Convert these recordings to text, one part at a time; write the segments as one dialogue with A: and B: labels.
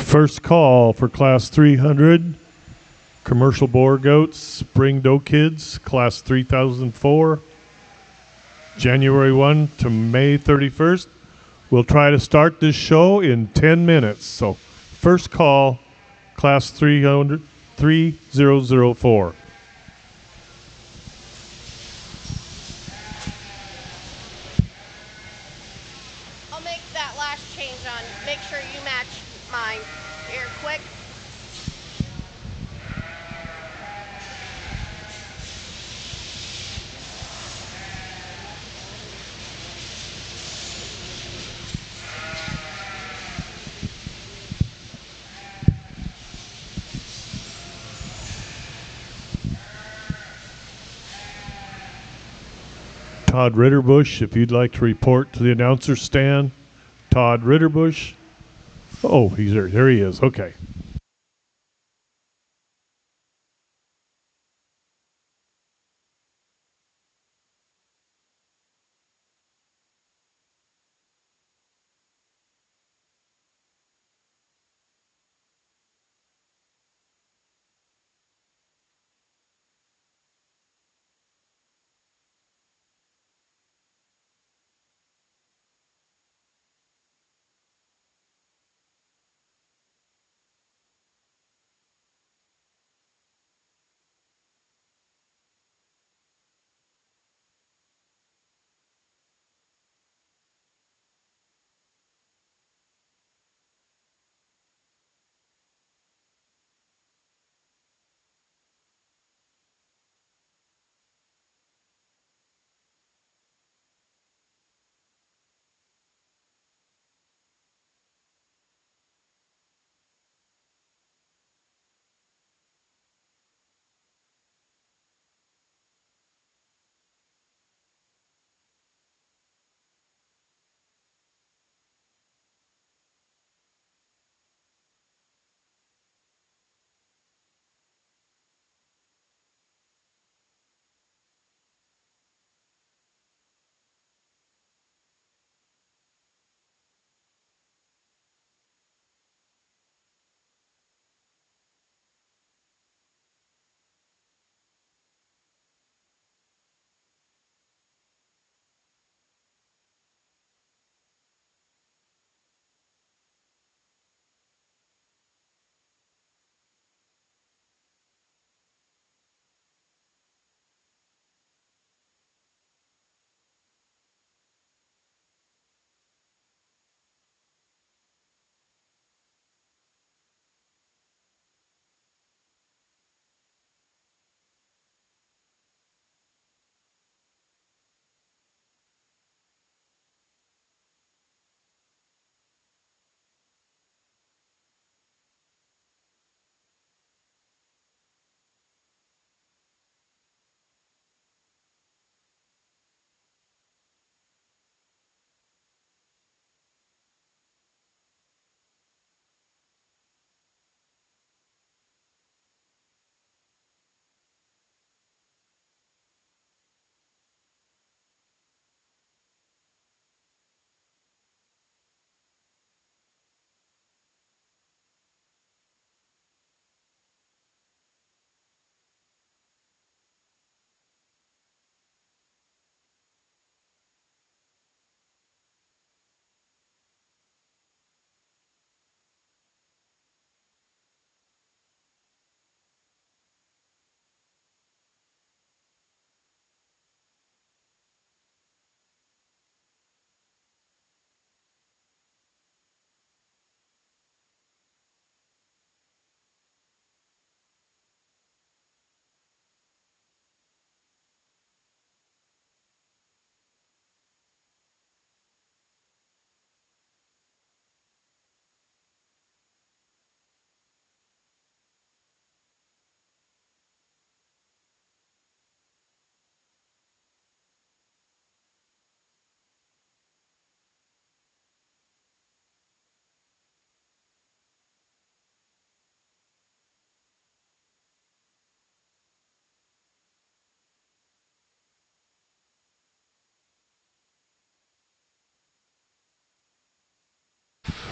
A: First call for Class 300, commercial Boer goats, spring doe kids, Class 3004, January 1 to May 31st. We'll try to start this show in 10 minutes. So first call, Class 300, 3004.
B: I'll make that last change on. Make sure you match mine here quick.
A: Todd Ritterbush, if you'd like to report to the announcer stand. Todd Ritterbush. Oh, he's there. There he is. Okay.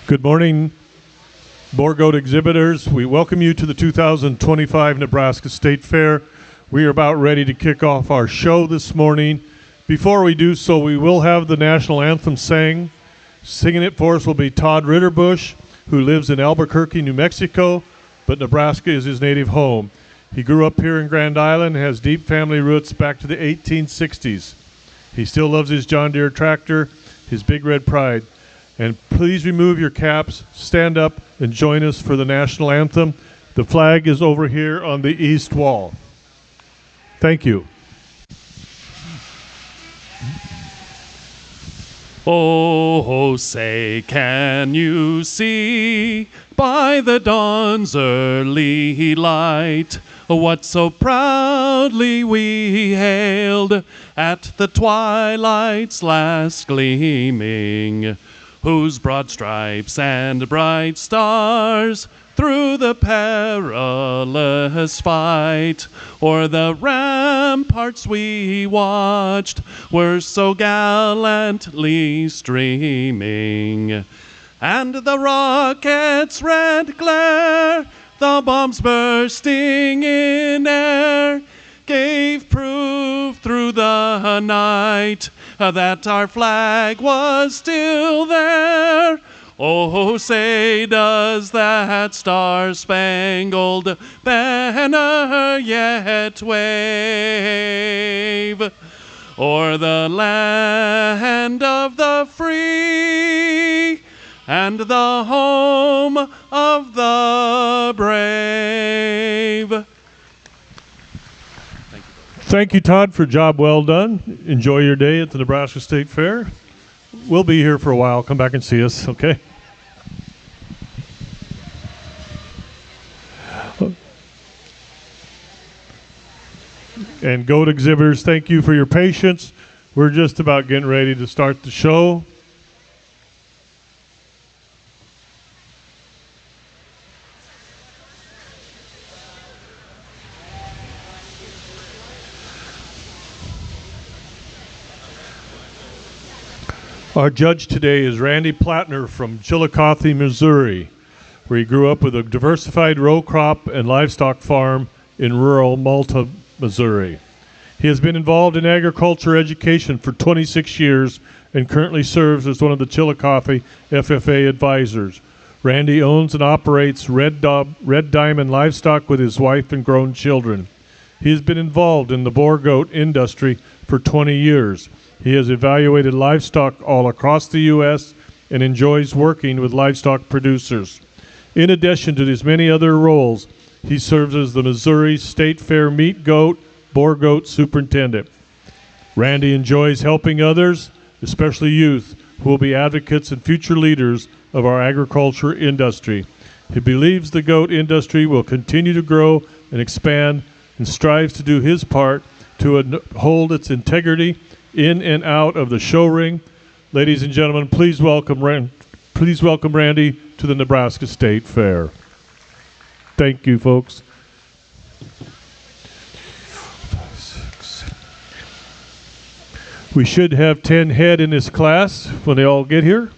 A: Good morning. Boer Goat exhibitors, we welcome you to the 2025 Nebraska State Fair. We are about ready to kick off our show this morning. Before we do so, we will have the national anthem sang. Singing it for us will be Todd Ritterbush, who lives in Albuquerque, New Mexico, but Nebraska is his native home. He grew up here in Grand Island and has deep family roots back to the 1860s. He still loves his John Deere tractor, his Big Red Pride. And please remove your caps, stand up, and join us for the national anthem. The flag is over here on the east wall. Thank you.
C: Oh, say, can you see by the dawn's early light what so proudly we hailed at the twilight's last gleaming, whose broad stripes and bright stars through the perilous fight o'er the ramparts we watched were so gallantly streaming. And the rocket's red glare, the bombs bursting in air, gave proof through the night that our flag was still there. Oh, say, does that star-spangled banner yet wave o'er the land of the free and the home of the brave?
A: Thank you, Todd, for a job well done. Enjoy your day at the Nebraska State Fair. We'll be here for a while. Come back and see us, okay? And goat exhibitors, thank you for your patience. We're just about getting ready to start the show. Our judge today is Randy Plattner from Chillicothe, Missouri, where he grew up with a diversified row crop and livestock farm in rural Malta, Missouri. He has been involved in agriculture education for 26 years and currently serves as one of the Chillicothe FFA advisors. Randy owns and operates Red Diamond Livestock with his wife and grown children. He has been involved in the Boer goat industry for 20 years. He has evaluated livestock all across the U.S. and enjoys working with livestock producers. In addition to his many other roles, he serves as the Missouri State Fair Meat Goat, Boer Goat Superintendent. Randy enjoys helping others, especially youth, who will be advocates and future leaders of our agriculture industry. He believes the goat industry will continue to grow and expand and strives to do his part to hold its integrity in and out of the show ring. Ladies and gentlemen, please welcome Randy to the Nebraska State Fair. Thank you, folks. We should have 10 head in this class when they all get here.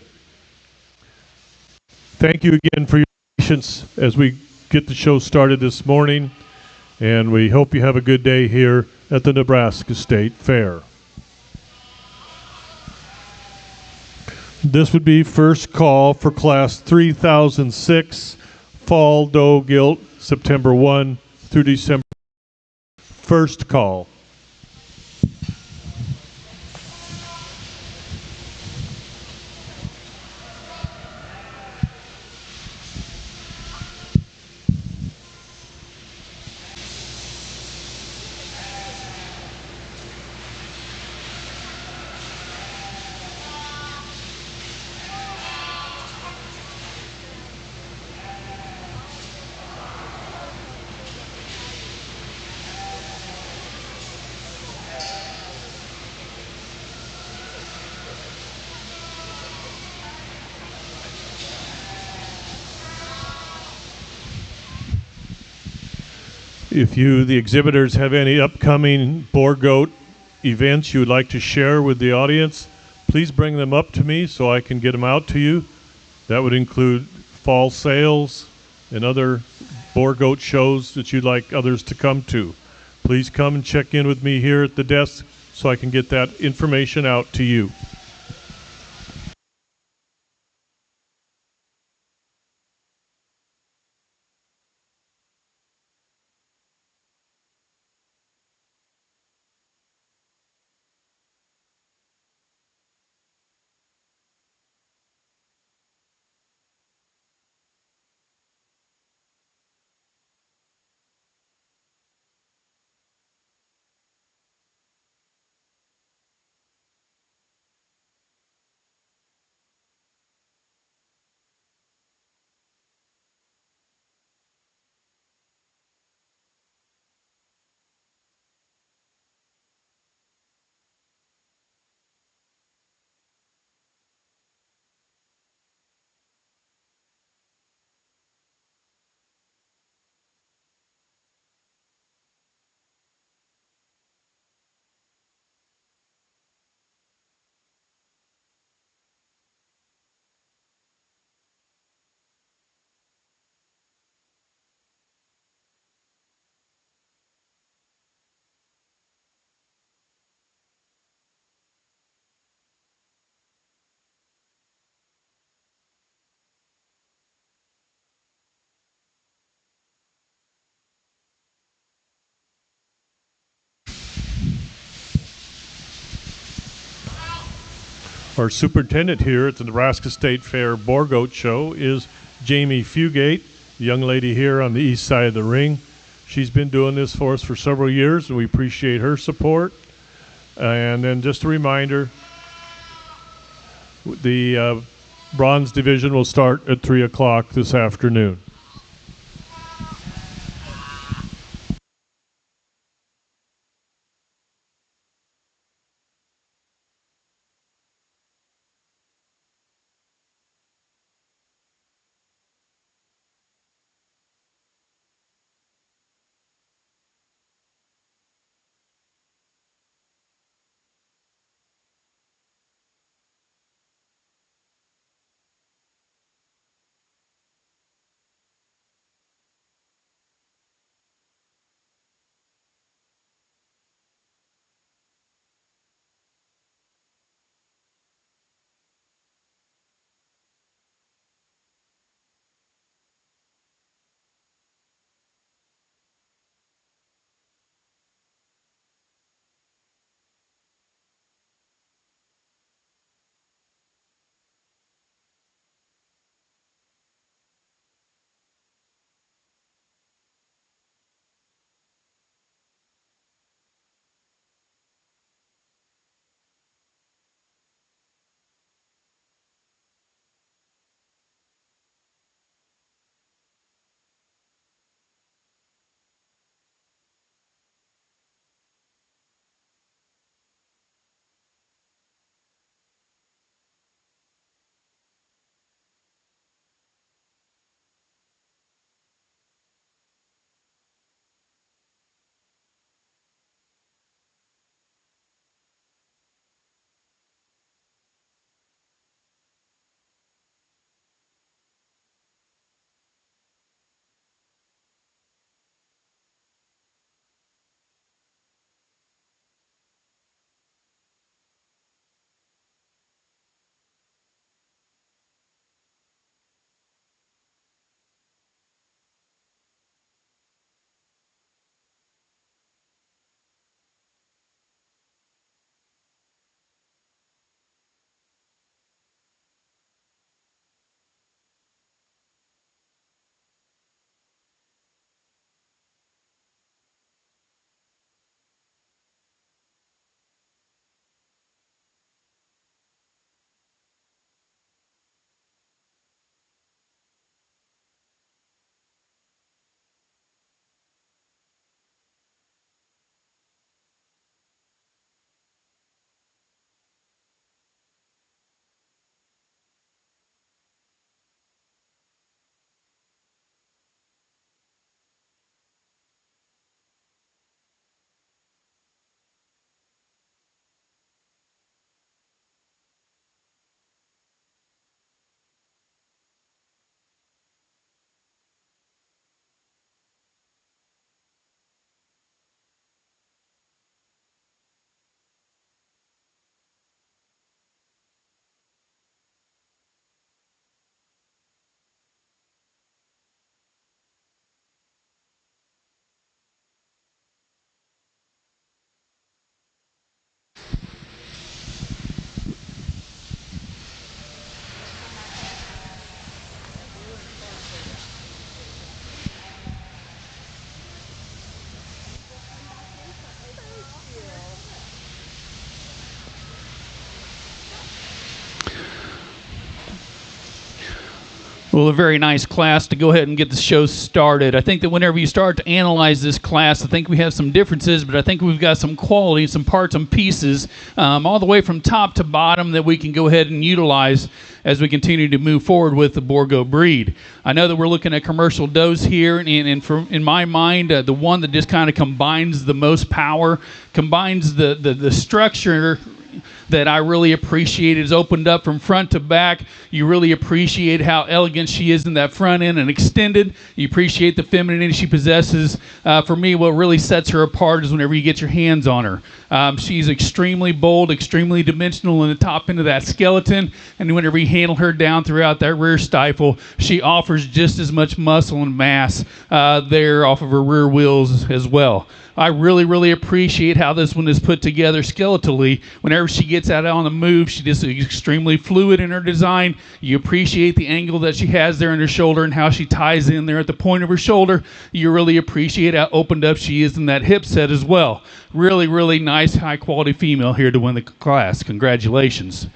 A: Thank you again for your patience as we get the show started this morning, and we hope you have a good day here at the Nebraska State Fair. This would be first call for Class 3006, Fall Doe Gilt, September 1 through December. First call. If you, the exhibitors, have any upcoming Boer Goat events you would like to share with the audience, please bring them up to me so I can get them out to you. That would include fall sales, and other boar goat shows that you'd like others to come to. Please come and check in with me here at the desk so I can get that information out to you. Our superintendent here at the Nebraska State Fair Boar Goat Show is Jamie Fugate, the young lady here on the east side of the ring. She's been doing this for us for several years, and we appreciate her support. And then just a reminder, the bronze division will start at 3 o'clock this afternoon.
D: Well, a very nice class to go ahead and get the show started. I think that whenever you start to analyze this class, I think we have some differences, but I think we've got some quality, some parts and pieces, all the way from top to bottom that we can go ahead and utilize as we continue to move forward with the Boer Goat breed. I know that we're looking at commercial does here, and in my mind, the one that just kind of combines the most power, combines the structure that I really appreciate. Is opened up from front to back. You really appreciate how elegant she is in that front end and extended. You appreciate the femininity she possesses. For me, what really sets her apart is whenever you get your hands on her. She's extremely bold, extremely dimensional in the top end of that skeleton, and whenever you handle her down throughout that rear stifle, she offers just as much muscle and mass there off of her rear wheels as well. I really, really appreciate how this one is put together skeletally. Whenever she gets out on the move, she just is extremely fluid in her design. You appreciate the angle that she has there in her shoulder and how she ties in there at the point of her shoulder. You really appreciate how opened up she is in that hip set as well. Really, really nice, high-quality female here to win the class. Congratulations.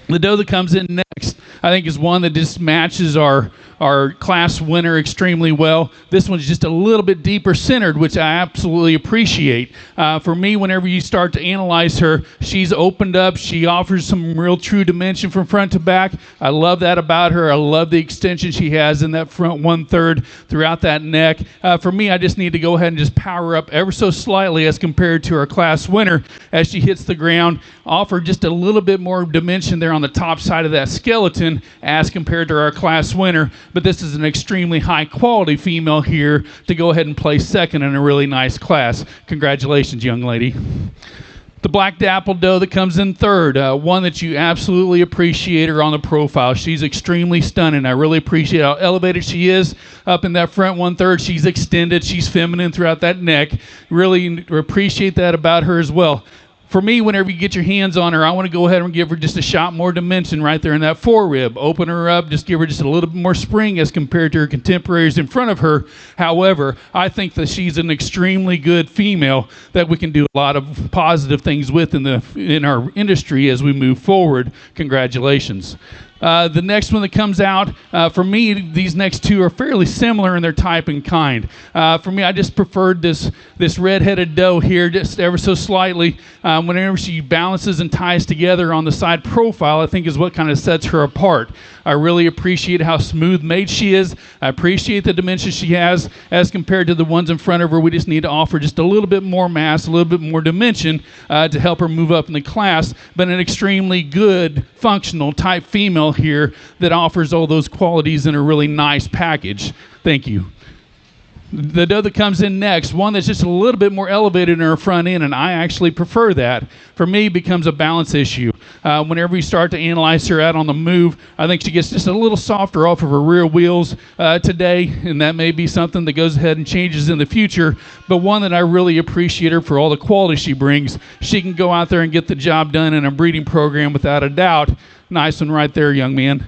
D: The doe that comes in next, I think, is one that just matches our class winner extremely well. This one's just a little bit deeper centered, which I absolutely appreciate. For me, whenever you start to analyze her, she's opened up. She offers some real true dimension from front to back. I love that about her. I love the extension she has in that front 1/3 throughout that neck. For me, I just need to go ahead and just power up ever so slightly as compared to our class winner as she hits the ground. Offer just a little bit more dimension there on the top side of that skeleton as compared to our class winner. But this is an extremely high quality female here to go ahead and place second in a really nice class. Congratulations, young lady. The black dapple doe that comes in third, one that you absolutely appreciate her on the profile. She's extremely stunning. I really appreciate how elevated she is up in that front 1/3. She's extended. She's feminine throughout that neck. Really appreciate that about her as well. For me, whenever you get your hands on her, I want to go ahead and give her just a shot more dimension right there in that forerib. Open her up, just give her just a little bit more spring as compared to her contemporaries in front of her. However, I think that she's an extremely good female that we can do a lot of positive things with in our industry as we move forward. Congratulations. The next one that comes out, for me, these next two are fairly similar in their type and kind. For me, I just preferred this red-headed doe here just ever so slightly. Whenever she balances and ties together on the side profile, I think is what kind of sets her apart. I really appreciate how smooth made she is. I appreciate the dimension she has as compared to the ones in front of her. We just need to offer just a little bit more mass, a little bit more dimension to help her move up in the class, but an extremely good, functional type female here that offers all those qualities in a really nice package. Thank you. The doe that comes in next, one that's just a little bit more elevated in her front end, and I actually prefer that. For me, it becomes a balance issue. Whenever you start to analyze her out on the move, I think she gets just a little softer off of her rear wheels today, and that may be something that goes ahead and changes in the future, but one that I really appreciate her for all the quality she brings. She can go out there and get the job done in a breeding program without a doubt. Nice one right there, young man.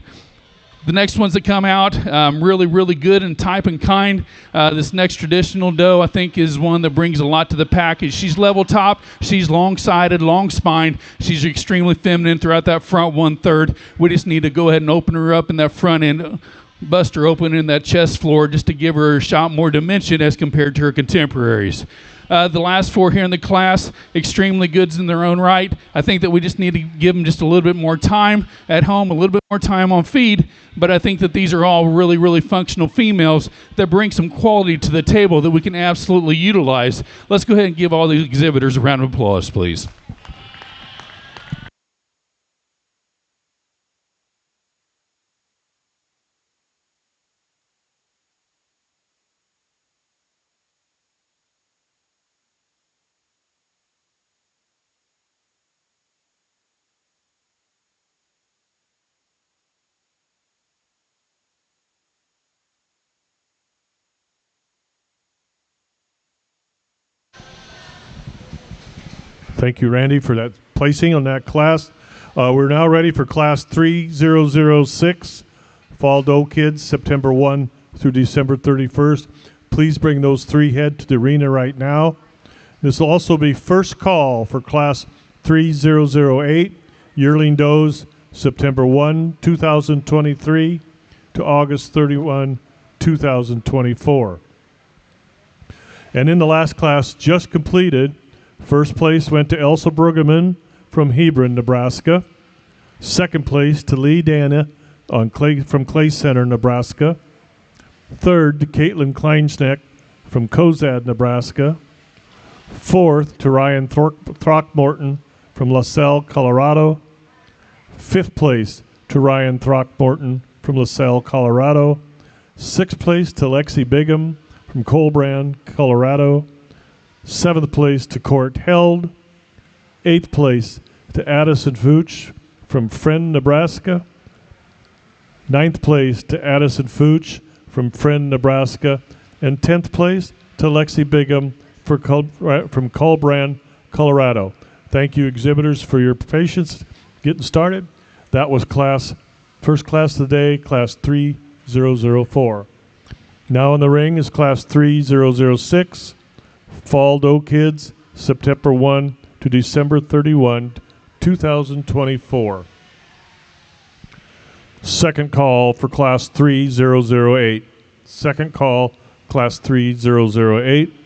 D: The next ones that come out, really, really good in type and kind. This next traditional doe, I think, is one that brings a lot to the package. She's level top. She's long-sided, long-spined. She's extremely feminine throughout that front 1/3. We just need to go ahead and open her up in that front end, bust her open in that chest floor just to give her a shot more dimension as compared to her contemporaries. The last four here in the class, extremely goods in their own right. I think that we just need to give them just a little bit more time at home, a little bit more time on feed, but I think that these are all really, really functional females that bring some quality to the table that we can absolutely utilize. Let's go ahead and give all these exhibitors a round of applause, please.
A: Thank you, Randy, for that placing on that class. We're now ready for class 3006, Fall Doe Kids, September 1 through December 31st. Please bring those three head to the arena right now. This will also be first call for class 3008, yearling does September 1, 2023 to August 31, 2024. And in the last class just completed, first place went to Elsa Brueggemann from Hebron, Nebraska. Second place to Lee Dana from Clay Center, Nebraska. Third to Caitlin Kleinsneck from Cozad, Nebraska. Fourth to Ryan Throckmorton from LaSalle, Colorado. Fifth place to Ryan Throckmorton from LaSalle, Colorado. Sixth place to Lexi Bigham from Colbrand, Colorado. Seventh place to Court Held. Eighth place to Addison Fooch from Friend, Nebraska. Ninth place to Addison Fooch from Friend, Nebraska. And 10th place to Lexi Bigham from Colbrand, Colorado. Thank you, exhibitors, for your patience getting started. That was first class of the day, class 3004. Now in the ring is class 3006, Fall Doe Kids, September 1 to December 31, 2024. Second call for class 3008. Second call, class 3008.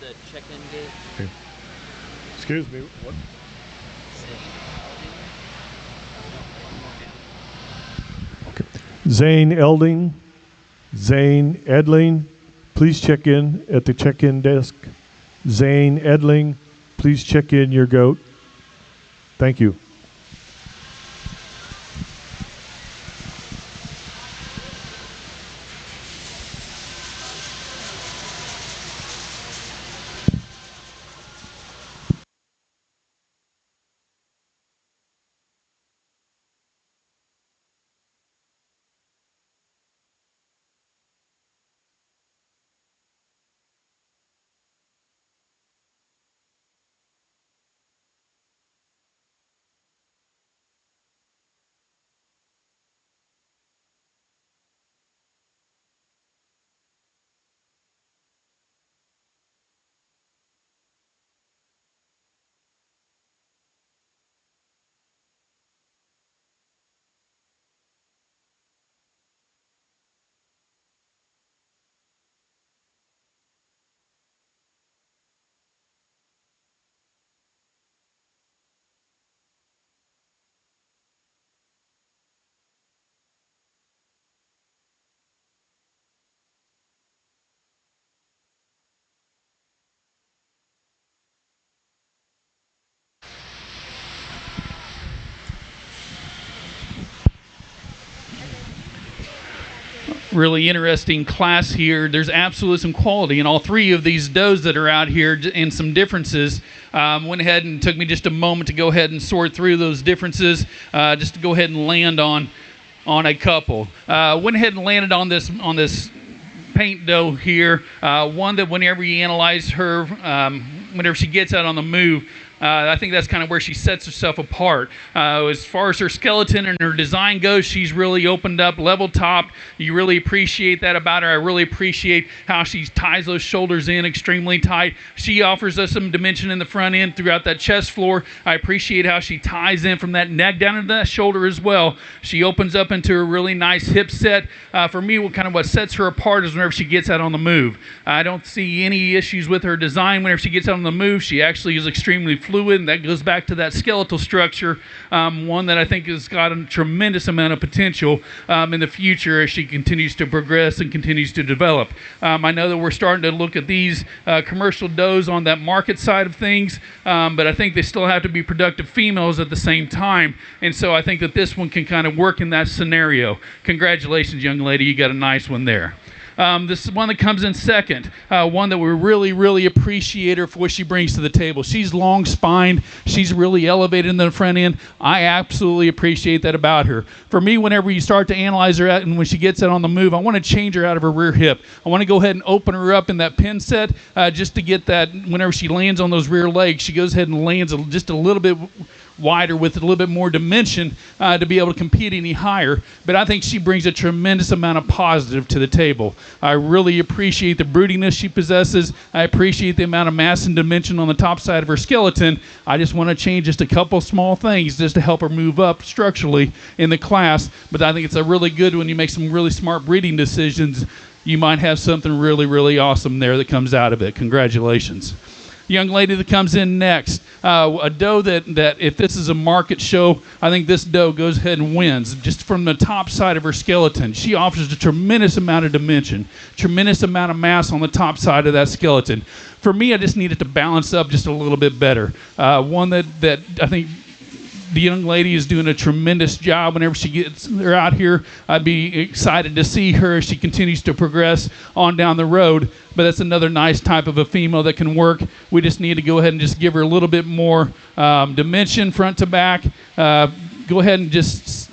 E: The check-in gate.
A: Okay. Excuse me. What? Okay. Zane Elding, Zane Edling, please check in at the check-in desk. Zane Edling, please check in your goat. Thank you.
D: really interesting class here. There's absolutely some quality in all three of these does that are out here and some differences. Went ahead and took me just a moment to go ahead and sort through those differences, just to go ahead and land on a couple. Went ahead and landed on this paint doe here. One that whenever you analyze her, whenever she gets out on the move, I think that's kind of where she sets herself apart. As far as her skeleton and her design goes, she's really opened up, level topped. You really appreciate that about her. I really appreciate how she ties those shoulders in extremely tight. She offers us some dimension in the front end throughout that chest floor. I appreciate how she ties in from that neck down into that shoulder as well. She opens up into a really nice hip set. For me, what sets her apart is whenever she gets out on the move. I don't see any issues with her design. Whenever she gets out on the move, she actually is extremely fluid, and that goes back to that skeletal structure, one that I think has got a tremendous amount of potential in the future as she continues to progress and continues to develop. I know that we're starting to look at these commercial does on that market side of things, but I think they still have to be productive females at the same time, and so I think that this one can kind of work in that scenario. Congratulations, young lady, you got a nice one there. This is one that comes in second, one that we really appreciate her for what she brings to the table. She's long spined. She's really elevated in the front end. I absolutely appreciate that about her. For me, whenever you start to analyze her and when she gets out on the move, I want to change her out of her rear hip. I want to go ahead and open her up in that pin set just to get that whenever she lands on those rear legs, she goes ahead and lands just a little bit wider with a little bit more dimension to be able to compete any higher. But I think she brings a tremendous amount of positive to the table. I really appreciate the broodiness she possesses. I appreciate the amount of mass and dimension on the top side of her skeleton. I just want to change just a couple small things just to help her move up structurally in the class. But I think it's a really good one. You make some really smart breeding decisions, you might have something really awesome there that comes out of it. Congratulations. Young lady that comes in next, a doe that if this is a market show, I think this doe goes ahead and wins just from the top side of her skeleton. She offers a tremendous amount of dimension, tremendous amount of mass on the top side of that skeleton. For me, I just needed to balance up just a little bit better. One that I think the young lady is doing a tremendous job. Whenever she gets her out here, I'd be excited to see her as she continues to progress on down the road. But that's another nice type of a female that can work. We just need to go ahead and just give her a little bit more dimension front to back. Go ahead and just,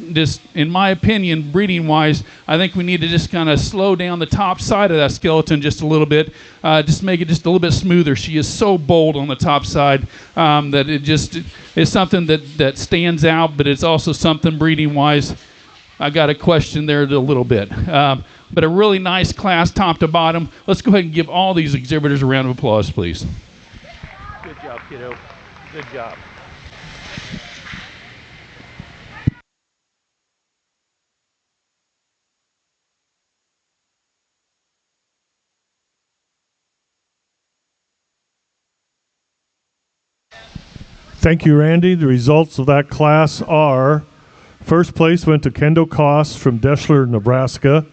D: in my opinion, breeding-wise, I think we need to just kind of slow down the top side of that skeleton just a little bit, just make it just a little bit smoother. She is so bold on the top side that it just is something that stands out, but it's also something breeding-wise I got a question there a little bit. But a really nice class top to bottom. Let's go ahead and give all these exhibitors a round of applause, please. Good job, kiddo. Good job.
A: Thank you, Randy. The results of that class are: first place went to Kendall Koss from Deschler, Nebraska.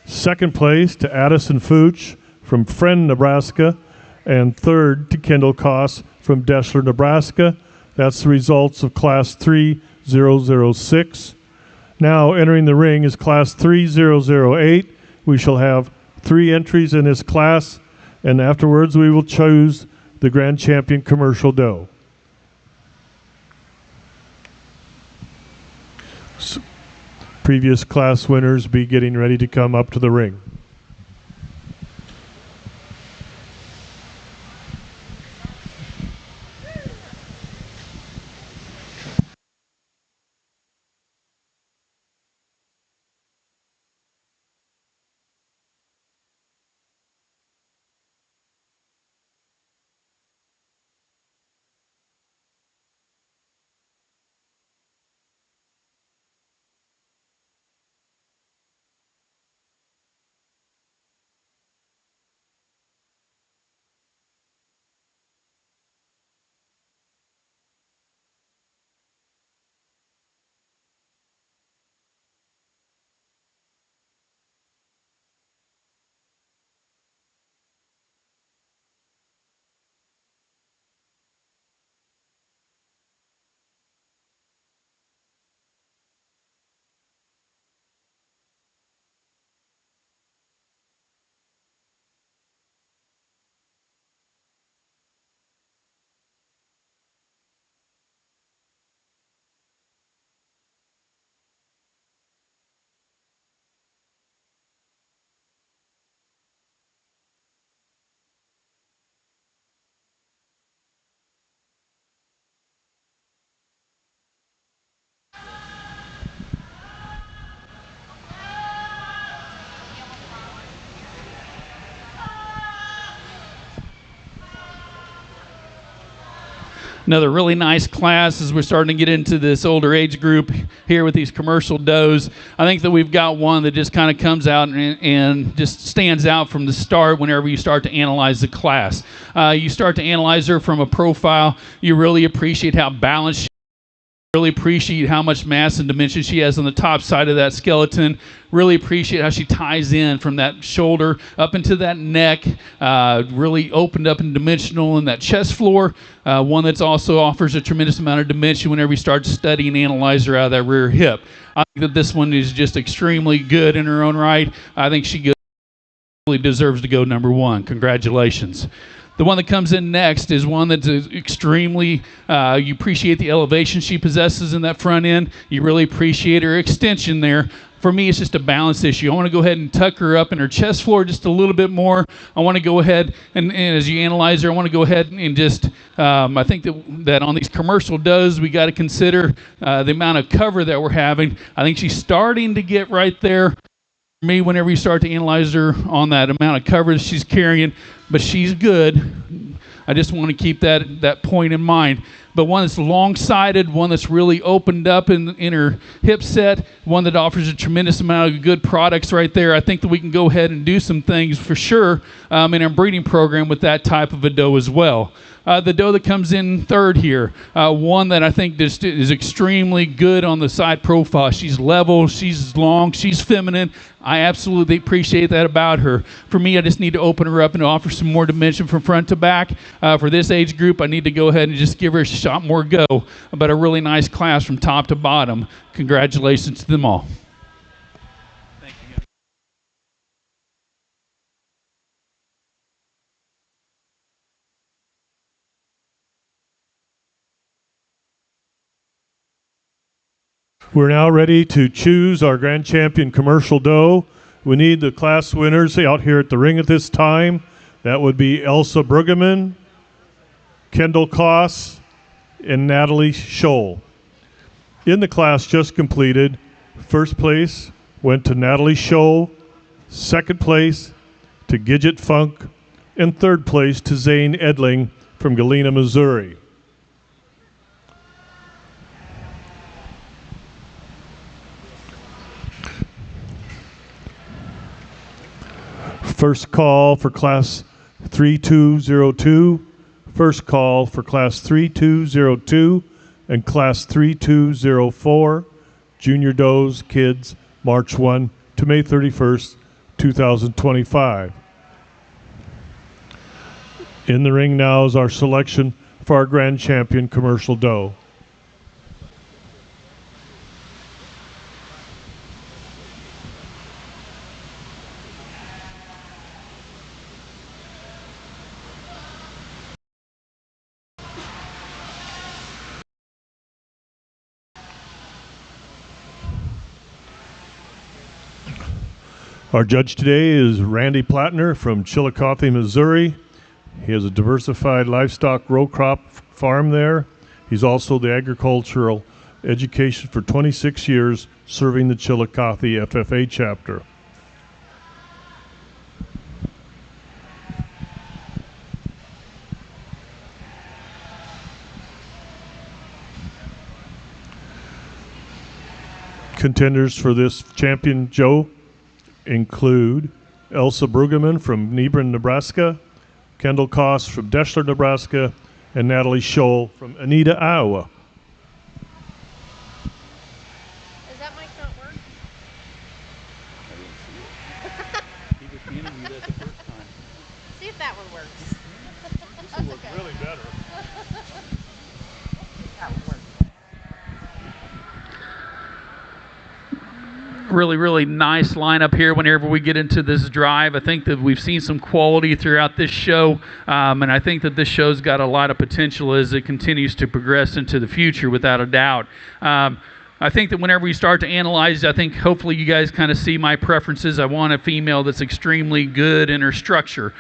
A: Second place to Addison Fooch from Friend, Nebraska. And third to Kendall Koss from Deschler, Nebraska. That's the results of Class 3006. Now entering the ring is Class 3008. We shall have 3 entries in this class, and afterwards we will choose the Grand Champion Commercial Doe. Previous class winners be getting ready to come up to the ring.
D: Another really nice class as we're starting to get into this older age group here with these commercial does. I think that we've got one that just kind of comes out and just stands out from the start whenever you start to analyze the class. You start to analyze her from a profile. You really appreciate how balanced she is. Really appreciate how much mass and dimension she has on the top side of that skeleton. Really appreciate how she ties in from that shoulder up into that neck. Really opened up and dimensional in that chest floor. One that's also offers a tremendous amount of dimension whenever you start to study and analyze her out of that rear hip. I think that this one is just extremely good in her own right. I think she really deserves to go number one. Congratulations. The one that comes in next is one that's extremely, you appreciate the elevation she possesses in that front end. You really appreciate her extension there. For me, it's just a balance issue. I want to go ahead and tuck her up in her chest floor just a little bit more. I want to go ahead and as you analyze her, I want to go ahead and just, I think that on these commercial does, we got to consider the amount of cover that we're having. I think she's starting to get right there. Me, whenever you start to analyze her on that amount of coverage she's carrying, but she's good. I just want to keep that point in mind. But one that's long-sided, one that's really opened up in her hip set, one that offers a tremendous amount of good products right there. I think that we can go ahead and do some things for sure in our breeding program with that type of a doe as well. The doe that comes in third here, one that I think just is extremely good on the side profile. She's level, she's long, she's feminine. I absolutely appreciate that about her. For me, I just need to open her up and offer some more dimension from front to back. For this age group, I need to go ahead and just give her a shot more go. But a really nice class from top to bottom. Congratulations to them all.
A: We're now ready to choose our Grand Champion commercial doe. We need the class winners out here at the ring at this time. That would be Elsa Brueggemann, Kendall Koss, and Natalie Scholl. In the class just completed, first place went to Natalie Scholl, second place to Gidget Funk, and third place to Zane Edling from Galena, Missouri. First call for class 3202, first call for class 3202 and class 3204, junior does, kids, March 1 to May 31st, 2025. In the ring now is our selection for our Grand Champion commercial doe. Our judge today is Randy Plattner from Chillicothe, Missouri. He has a diversified livestock row crop farm there. He's also the agricultural education for 26 years, serving the Chillicothe FFA chapter. Contenders for this champion Joe include Elsa Brueggemann from Nebrin, Nebraska, Kendall Koss from Deschler, Nebraska, and Natalie Scholl from Anita, Iowa.
B: Does that mic not work? See if that one works.
A: This will work really better.
B: That one works.
D: Really nice lineup here whenever we get into this drive. I think that we've seen some quality throughout this show, and I think that this show's got a lot of potential as it continues to progress into the future, without a doubt. I think that whenever we start to analyze, I think hopefully you guys kind of see my preferences. I want a female that's extremely good in her structure,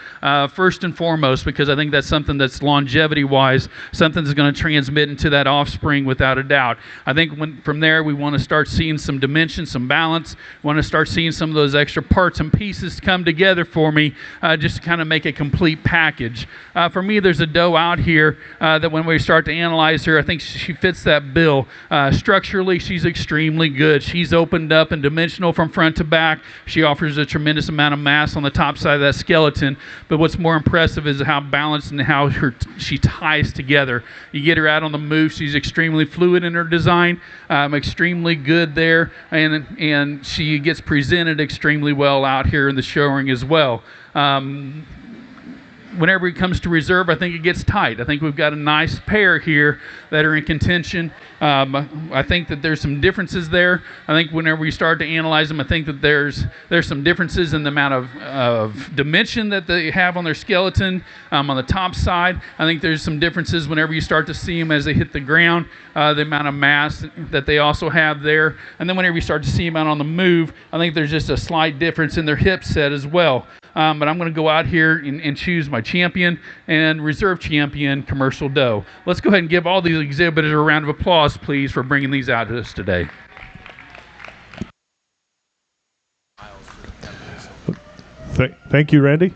D: first and foremost, because I think that's something that's longevity-wise, something that's going to transmit into that offspring without a doubt. I think from there we want to start seeing some dimension, some balance. We want to start seeing some of those extra parts and pieces come together for me, just to kind of make a complete package. For me, there's a doe out here that when we start to analyze her, I think she fits that bill. Structurally, she's extremely good. She's opened up and dimensional from front to back. She offers a tremendous amount of mass on the top side of that skeleton. But what's more impressive is how balanced and how she ties together. You get her out on the move. She's extremely fluid in her design, extremely good there, and she gets presented extremely well out here in the show ring as well. Whenever it comes to reserve, I think it gets tight. I think we've got a nice pair here that are in contention. I think that there's some differences there. I think whenever we start to analyze them, I think that there's some differences in the amount of dimension that they have on their skeleton on the top side. I think there's some differences whenever you start to see them as they hit the ground, the amount of mass that they also have there. And then whenever you start to see them out on the move, I think there's just a slight difference in their hip set as well. But I'm going to go out here and choose my champion and reserve champion commercial doe. Let's go ahead and give all these exhibitors a round of applause, please, for bringing these out to us today.
A: Thank you, Randy.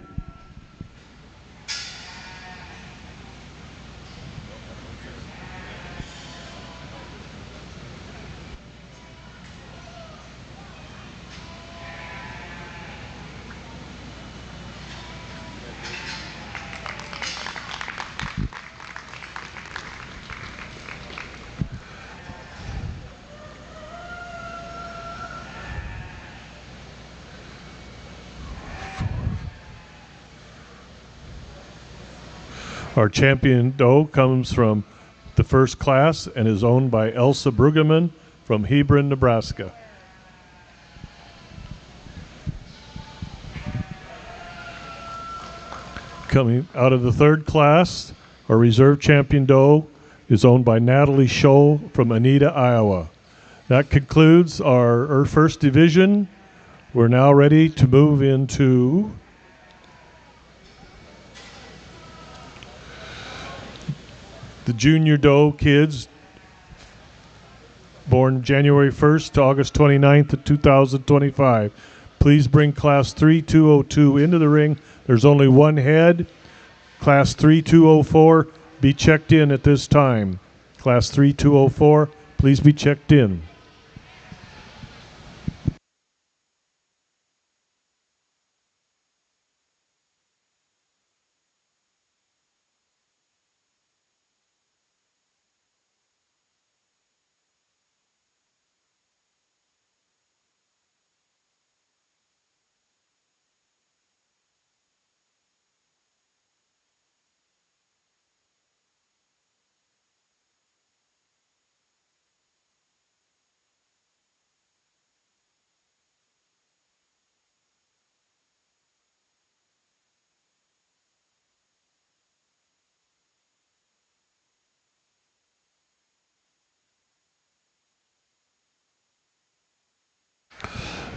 A: Our champion doe comes from the first class and is owned by Elsa Brueggemann from Hebron, Nebraska. Coming out of the third class, our reserve champion doe is owned by Natalie Scholl from Anita, Iowa. That concludes our first division. We're now ready to move into the junior doe kids born January 1st to August 29th of 2025. Please bring class 3202 into the ring. There's only one head. Class 3204, be checked in at this time. Class 3204, please be checked in.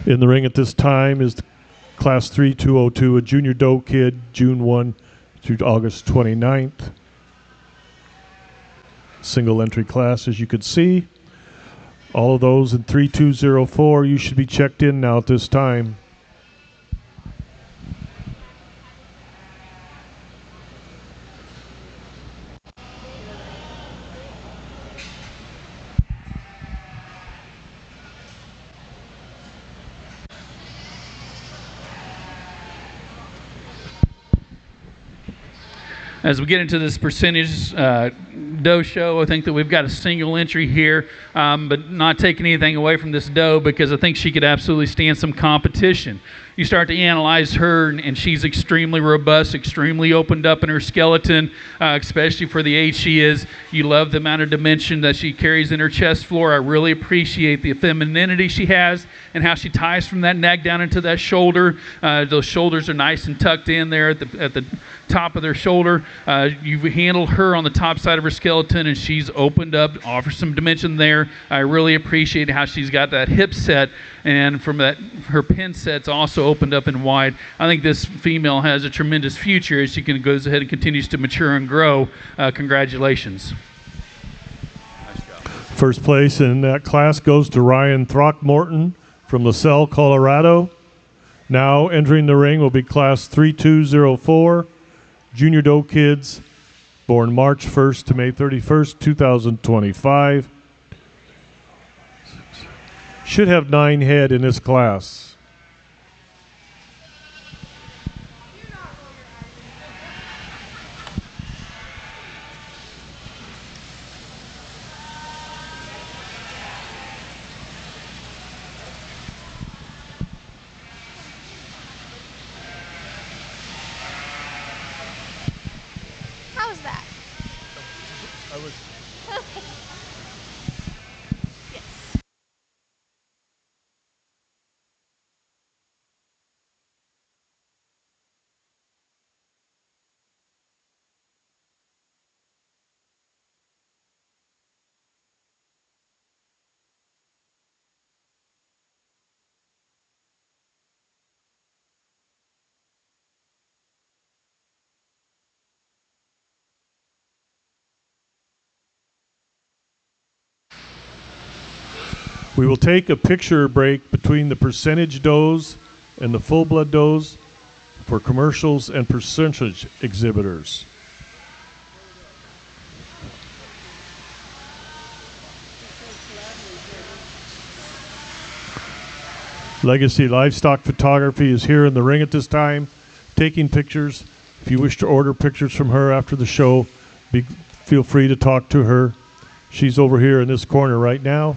A: In the ring at this time is Class 3202, a junior doe kid, June 1 through August 29th. Single entry class, as you could see. All of those in 3204, you should be checked in now at this time.
D: As we get into this percentage doe show, I think that we've got a single entry here, but not taking anything away from this doe because I think she could absolutely stand some competition. You start to analyze her, and she's extremely robust, extremely opened up in her skeleton, especially for the age she is. You love the amount of dimension that she carries in her chest floor. I really appreciate the femininity she has and how she ties from that neck down into that shoulder. Those shoulders are nice and tucked in there at the top of their shoulder. You handle her on the top side of her skeleton skeleton, and she's opened up, offered some dimension there. I really appreciate how she's got that hip set, and from that, her pin set's also opened up and wide. I think this female has a tremendous future as she goes ahead and continues to mature and grow. Congratulations.
A: First place in that class goes to Ryan Throckmorton from LaSalle, Colorado. Now entering the ring will be class 3204, Junior Doe Kids, born March 1st to May 31st, 2025. Should have 9 head in this class.
B: How was that? Yes.
A: We will take a picture break between the percentage does and the full blood does for commercials and percentage exhibitors. Legacy Livestock Photography is here in the ring at this time, taking pictures. If you wish to order pictures from her after the show, feel free to talk to her. She's over here in this corner right now.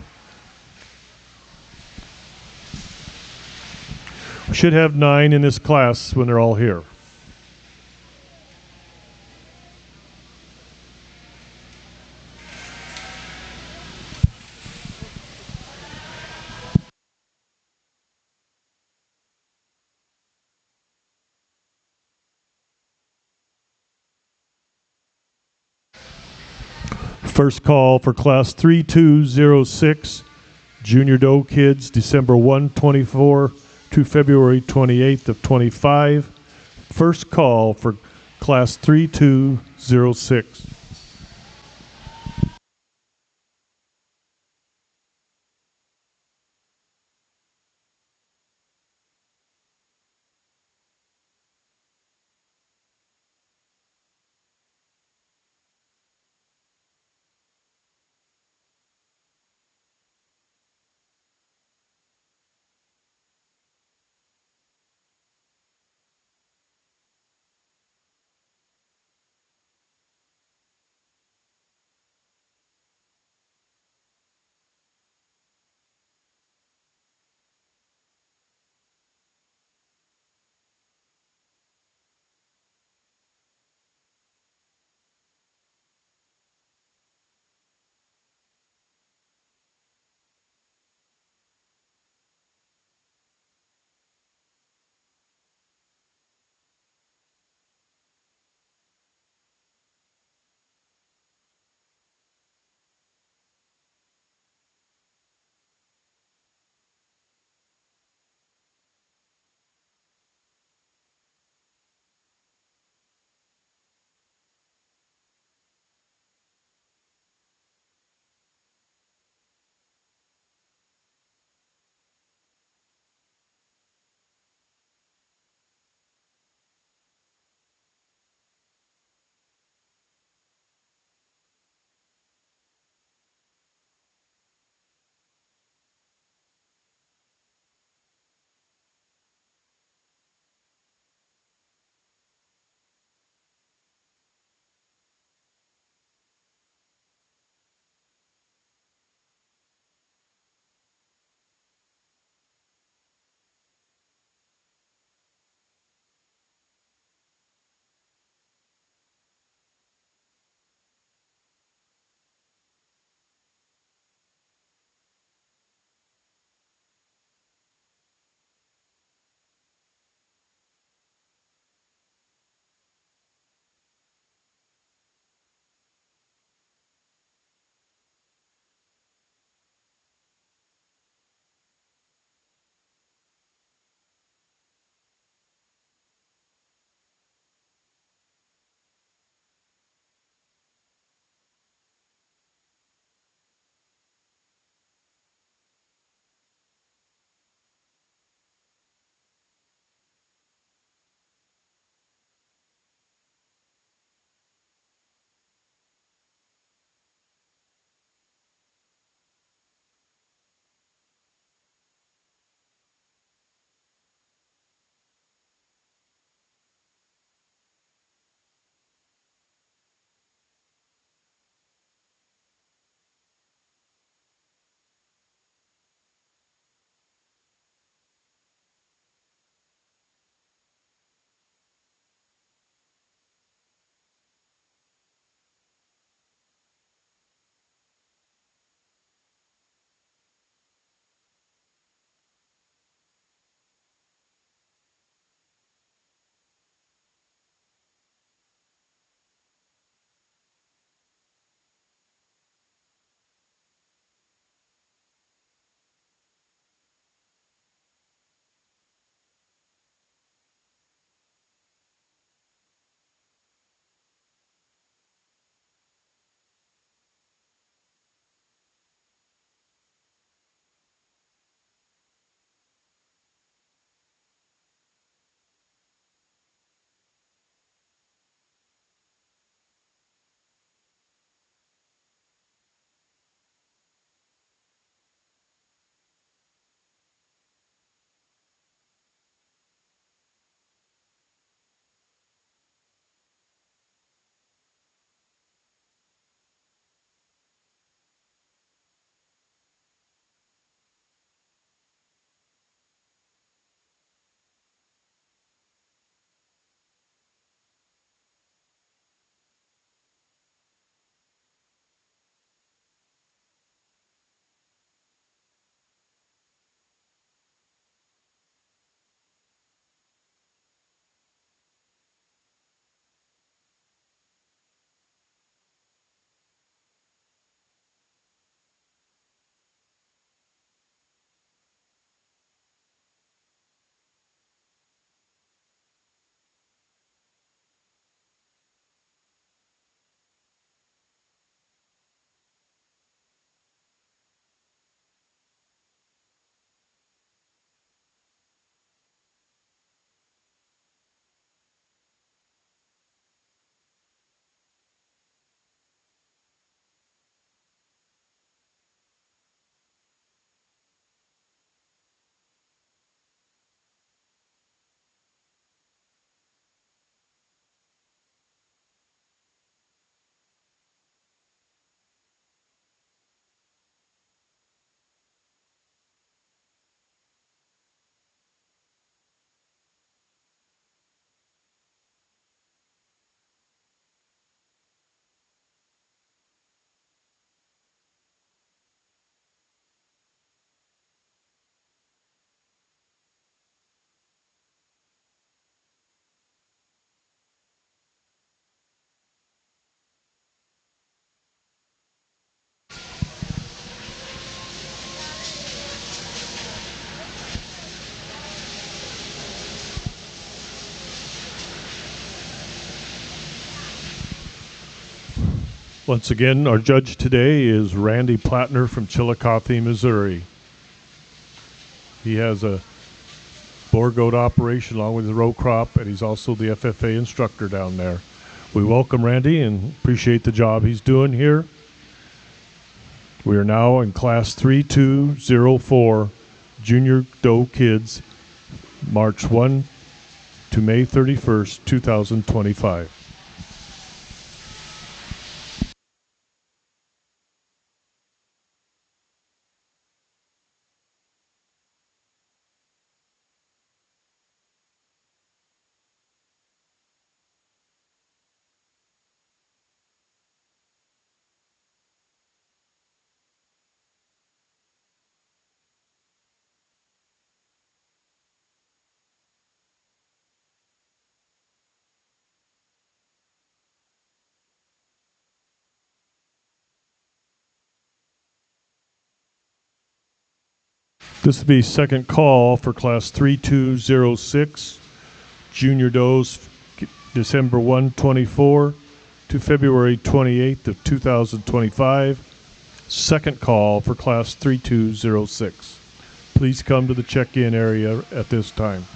A: We should have 9 in this class when they're all here. First call for class 3206, Junior Doe Kids, December 1, 24 to February 28th of 25. First call for class 3206. Once again, our judge today is Randy Plattner from Chillicothe, Missouri. He has a Boer goat operation along with the row crop, and he's also the FFA instructor down there. We welcome Randy and appreciate the job he's doing here. We are now in Class 3204 Junior Doe Kids, March 1 to May 31st, 2025. This will be second call for Class 3206 Junior Does, December 1, 24 to February 28th of 2025. Second call for Class 3206. Please come to the check-in area at this time.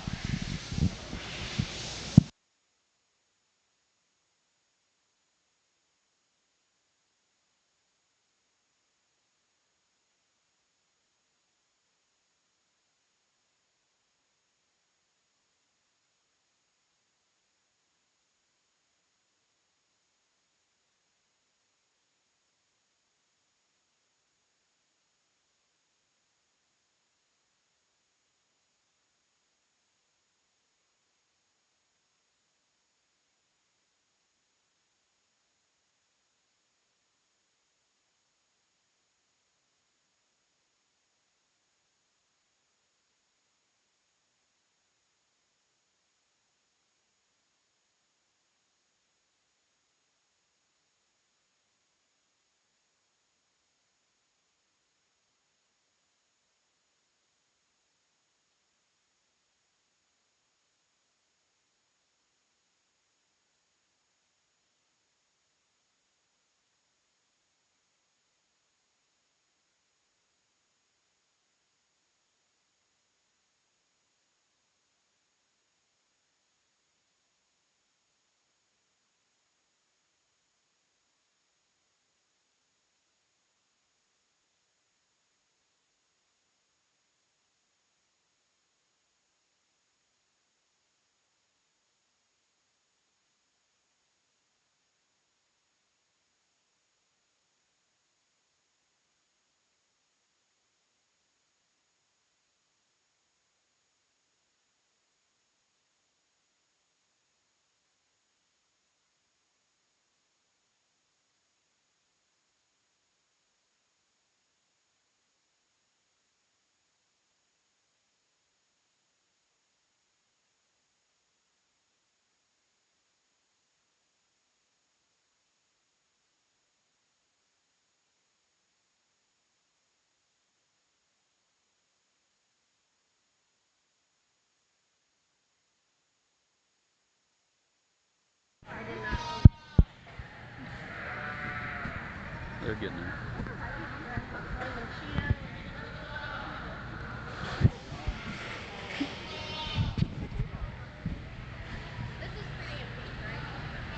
D: They're getting there.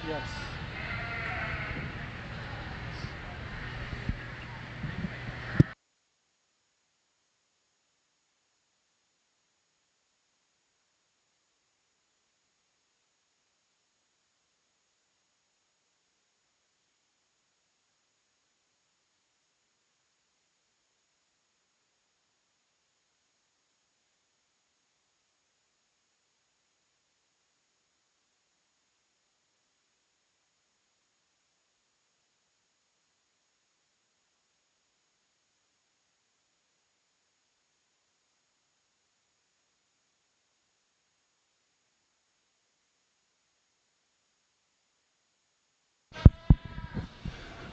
D: Yes.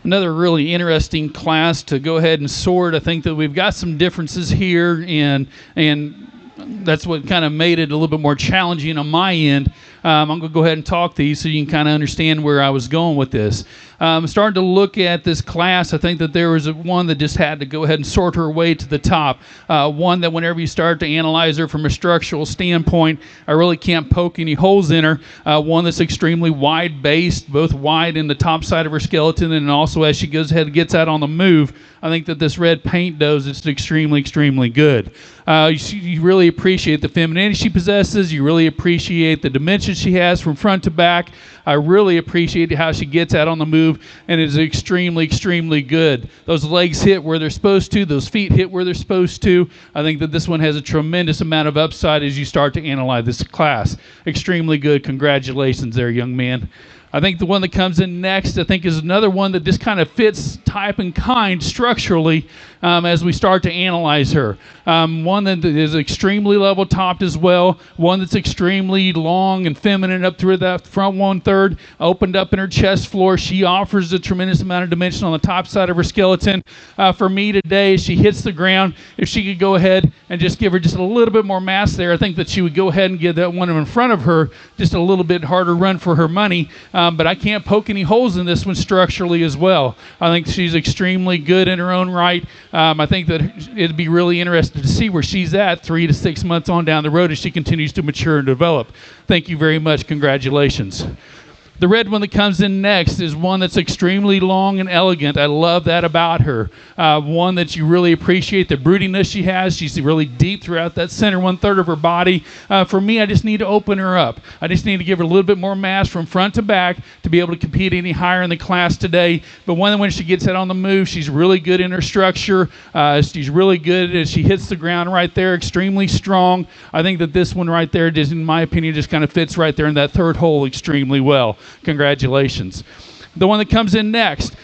D: Another really interesting class to go ahead and sort. I think that we've got some differences here, and that's what kind of made it a little bit more challenging on my end. I'm going to go ahead and talk these so you can kind of understand where I was going with this. Starting to look at this class, I think that there was one that just had to go ahead and sort her way to the top. One that whenever you start to analyze her from a structural standpoint, I really can't poke any holes in her. One that's extremely wide-based, both wide in the top side of her skeleton and also as she goes ahead and gets out on the move. I think that this red paint does is extremely, extremely good. You really appreciate the femininity she possesses. You really appreciate the dimension she has from front to back. I really appreciate how she gets out on the move, and it is extremely, extremely good. Those legs hit where they're supposed to. Those feet hit where they're supposed to. I think that this one has a tremendous amount of upside as you start to analyze this class. Extremely good. Congratulations there, young man. I think the one that comes in next, I think, is another one that just kind of fits type and kind structurally as we start to analyze her. One that is extremely level topped as well. One that's extremely long and feminine up through that front 1/3, opened up in her chest floor. She offers a tremendous amount of dimension on the top side of her skeleton. For me today, as she hits the ground, if she could go ahead and just give her just a little bit more mass there, I think that she would go ahead and give that one in front of her just a little bit harder run for her money. But I can't poke any holes in this one structurally as well. I think she's extremely good in her own right. I think that it'd be really interesting to see where she's at 3 to 6 months on down the road as she continues to mature and develop. Thank you very much. Congratulations. The red one that comes in next is one that's extremely long and elegant. I love that about her. One that you really appreciate the broodiness she has. She's really deep throughout that center 1/3 of her body. For me, I just need to open her up. I just need to give her a little bit more mass from front to back to be able to compete any higher in the class today. But when she gets out on the move, she's really good in her structure. She's really good as she hits the ground right there, extremely strong. I think that this one right there, just in my opinion, just kind of fits right there in that third hole extremely well. Congratulations. The one that comes in next,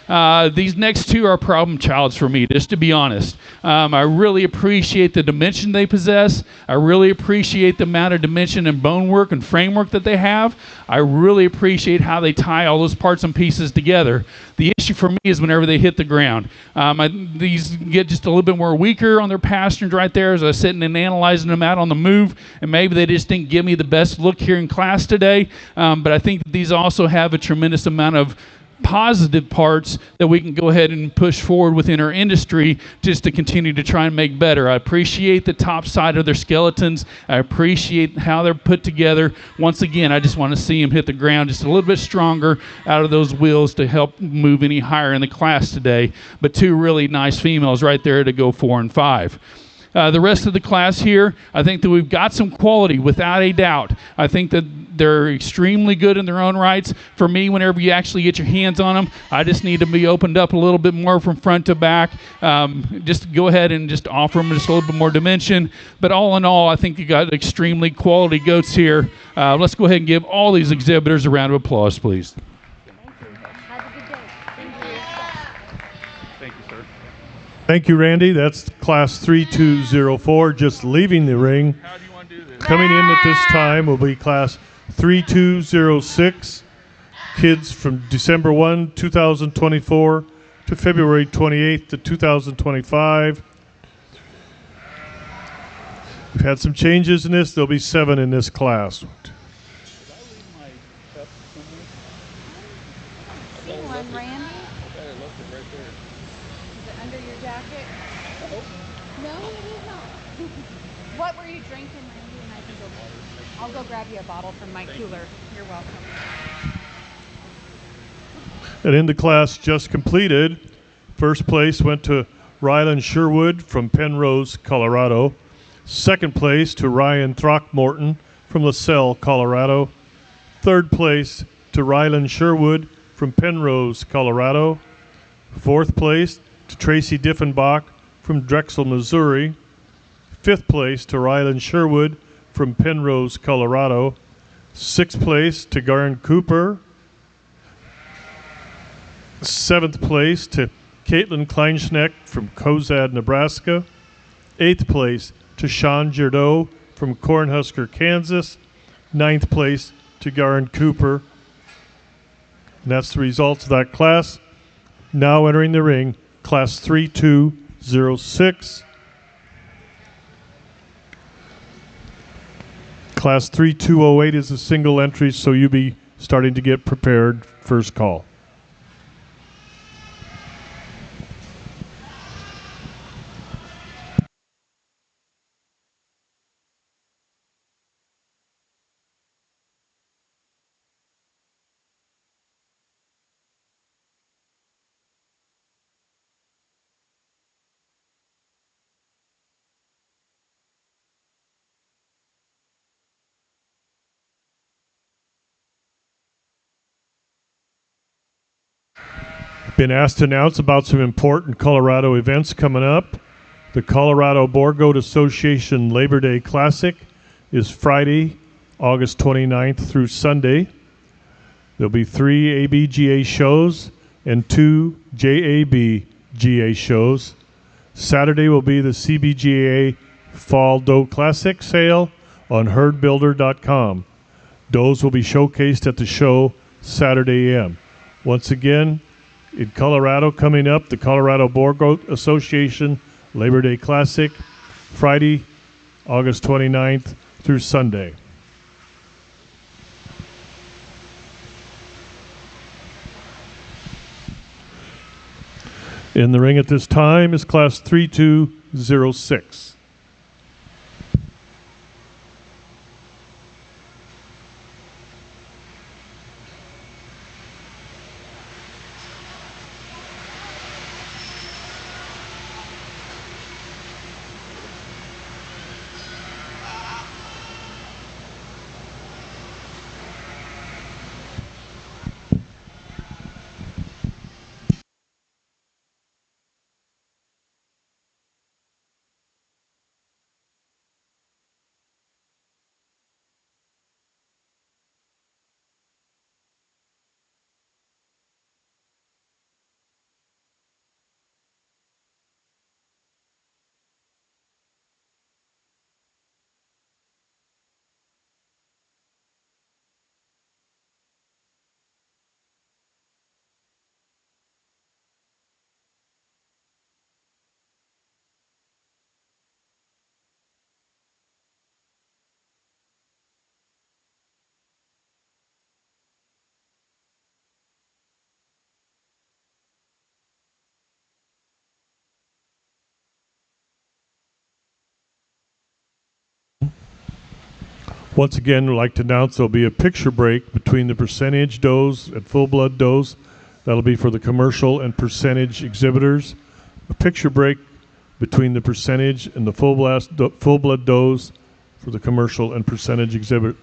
D: these next two are problem childs for me, just to be honest. I really appreciate the dimension they possess. I really appreciate the amount of dimension and bone work and framework that they have. I really appreciate how they tie all those parts and pieces together. The issue for me is whenever they hit the ground. These get just a little bit more weaker on their pasterns right there as I was sitting and analyzing them out on the move, and maybe they just didn't give me the best look here in class today. But I think that these also have a tremendous amount of positive parts that we can go ahead and push forward within our industry just to continue to try and make better. I appreciate the top side of their skeletons. I appreciate how they're put together. Once again, I just want to see them hit the ground just a little bit stronger out of those wheels to help move any higher in the class today. But two really nice females right there to go 4 and 5. The rest of the class here, I think that we've got some quality without a doubt. I think that they're extremely good in their own rights. For me, whenever you actually get your hands on them, I just need to be opened up a little bit more from front to back. Just go ahead and just offer them just a little bit more dimension. But all in all, I think you got extremely quality goats here. Let's go ahead and give all these exhibitors a round of applause, please.
A: Thank you, Randy. That's class 3204, just leaving the ring.
C: How do you want to do this?
A: Coming in at this time will be class 3206, kids from December 1, 2024 to February 28th to 2025. We've had some changes in this. There'll be 7 in this class.
B: What were you drinking, Randy? And I can go. I'll go grab you a bottle from my cooler. You're welcome.
A: And in the class just completed, first place went to Rylan Sherwood from Penrose, Colorado. Second place to Ryan Throckmorton from LaSalle, Colorado. Third place to Rylan Sherwood from Penrose, Colorado. Fourth place to Tracy Diffenbach from Drexel, Missouri. Fifth place to Rylan Sherwood from Penrose, Colorado. Sixth place to Garn Cooper. Seventh place to Caitlin Kleinschneck from Cozad, Nebraska. Eighth place to Sean Girdot from Cornhusker, Kansas. Ninth place to Garn Cooper. And that's the results of that class. Now entering the ring, class 3206. Class 3208 is a single entry, so you'll be starting to get prepared first call. Been asked to announce about some important Colorado events coming up. The Colorado Boer Goat Association Labor Day Classic is Friday, August 29th through Sunday. There'll be 3 ABGA shows and 2 JABGA shows. Saturday will be the CBGA Fall Doe Classic sale on herdbuilder.com. Does will be showcased at the show Saturday AM. Once again, in Colorado coming up, the Colorado Boer Goat Association Labor Day Classic, Friday, August 29th through Sunday. In the ring at this time is Class 3206. Once again, I'd like to announce there'll be a picture break between the percentage does and full-blood does. That'll be for the commercial and percentage exhibitors. A picture break between the percentage and the full-blood does for the commercial and percentage exhibit.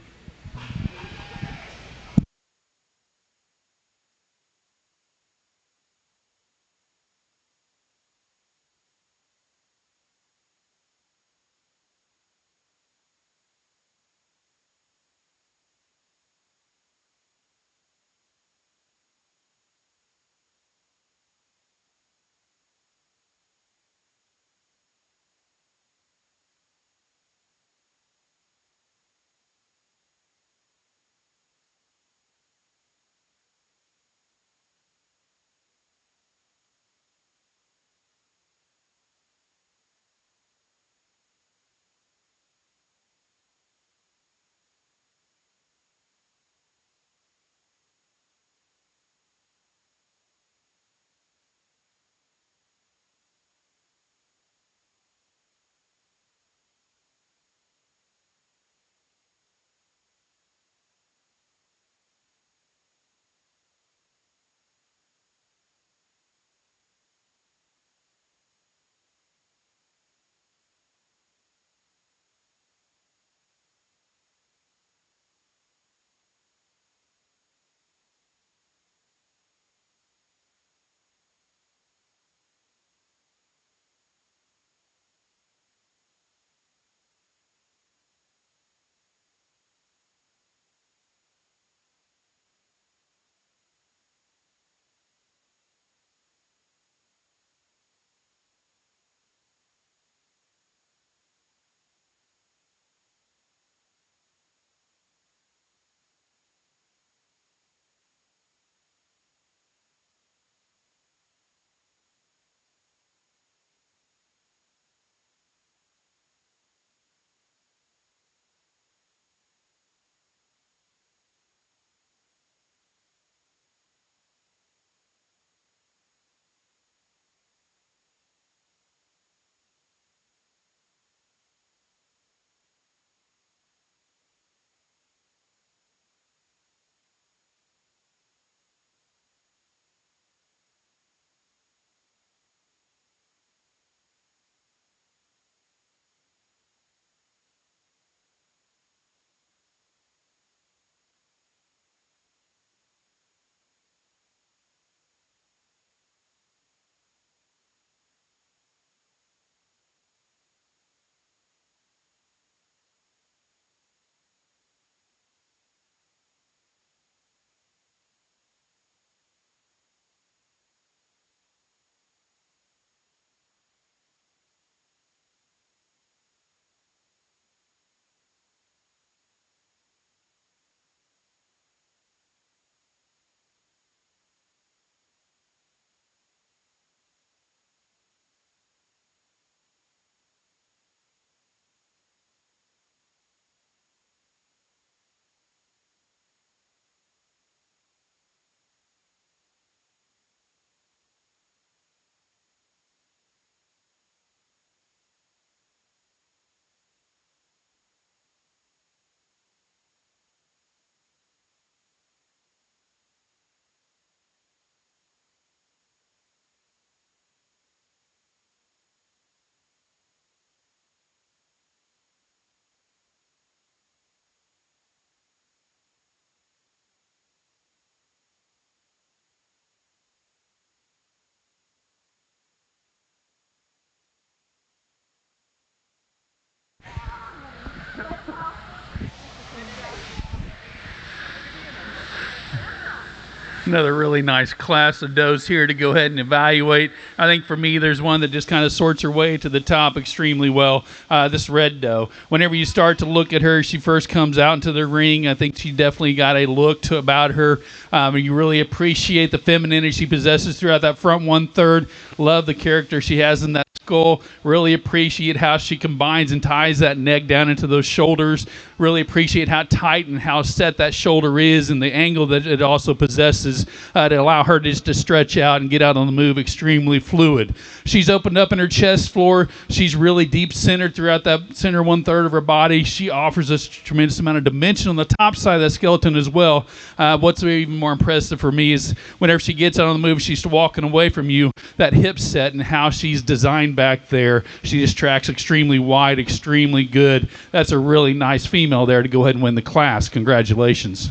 D: Another really nice class of does here to go ahead and evaluate. I think for me, there's one that just kind of sorts her way to the top extremely well. This red doe. Whenever you start to look at her, she first comes out into the ring. I think she definitely got a look to about her. You really appreciate the femininity she possesses throughout that front 1/3. Love the character she has in that skull. Really appreciate how she combines and ties that neck down into those shoulders. Really appreciate how tight and how set that shoulder is and the angle that it also possesses to allow her just to stretch out and get out on the move extremely fluid. She's opened up in her chest floor. She's really deep centered throughout that center 1/3 of her body. She offers us a tremendous amount of dimension on the top side of that skeleton as well. What's even more impressive for me is whenever she gets out on the move, she's walking away from you, that hip set and how she's designed back there. She just tracks extremely wide, extremely good. That's a really nice female there to go ahead and win the class. Congratulations.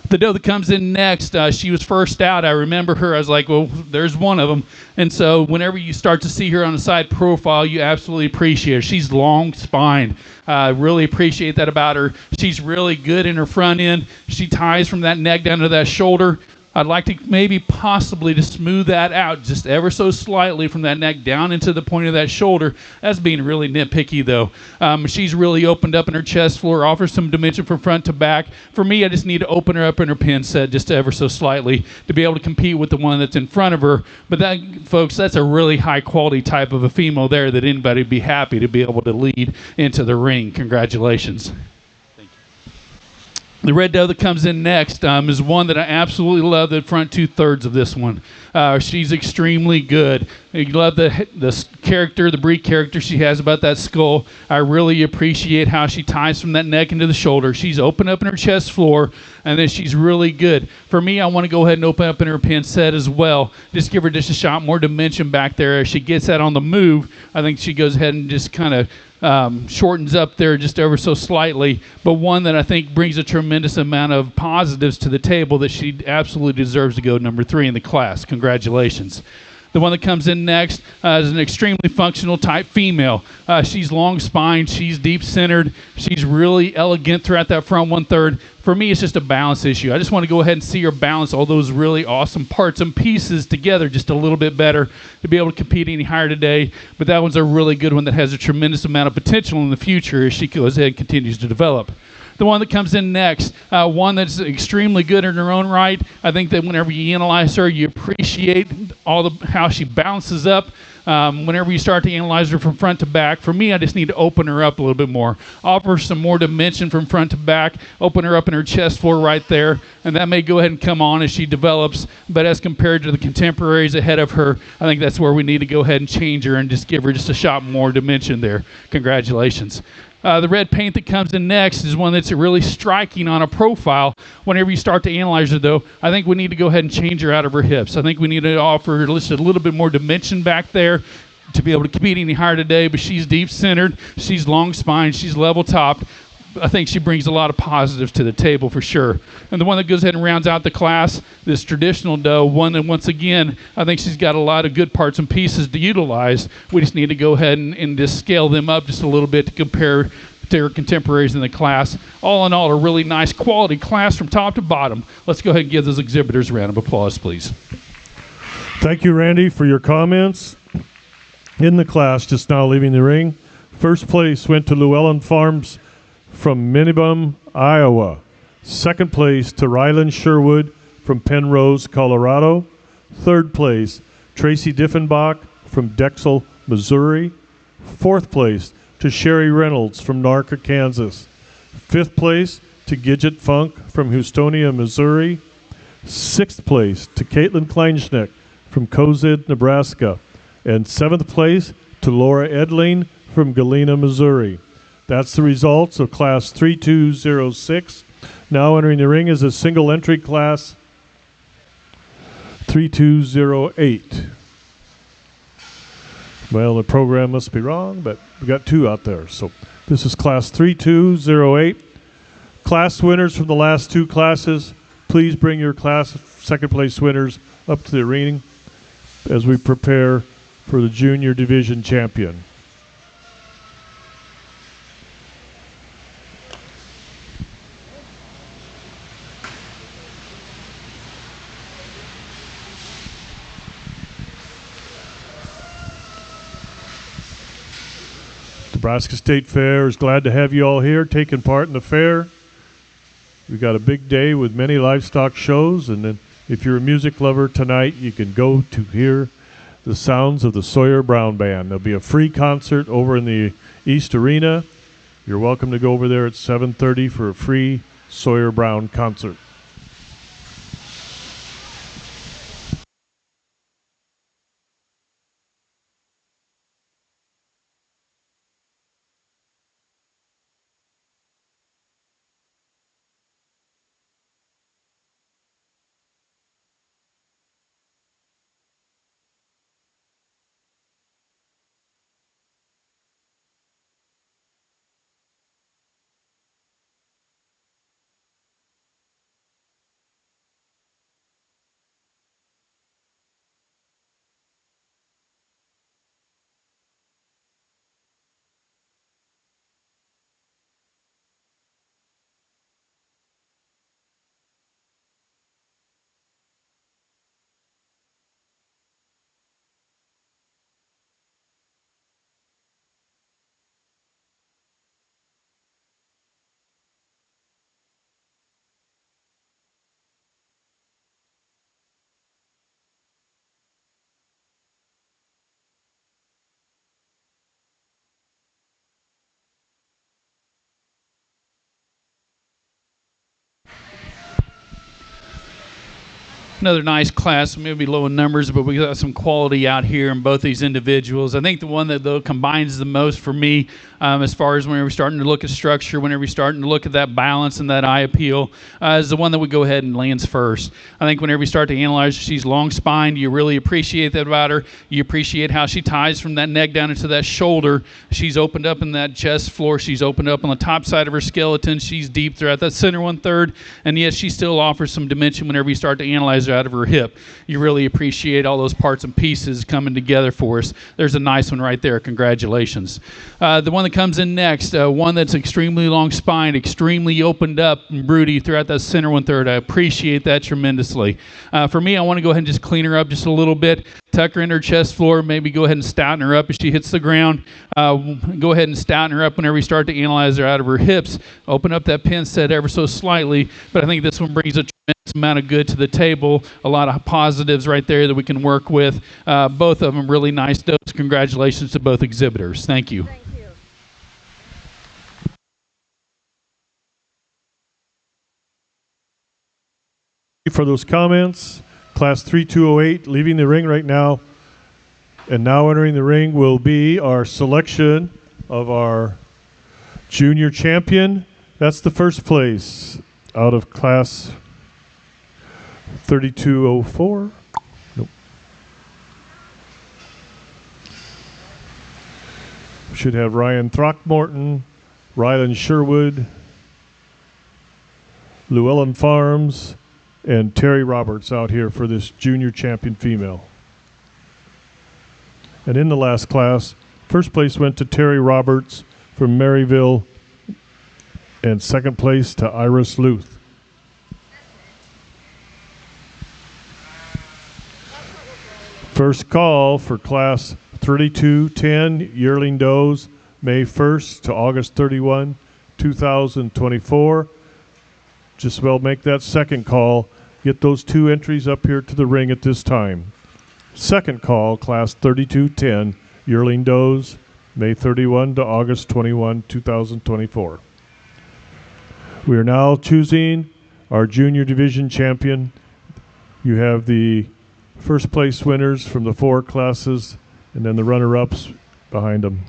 D: The doe that comes in next, she was first out. I remember her. I was like, well, there's one of them. And so whenever you start to see her on the side profile, you absolutely appreciate her. She's long spined. Really appreciate that about her. She's really good in her front end. She ties from that neck down to that shoulder. I'd like to maybe possibly to smooth that out just ever so slightly from that neck down into the point of that shoulder. That's being really nitpicky, though. She's really opened up in her chest floor, offers some dimension from front to back. For me, I just need to open her up in her pin set just ever so slightly to be able to compete with the one that's in front of her. But that, folks, that's a really high-quality type of a female there that anybody would be happy to be able to lead into the ring. Congratulations. The red doe that comes in next is one that I absolutely love, the front 2/3 of this one. She's extremely good. You love the character, the breed character she has about that skull. I really appreciate how she ties from that neck into the shoulder. She's open up in her chest floor, and then she's really good. For me, I want to go ahead and open up in her pin set as well. Just give her just a shot more dimension back there. As she gets that on the move, I think she goes ahead and just kind of shortens up there just ever so slightly, but one that I think brings a tremendous amount of positives to the table that she absolutely deserves to go number 3 in the class. Congratulations. The one that comes in next is an extremely functional type female. She's long spined. She's deep centered. She's really elegant throughout that front 1/3. For me, it's just a balance issue. I just want to go ahead and see her balance all those really awesome parts and pieces together just a little bit better to be able to compete any higher today. But that one's a really good one that has a tremendous amount of potential in the future as she goes ahead and continues to develop. The one that comes in next, one that's extremely good in her own right. I think that whenever you analyze her, you appreciate how she bounces up. Whenever you start to analyze her from front to back, for me, I just need to open her up a little bit more. Offer some more dimension from front to back. Open her up in her chest floor right there, and that may go ahead and come on as she develops. But as compared to the contemporaries ahead of her, I think that's where we need to go ahead and change her and just give her just a shot more dimension there. Congratulations. The red paint that comes in next is one that's really striking on a profile. Whenever you start to analyze her, though, I think we need to go ahead and change her out of her hips. I think we need to offer her just a little bit more dimension back there to be able to compete any higher today, but she's deep-centered, she's long-spined, she's level-topped. I think she brings a lot of positives to the table for sure. And the one that goes ahead and rounds out the class, this traditional doe, one that once again, I think she's got a lot of good parts and pieces to utilize. We just need to go ahead and just scale them up just a little bit to compare to her contemporaries in the class. All in all, a really nice quality class from top to bottom. Let's go ahead and give those exhibitors a round of applause, please.
A: Thank you, Randy, for your comments. In the class, just now leaving the ring, first place went to Llewellyn Farms from Minnebum, Iowa. Second place to Ryland Sherwood from Penrose, Colorado. Third place, Tracy Diffenbach from Drexel, Missouri. Fourth place to Sherry Reynolds from Narca, Kansas. Fifth place to Gidget Funk from Houstonia, Missouri. Sixth place to Caitlin Kleinschnick from Cozid, Nebraska. And seventh place to Laura Edling from Galena, Missouri. That's the results of Class 3206. Now entering the ring is a single entry Class 3208. Well, the program must be wrong, but we got 2 out there. So this is Class 3208. Class winners from the last 2 classes, please bring your class second place winners up to the ring as we prepare for the Junior Division Champion. Nebraska State Fair is glad to have you all here taking part in the fair. We got a big day with many livestock shows, and then if you're a music lover tonight, you can go to hear the sounds of the Sawyer Brown Band. There'll be a free concert over in the East Arena. You're welcome to go over there at 7:30 for a free Sawyer Brown concert.
D: Another nice class, maybe low in numbers, but we got some quality out here in both these individuals. I think the one that though combines the most for me, as far as whenever we're starting to look at structure, whenever we're starting to look at that balance and that eye appeal, is the one that would go ahead and lands first. I think whenever you start to analyze her, she's long spined. You really appreciate that about her. You appreciate how she ties from that neck down into that shoulder. She's opened up in that chest floor. She's opened up on the top side of her skeleton. She's deep throughout that center 1/3, and yet she still offers some dimension whenever you start to analyze out of her hip. You really appreciate all those parts and pieces coming together for us. There's a nice one right there. Congratulations. The one that comes in next, one that's extremely long spine, extremely opened up and broody throughout that center 1/3. I appreciate that tremendously. For me, I want to go ahead and just clean her up just a little bit. Tuck her in her chest floor, maybe go ahead and stouten her up as she hits the ground. Go ahead and stouten her up whenever you start to analyze her out of her hips. Open up that pin set ever so slightly, but I think this one brings a tremendous amount of good to the table. A lot of positives right there that we can work with. Both of them really nice dose. Congratulations to both exhibitors. Thank you.
B: Thank you.
A: For those comments. Class 3208 leaving the ring right now. And now entering the ring will be our selection of our junior champion. That's the first place out of class 3204. Nope. Should have Ryan Throckmorton, Rylan Sherwood, Llewellyn Farms, and Terry Roberts out here for this junior champion female. And in the last class, first place went to Terry Roberts from Maryville, and second place to Iris Luth. First call for class 3210 yearling does, May 1st to August 31, 2024. Just well make that second call. Get those two entries up here to the ring at this time. Second call, class 3210, yearling does, May 31 to August 21, 2024. We are now choosing our junior division champion. You have the first place winners from the four classes, and then the runner-ups behind them.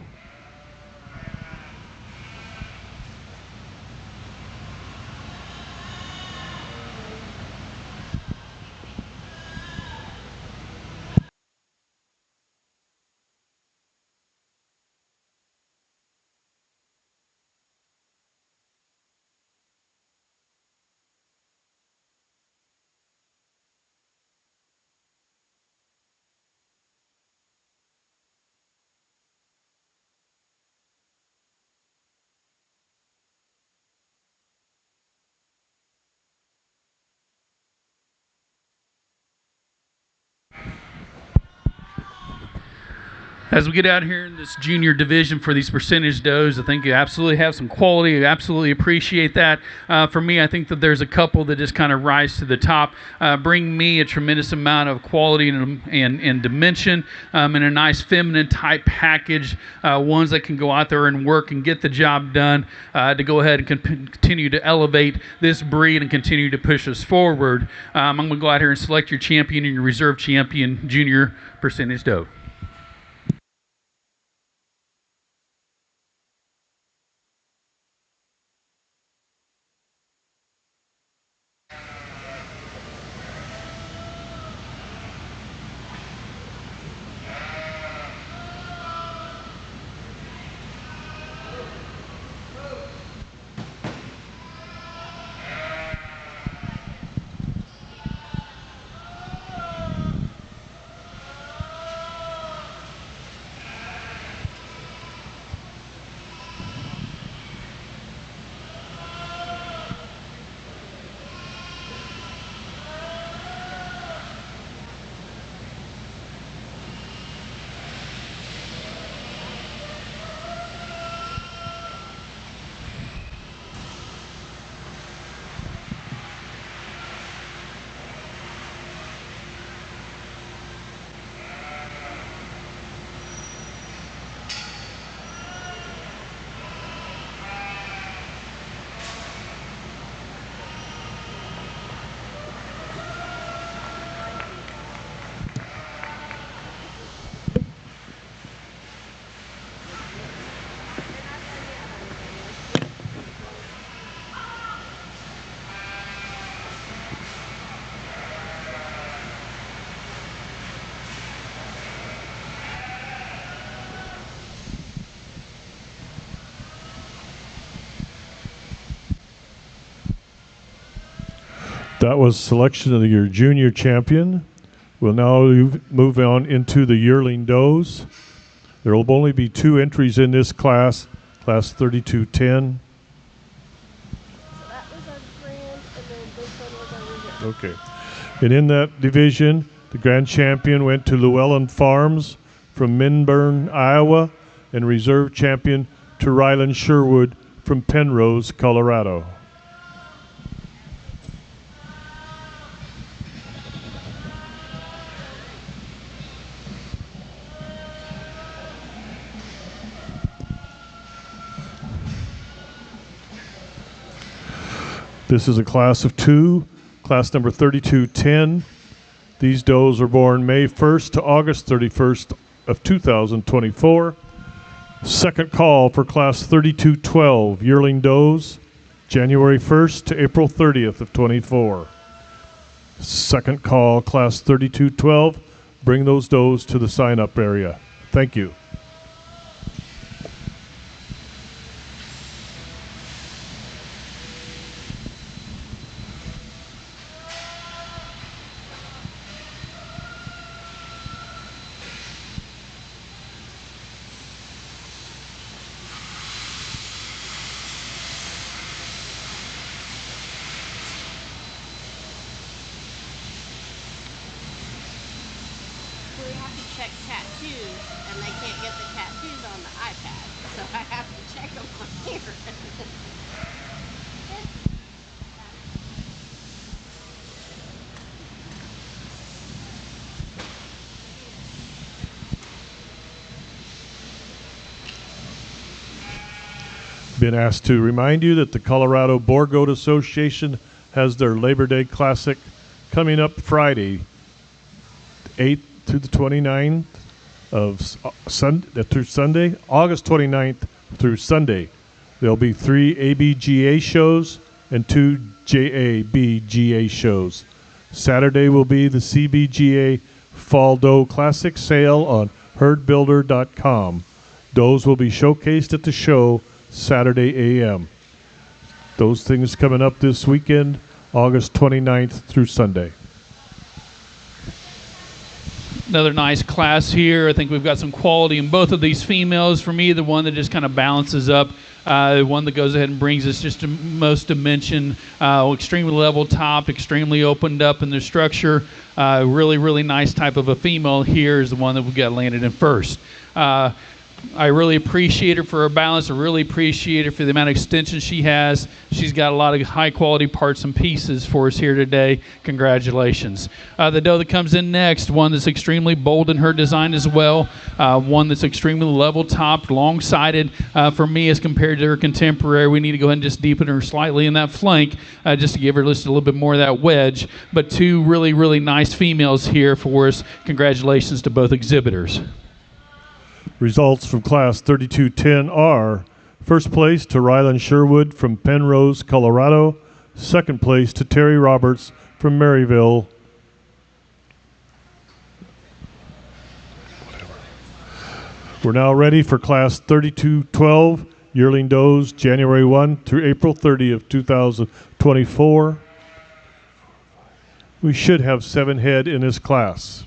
D: As we get out here in this junior division for these percentage does, I think you absolutely have some quality. I absolutely appreciate that. For me, I think that there's a couple that just kind of rise to the top, bring me a tremendous amount of quality and dimension, and a nice feminine type package, ones that can go out there and work and get the job done, to go ahead and continue to elevate this breed and continue to push us forward. I'm going to go out here and select your champion and your reserve champion junior percentage doe.
A: That was selection of your junior champion. We'll now move on into the yearling does. There will only be 2 entries in this class, class 3210.
B: So that was our grand, and then this one was our reserve.
A: Okay. And in that division, the grand champion went to Llewellyn Farms from Minburn, Iowa, and reserve champion to Ryland Sherwood from Penrose, Colorado. This is a class of 2, class number 3210. These does are born May 1st to August 31st of 2024. Second call for class 3212, yearling does, January 1st to April 30th of 24. Second call, class 3212, bring those does to the sign-up area. Thank you.
B: We have to check tattoos, and they can't get the tattoos on the iPad, so I have to check them on here.
A: Been asked to remind you that the Colorado Boer Goat Association has their Labor Day Classic coming up Friday, 8th to the 29th of through Sunday, August 29th through Sunday. There'll be 3 ABGA shows and 2 JABGA shows. Saturday will be the CBGA Fall Doe Classic sale on herdbuilder.com. Does will be showcased at the show Saturday a.m. Those things coming up this weekend, August 29th through Sunday.
D: Another nice class here. I think we've got some quality in both of these females. For me, the one that just kind of balances up, one that goes ahead and brings us just to most dimension, extremely level topped, extremely opened up in their structure. Really, really nice type of a female here is the one that we got landed in first. I really appreciate her for her balance. I really appreciate her for the amount of extension she has. She's got a lot of high quality parts and pieces for us here today. Congratulations. The doe that comes in next, one that's extremely bold in her design as well. One that's extremely level topped, long sided. For me, as compared to her contemporary, we need to go ahead and just deepen her slightly in that flank just to give her just a little bit more of that wedge. But two really, really nice females here for us. Congratulations to both exhibitors.
A: Results from Class 3210 are first place to Ryland Sherwood from Penrose, Colorado. Second place to Terry Roberts from Maryville. We're now ready for Class 3212 yearling does January 1 through April 30 of 2024. We should have 7 head in this class.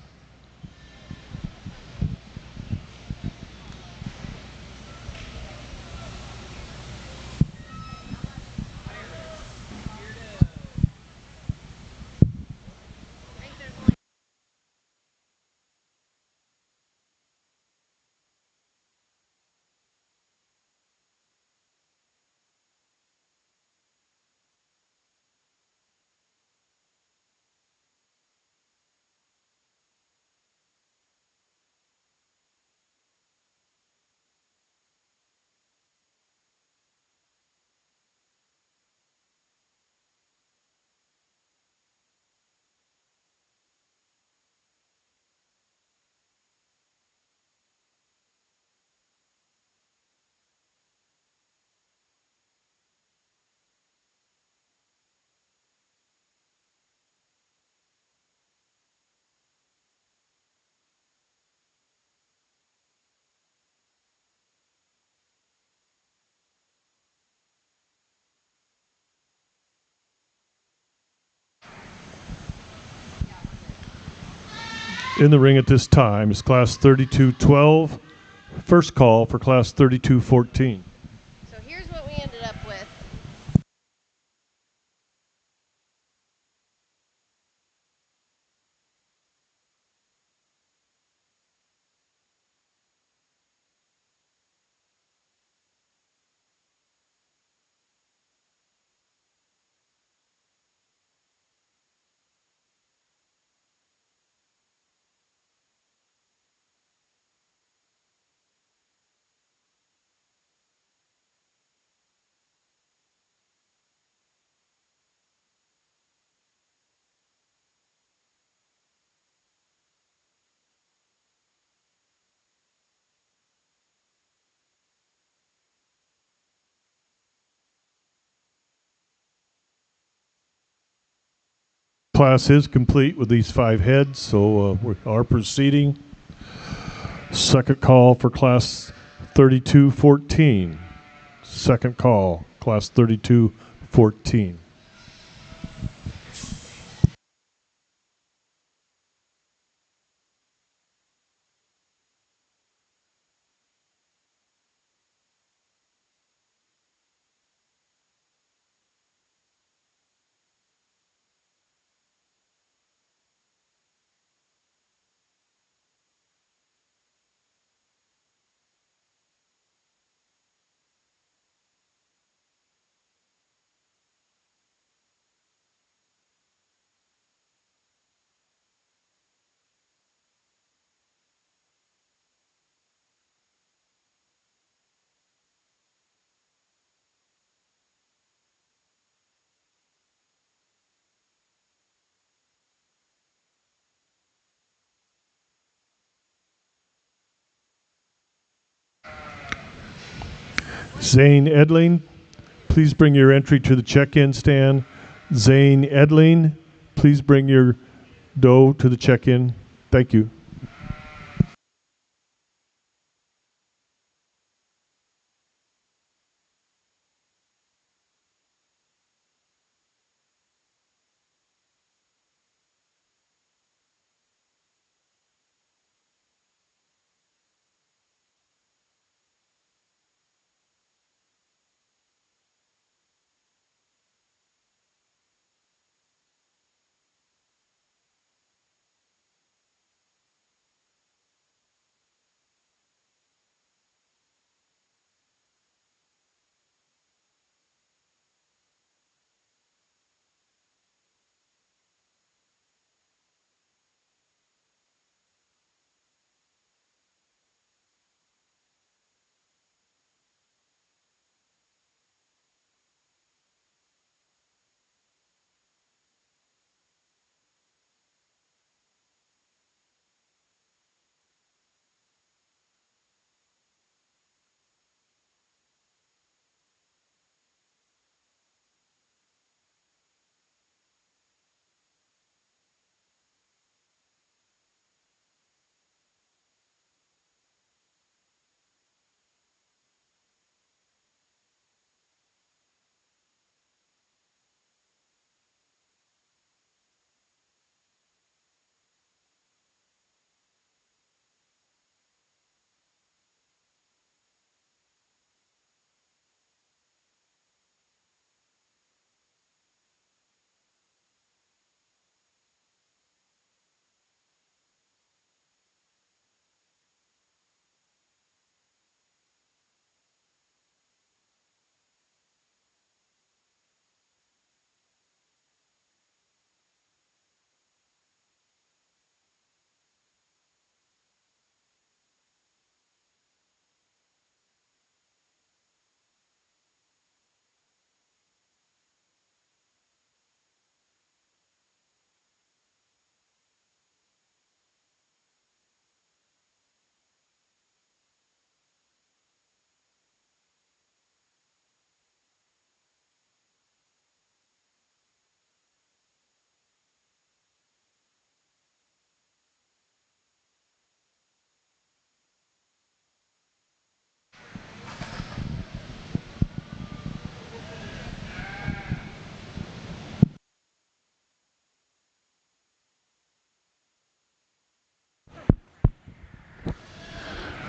A: In the ring at this time is Class 3212. First call for Class 3214.
B: So here's what we ended up with.
A: Class is complete with these 5 heads, so we are proceeding. Second call for Class 3214. Second call, Class 3214. Zane Edling, please bring your entry to the check-in stand. Zane Edling, please bring your doe to the check-in. Thank you.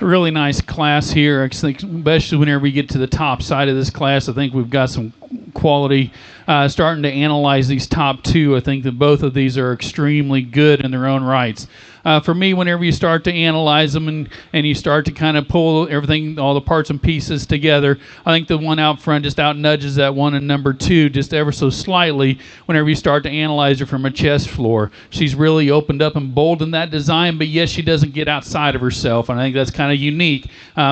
D: really nice class here. I think, especially whenever we get to the top side of this class, I think we've got some quality. Starting to analyze these top two, I think that both of these are extremely good in their own rights. For me, whenever you start to analyze them and you start to kind of pull everything, all the parts and pieces together, I think the one out front just out nudges that one in number two just ever so slightly whenever you start to analyze her from a chest floor. She's really opened up and bold in that design, but yes, she doesn't get outside of herself, and I think that's kind of unique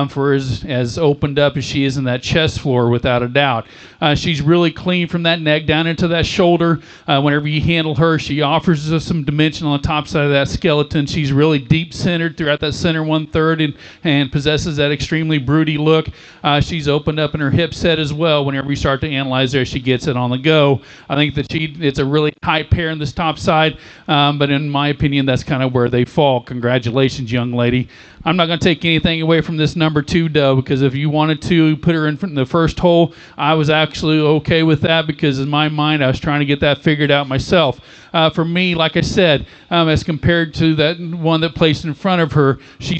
D: for as opened up as she is in that chest floor, without a doubt. She's really clean from that neck down into that shoulder. Whenever you handle her, she offers us some dimension on the top side of that skeleton. She's really deep centered throughout that center 1/3 and possesses that extremely broody look. She's opened up in her hip set as well. Whenever you start to analyze her, she gets it on the go. I think that it's a really tight pair in this top side, but in my opinion, that's kind of where they fall. Congratulations, young lady. I'm not going to take anything away from this number two doe, because if you wanted to put her in the first hole, I was actually okay with that, because in my mind, I was trying to get that figured out myself. For me, like I said, as compared to that one that placed in front of her, we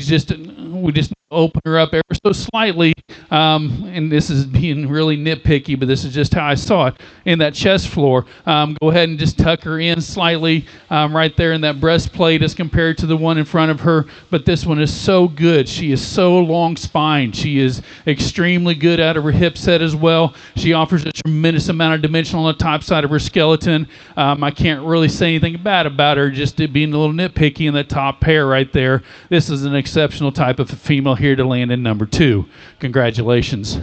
D: just open her up ever so slightly, and this is being really nitpicky, but this is just how I saw it in that chest floor. Go ahead and just tuck her in slightly right there in that breastplate as compared to the one in front of her, but this one is so good. She is so long spined. She is extremely good out of her hip set as well. She offers a tremendous amount of dimension on the top side of her skeleton. I can't really say anything bad about her, just it being a little nitpicky in that top pair right there. This is an exceptional type of female here to land in number two. Congratulations.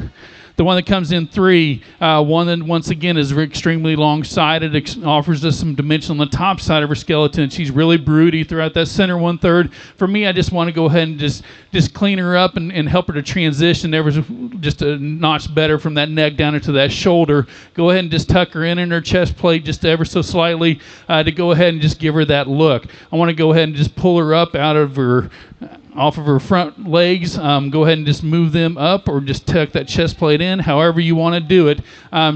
D: The one that comes in three, one that once again is extremely long-sided, offers us some dimension on the top side of her skeleton. She's really broody throughout that center 1/3. For me, I just want to go ahead and just clean her up and help her to transition ever just a notch better from that neck down into that shoulder. Go ahead and just tuck her in her chest plate just ever so slightly to go ahead and just give her that look. I want to go ahead and just pull her up off of her front legs. Go ahead and just move them up, or just tuck that chest plate in, however you want to do it,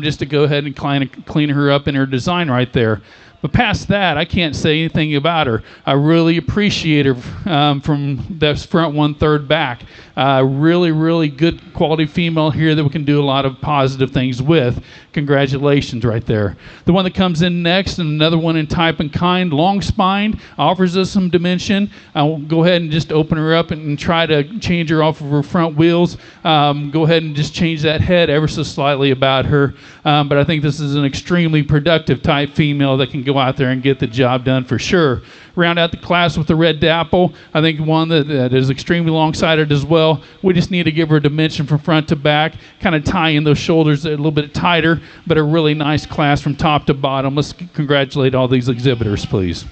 D: just to go ahead and clean her up in her design right there. But past that, I can't say anything about her. I really appreciate her from that front 1/3 back. Really, really good quality female here that we can do a lot of positive things with. Congratulations right there. The one that comes in next, and another one in type and kind, long spined, offers us some dimension. I'll go ahead and just open her up and try to change her off of her front wheels. Go ahead and just change that head ever so slightly about her. But I think this is an extremely productive type female that can go out there and get the job done for sure. Round out the class with the red dapple. I think one that is extremely long-sided as well. We just need to give her a dimension from front to back, kind of tie in those shoulders a little bit tighter, but a really nice class from top to bottom. Let's congratulate all these exhibitors, please.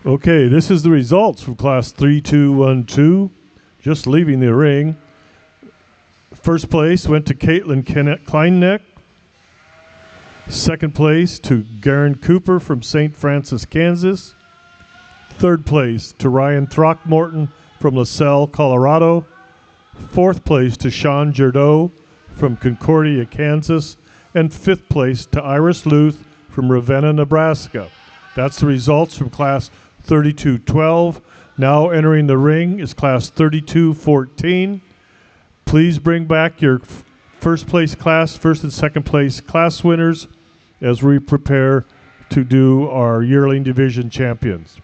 A: Okay, this is the results from class 3212, just leaving the ring. First place went to Caitlin Kleinneck. Second place to Garen Cooper from St. Francis, Kansas. Third place to Ryan Throckmorton from LaSalle, Colorado. Fourth place to Sean Jerdot from Concordia, Kansas. And fifth place to Iris Luth from Ravenna, Nebraska. That's the results from class 3212. Now entering the ring is class 3214. Please bring back your first and second place class winners as we prepare to do our yearling division champions.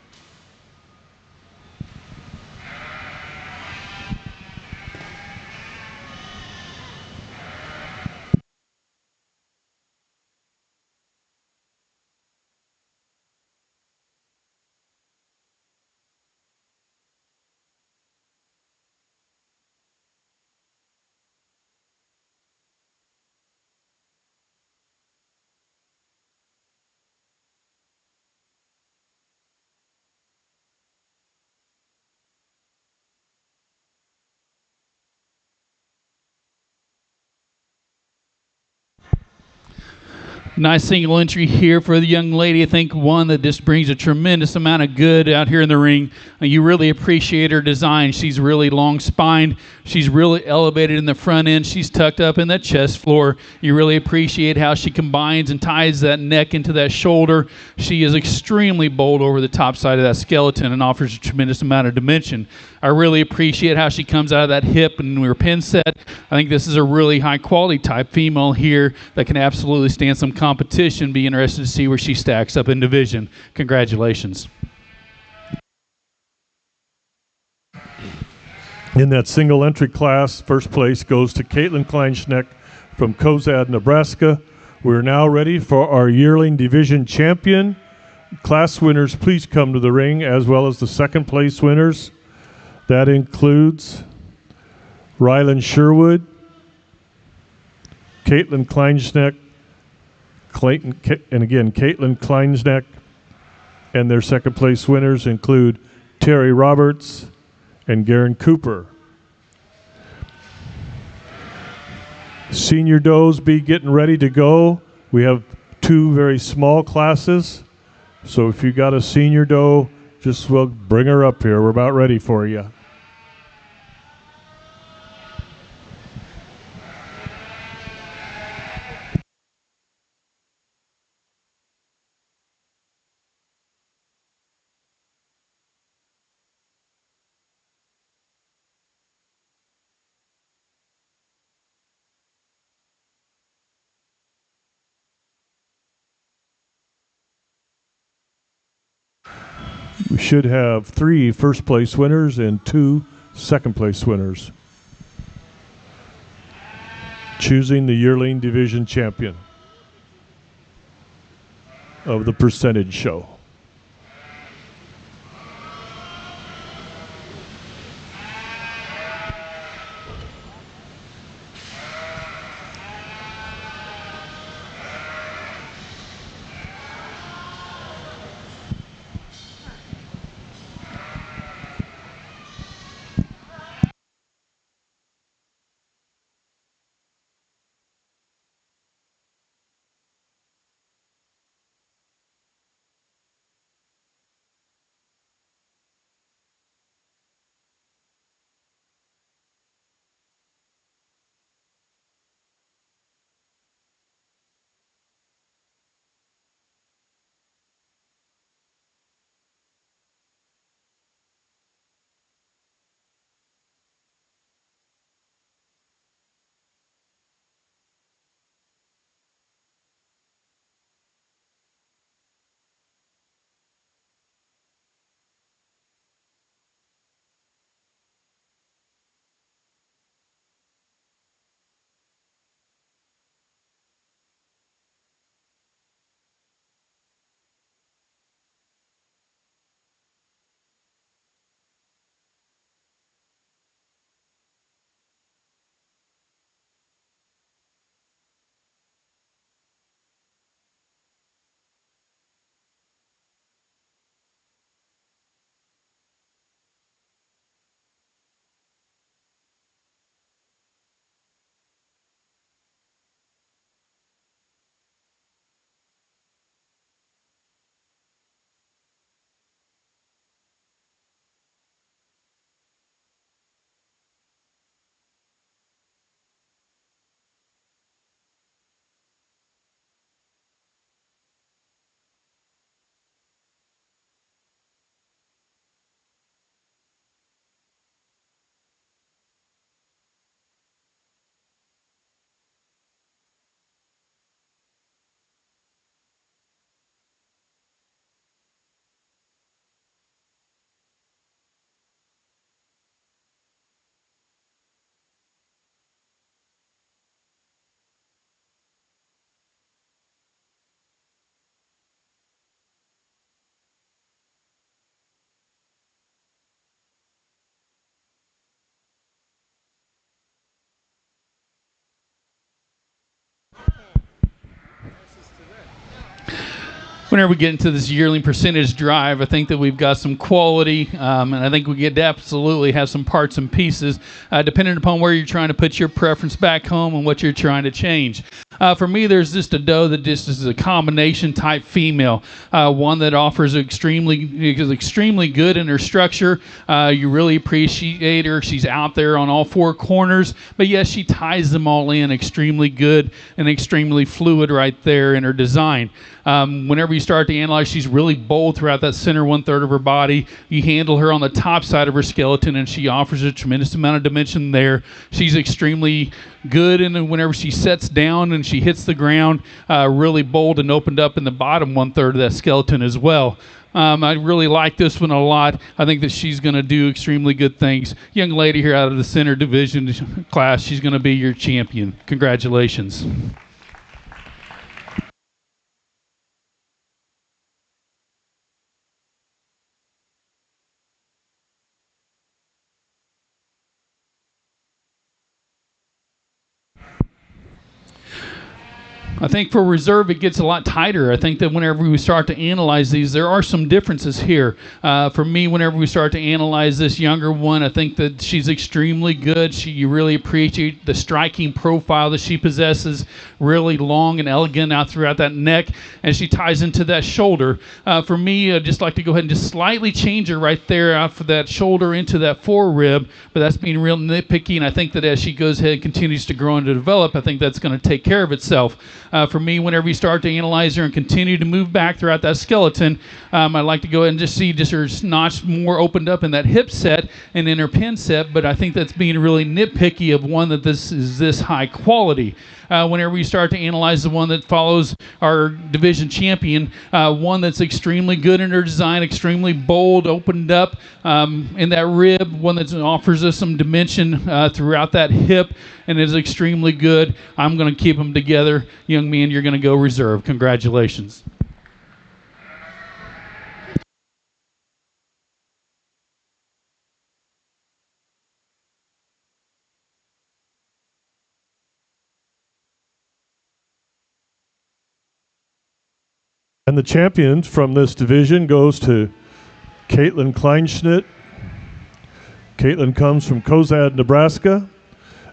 D: Nice single entry here for the young lady. I think one that just brings a tremendous amount of good out here in the ring. You really appreciate her design. She's really long spined. She's really elevated in the front end. She's tucked up in that chest floor. You really appreciate how she combines and ties that neck into that shoulder. She is extremely bold over the top side of that skeleton and offers a tremendous amount of dimension. I really appreciate how she comes out of that hip and her pin set. I think this is a really high quality type female here that can absolutely stand some competition. Be interested to see where she stacks up in division. Congratulations.
A: In that single entry class, first place goes to Caitlin Kleinschneck from Kozad, Nebraska. We're now ready for our yearling division champion. Class winners, please come to the ring, as well as the second place winners. That includes Rylan Sherwood, Caitlin Kleinschneck, Caitlin Kleinschneck, and their second place winners include Terry Roberts and Garen Cooper. Senior does be getting ready to go. We have two very small classes, so if you got a senior doe, just bring her up here. We're about ready for you. We should have 3 first place winners and 2 second place winners, choosing the yearling division champion of the percentage show.
D: whenever we get into this yearling percentage drive, I think that we've got some quality, and I think we could absolutely have some parts and pieces, depending upon where you're trying to put your preference back home and what you're trying to change. For me, there's just a doe that just is a combination type female, one that offers extremely good in her structure. You really appreciate her. She's out there on all four corners, but yes, she ties them all in extremely good and extremely fluid right there in her design. Whenever you start to analyze, she's really bold throughout that center 1/3 of her body. You handle her on the top side of her skeleton, and she offers a tremendous amount of dimension there. She's extremely good, and whenever she sets down and she hits the ground, really bold and opened up in the bottom 1/3 of that skeleton as well. I really like this one a lot. I think that she's going to do extremely good things. Young lady here out of the center division class, she's going to be your champion. Congratulations. I think for reserve, it gets a lot tighter. I think that whenever we start to analyze these, there are some differences here. For me, whenever we start to analyze this younger one, I think that she's extremely good. You really appreciate the striking profile that she possesses, really long and elegant out throughout that neck, and she ties into that shoulder. For me, I'd just like to go ahead and just slightly change her right there out for that shoulder into that forerib, but that's being real nitpicky, and I think that as she goes ahead and continues to grow and to develop, I think that's going to take care of itself. For me, whenever you start to analyze her and continue to move back throughout that skeleton, I'd like to go ahead and just see just her notch more opened up in that hip set and in her pin set, but I think that's being really nitpicky of one that this is this high quality. Whenever you start to analyze the one that follows our division champion, one that's extremely good in her design, extremely bold, opened up in that rib, one that offers us some dimension throughout that hip and is extremely good. I'm going to keep them together. Young man, you're going to go reserve. Congratulations.
A: And the champion from this division goes to Caitlin Kleinschnitt. Caitlin comes from Cozad, Nebraska,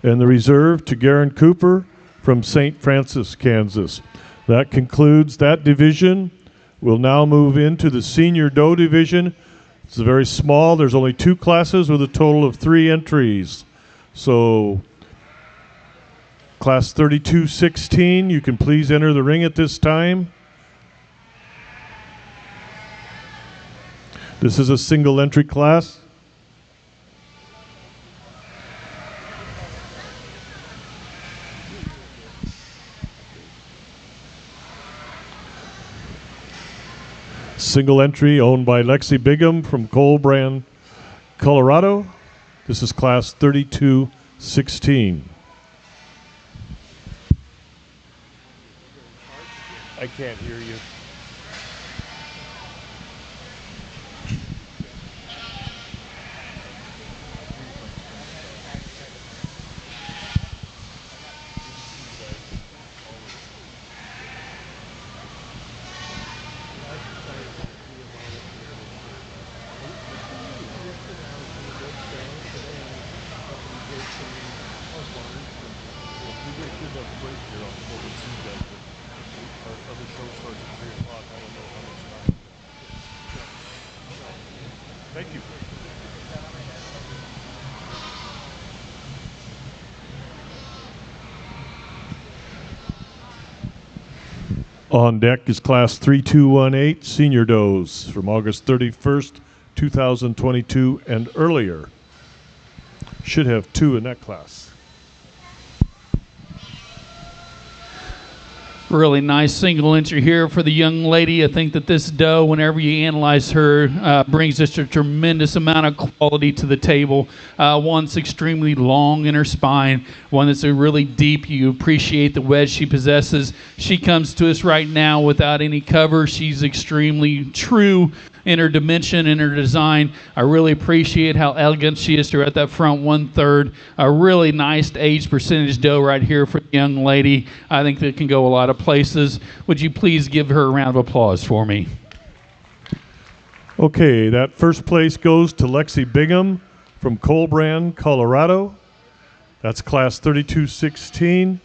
A: and the reserve to Garen Cooper from St. Francis, Kansas. That concludes that division. We'll now move into the senior doe division. It's very small. There's only 2 classes with a total of 3 entries. So class 32-16, you can please enter the ring at this time. This is a single entry class. Single entry owned by Lexi Bigham from Colbrand, Colorado. This is class 32-16. I can't hear you. Thank you. On deck is class 3218 senior does from August 31st, 2022 and earlier. Should have 2 in that class.
D: Really nice single entry here for the young lady. I think that this doe, whenever you analyze her, brings just a tremendous amount of quality to the table. One that's extremely long in her spine, one that's really deep. You appreciate the wedge she possesses. She comes to us right now without any cover. She's extremely true in her dimension, in her design. I really appreciate how elegant she is throughout that front 1/3. A really nice age percentage doe right here for the young lady. I think that can go a lot of places. Would you please give her a round of applause for me?
A: Okay, that first place goes to Lexi Bingham from Colbrand, Colorado. That's class 3216.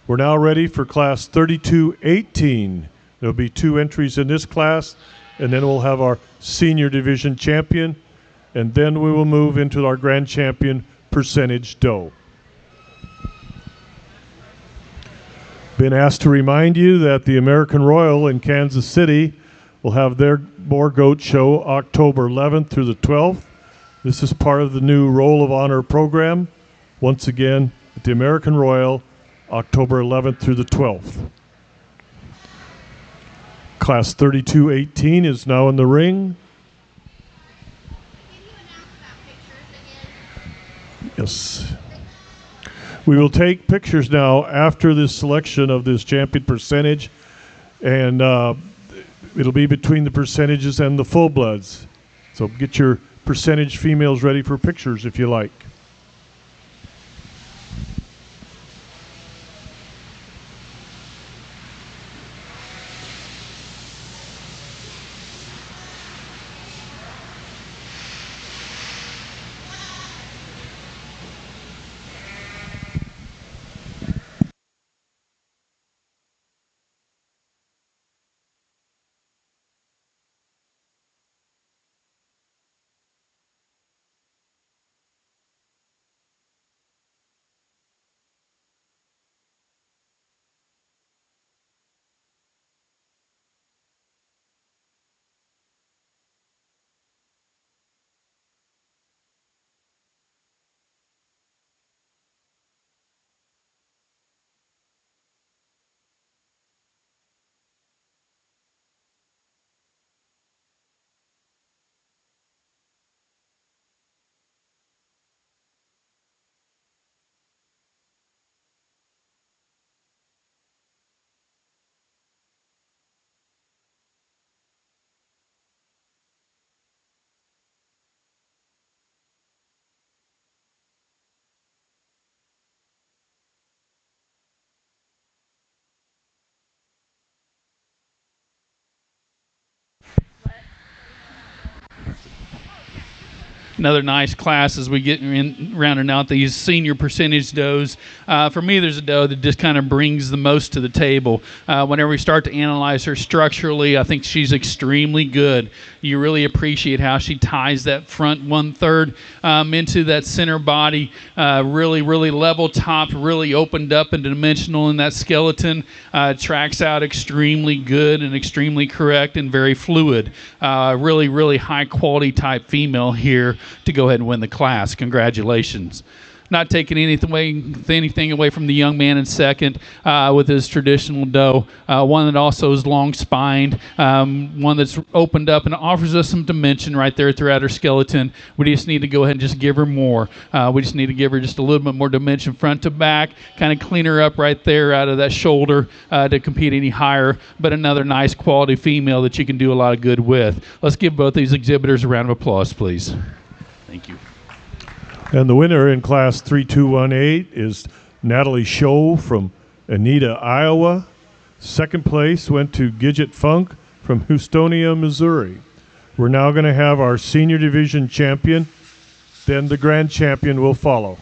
A: We're now ready for class 3218. There'll be 2 entries in this class, and then we'll have our senior division champion, and then we will move into our grand champion percentage doe. Been asked to remind you that the American Royal in Kansas City will have their Boer Goat Show October 11th through the 12th. This is part of the new Roll of Honor program. Once again, at the American Royal, October 11th through the 12th. Class 3218 is now in the ring.
B: Can you announce about pictures again?
A: Yes. We will take pictures now after this selection of this champion percentage, and it'll be between the percentages and the full bloods. So get your percentage females ready for pictures if you like.
D: Another nice class as we get rounding out these senior percentage does. For me, there's a doe that just kind of brings the most to the table. Whenever we start to analyze her structurally, I think she's extremely good. You really appreciate how she ties that front 1/3 into that center body. Really, really level topped, really opened up and dimensional in that skeleton. Tracks out extremely good and extremely correct and very fluid. Really, really high quality type female here to go ahead and win the class. Congratulations. Not taking anything away from the young man in second with his traditional doe. One that also is long spined, one that's opened up and offers us some dimension right there throughout her skeleton. We just need to go ahead and just give her more. We just need to give her just a little bit more dimension front to back, kind of clean her up right there out of that shoulder to compete any higher, but another nice quality female that you can do a lot of good with. Let's give both these exhibitors a round of applause, please. Thank you.
A: And the winner in class 3218 is Natalie Scholl from Anita, Iowa. Second place went to Gidget Funk from Houstonia, Missouri. We're now going to have our senior division champion, then the grand champion will follow.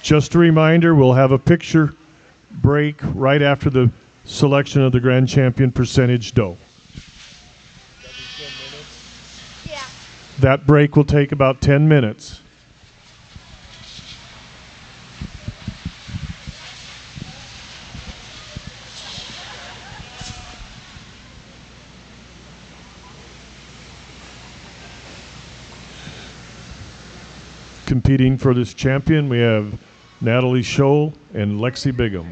A: Just a reminder, we'll have a picture break right after the selection of the grand champion percentage doe.
B: Yeah.
A: That break will take about 10 minutes. Competing for this champion, we have Natalie Scholl and Lexi Bingham.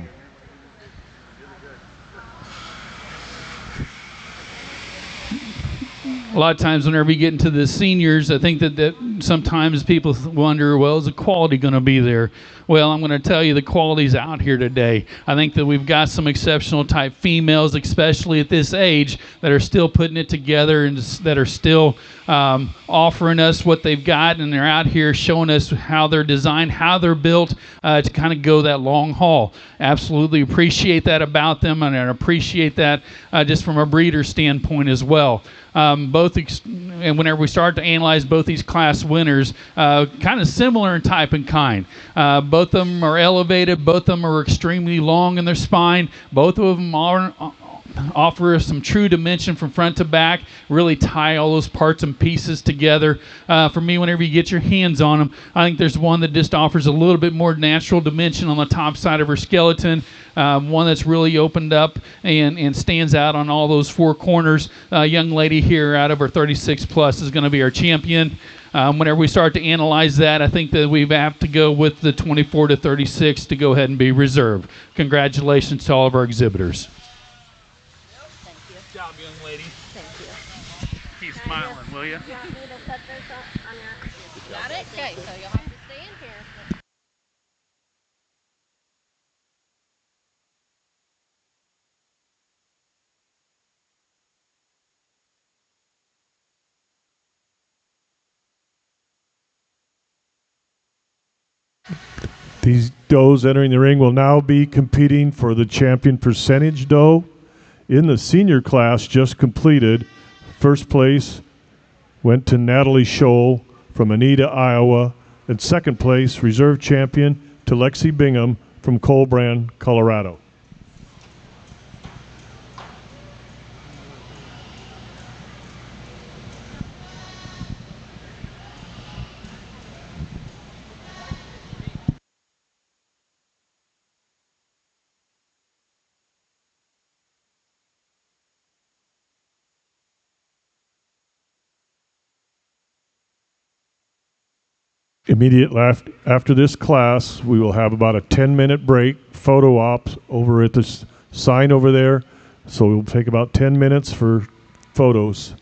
D: A lot of times whenever you get into the seniors, I think that sometimes people wonder, well, is the quality going to be there? Well, I'm going to tell you the quality's out here today. I think that we've got some exceptional type females, especially at this age, that are still putting it together and that are still offering us what they've got, and they're out here showing us how they're designed, how they're built to kind of go that long haul. Absolutely appreciate that about them, and I appreciate that just from a breeder standpoint as well. And whenever we start to analyze both these class winners, kind of similar in type and kind. Both of them are elevated. Both of them are extremely long in their spine. Both of them offer us some true dimension from front to back, really tie all those parts and pieces together. For me, whenever you get your hands on them, I think there's one that just offers a little bit more natural dimension on the top side of her skeleton, one that's really opened up and stands out on all those four corners. Young lady here out of her 36 plus is going to be our champion. Whenever we start to analyze that, I think that we have to go with the 24 to 36 to go ahead and be reserved. Congratulations to all of our exhibitors.
B: Thank you.
D: Good job, young lady.
B: Thank you.
D: Keep smiling, will you?
B: You want me to set those up on your... Got it? Okay, so you'll have to stay in here.
A: These does entering the ring will now be competing for the champion percentage doe. In the senior class just completed, first place went to Natalie Scholl from Anita, Iowa, and second place, reserve champion, to Lexi Bingham from Colbrand, Colorado. After this class, we will have about a 10-minute break, photo ops over at the sign over there. So we'll take about 10 minutes for photos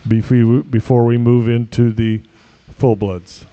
A: before we move into the full bloods.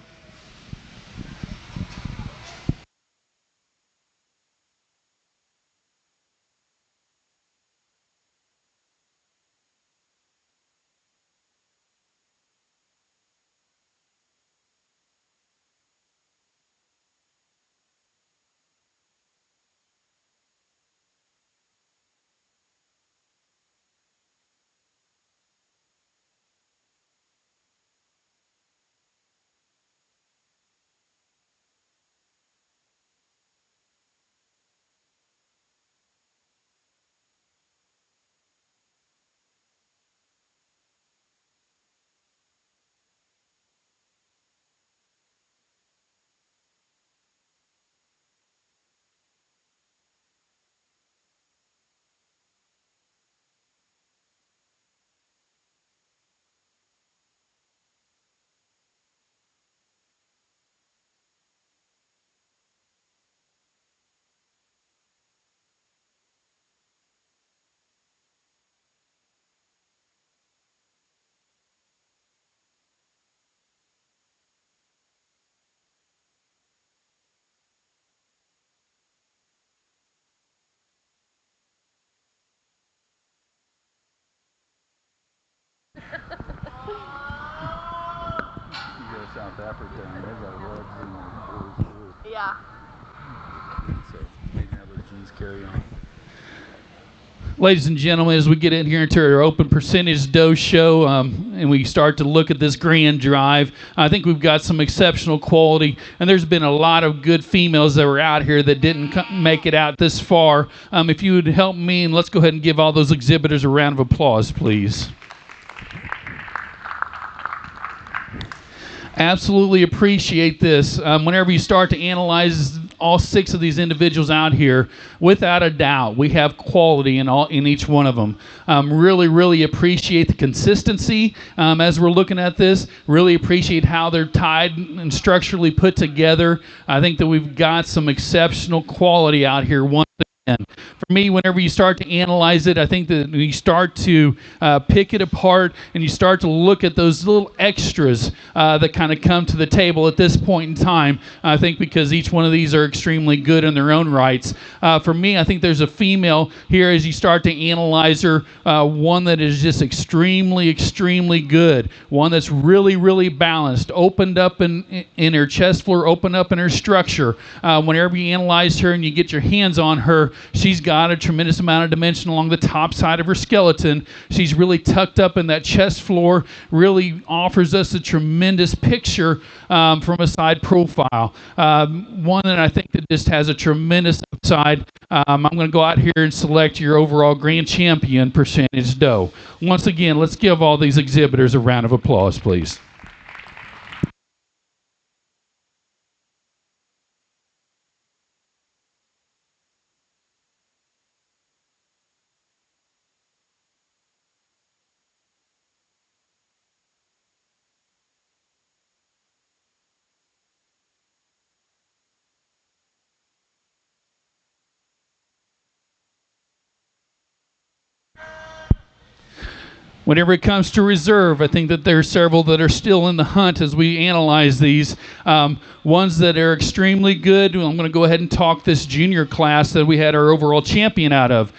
C: South Africa and they got rugs and blues too.
B: Yeah.
C: So maybe have those jeans carry on.
D: Ladies and gentlemen, as we get in here into our open percentage doe show and we start to look at this grand drive, I think we've got some exceptional quality, and there's been a lot of good females that were out here that didn't make it out this far. If you would help me, and let's go ahead and give all those exhibitors a round of applause, please. Absolutely appreciate this. Whenever you start to analyze all 6 of these individuals out here, without a doubt, we have quality in each one of them. Really appreciate the consistency as we're looking at this. Really appreciate how they're tied and structurally put together. I think that we've got some exceptional quality out here once again. For me, whenever you start to analyze it, I think that you start to pick it apart and you start to look at those little extras that kind of come to the table at this point in time. I think because each one of these are extremely good in their own rights. For me, I think there's a female here as you start to analyze her, one that is just extremely good, one that's really balanced, opened up in her chest floor, opened up in her structure. Whenever you analyze her and you get your hands on her, she's got a tremendous amount of dimension along the top side of her skeleton. She's really tucked up in that chest floor, really offers us a tremendous picture from a side profile. One that I think that just has a tremendous upside. I'm going to go out here and select your overall grand champion percentage doe. Once again, let's give all these exhibitors a round of applause, please. Whenever it comes to reserve, I think that there are several that are still in the hunt as we analyze these. Ones that are extremely good, I'm going to go ahead and talk this junior class that we had our overall champion out of.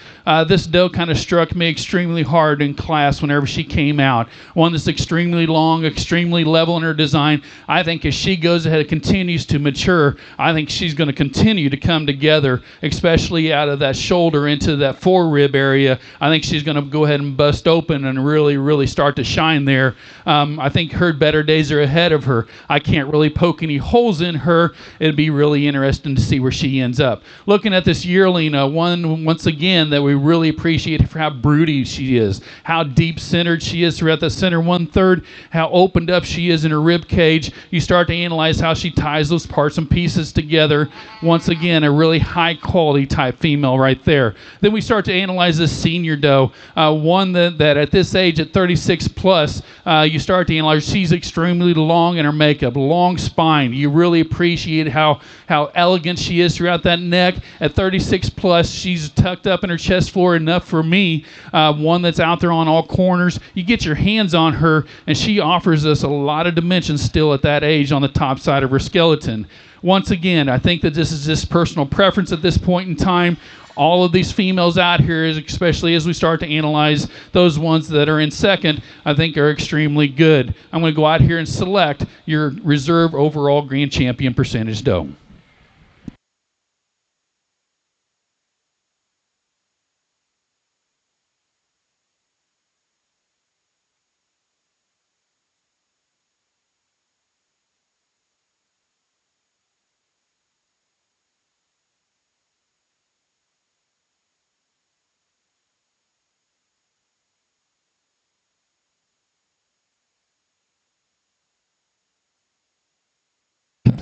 D: This doe kind of struck me extremely hard in class whenever she came out. One that's extremely long, extremely level in her design. I think as she goes ahead and continues to mature, I think she's going to continue to come together, especially out of that shoulder into that forearm area. I think she's going to go ahead and bust open and really start to shine there. I think her better days are ahead of her. I can't really poke any holes in her. It'd be really interesting to see where she ends up. Looking at this yearling, once again, that we really appreciate for how broody she is, how deep centered she is throughout the center 1/3, how opened up she is in her rib cage. You start to analyze how she ties those parts and pieces together. Once again, a really high quality type female right there. Then we start to analyze this senior doe, one that at this age, at 36 plus, you start to analyze she's extremely long in her makeup, long spine. You really appreciate how elegant she is throughout that neck. At 36 plus, she's tucked up in her chest floor enough for me. One that's out there on all corners. You get your hands on her, and she offers us a lot of dimensions still at that age on the top side of her skeleton. Once again, I think that this is just personal preference at this point in time. All of these females out here, especially as we start to analyze those ones that are in second, I think are extremely good. I'm going to go out here and select your reserve overall grand champion percentage doe.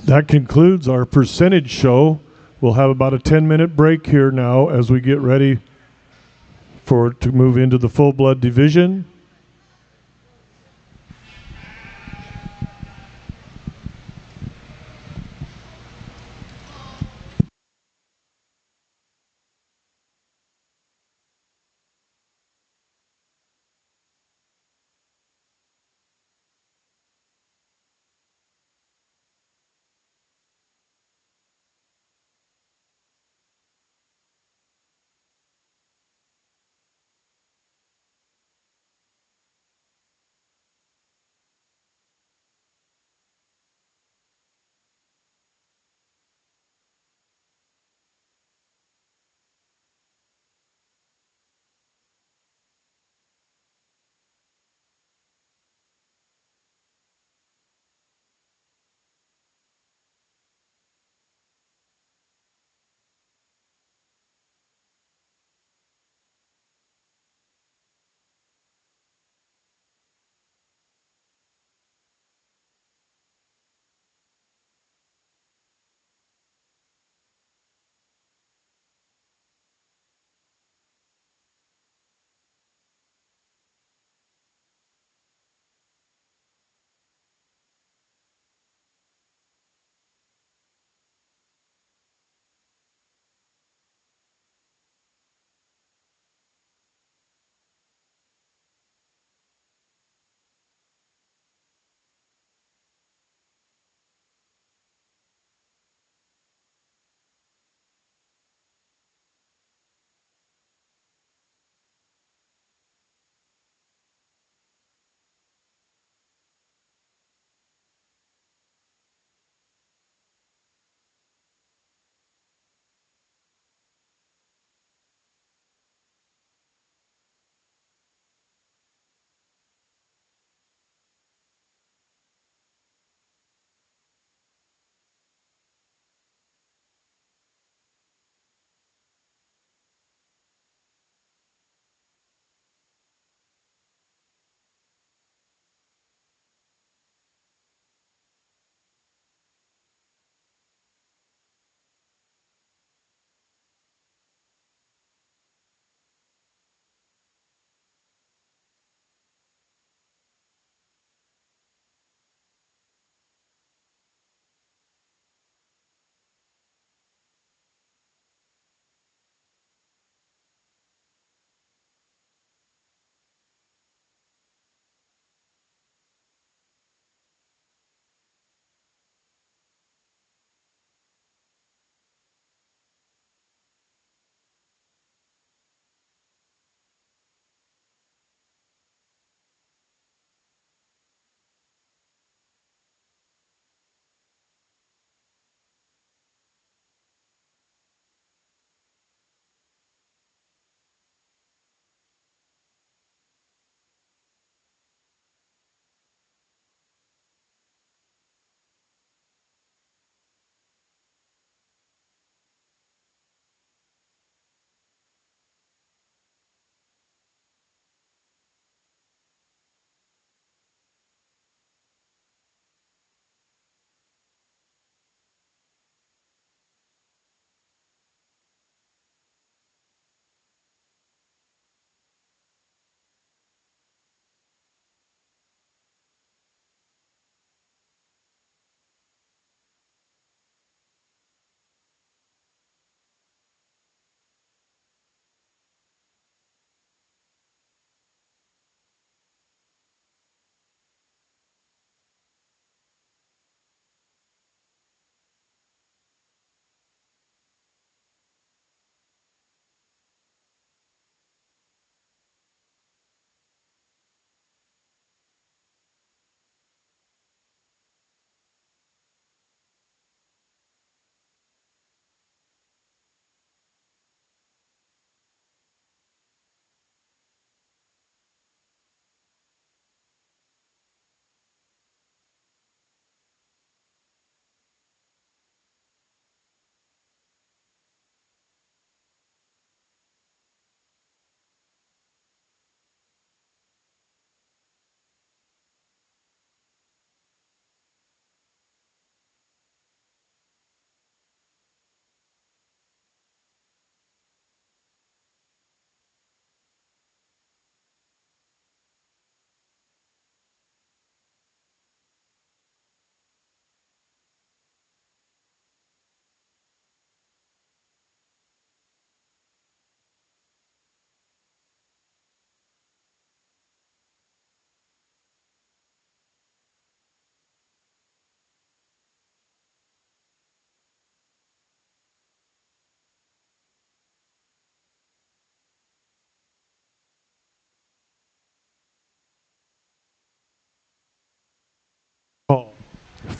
A: That concludes our percentage show. We'll have about a 10-minute break here now as we get ready to move into the full blood division.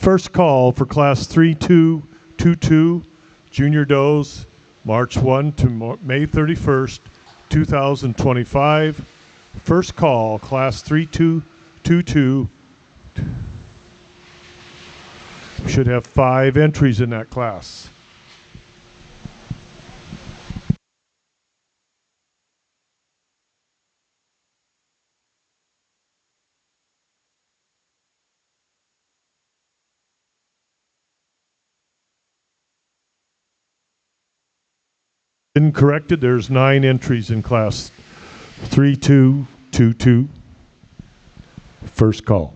A: First call for Class 3222 Junior Does, March 1 to May 31st, 2025. First call, Class 3222. We should have 5 entries in that class. Been corrected, there's 9 entries in Class 3222. First call.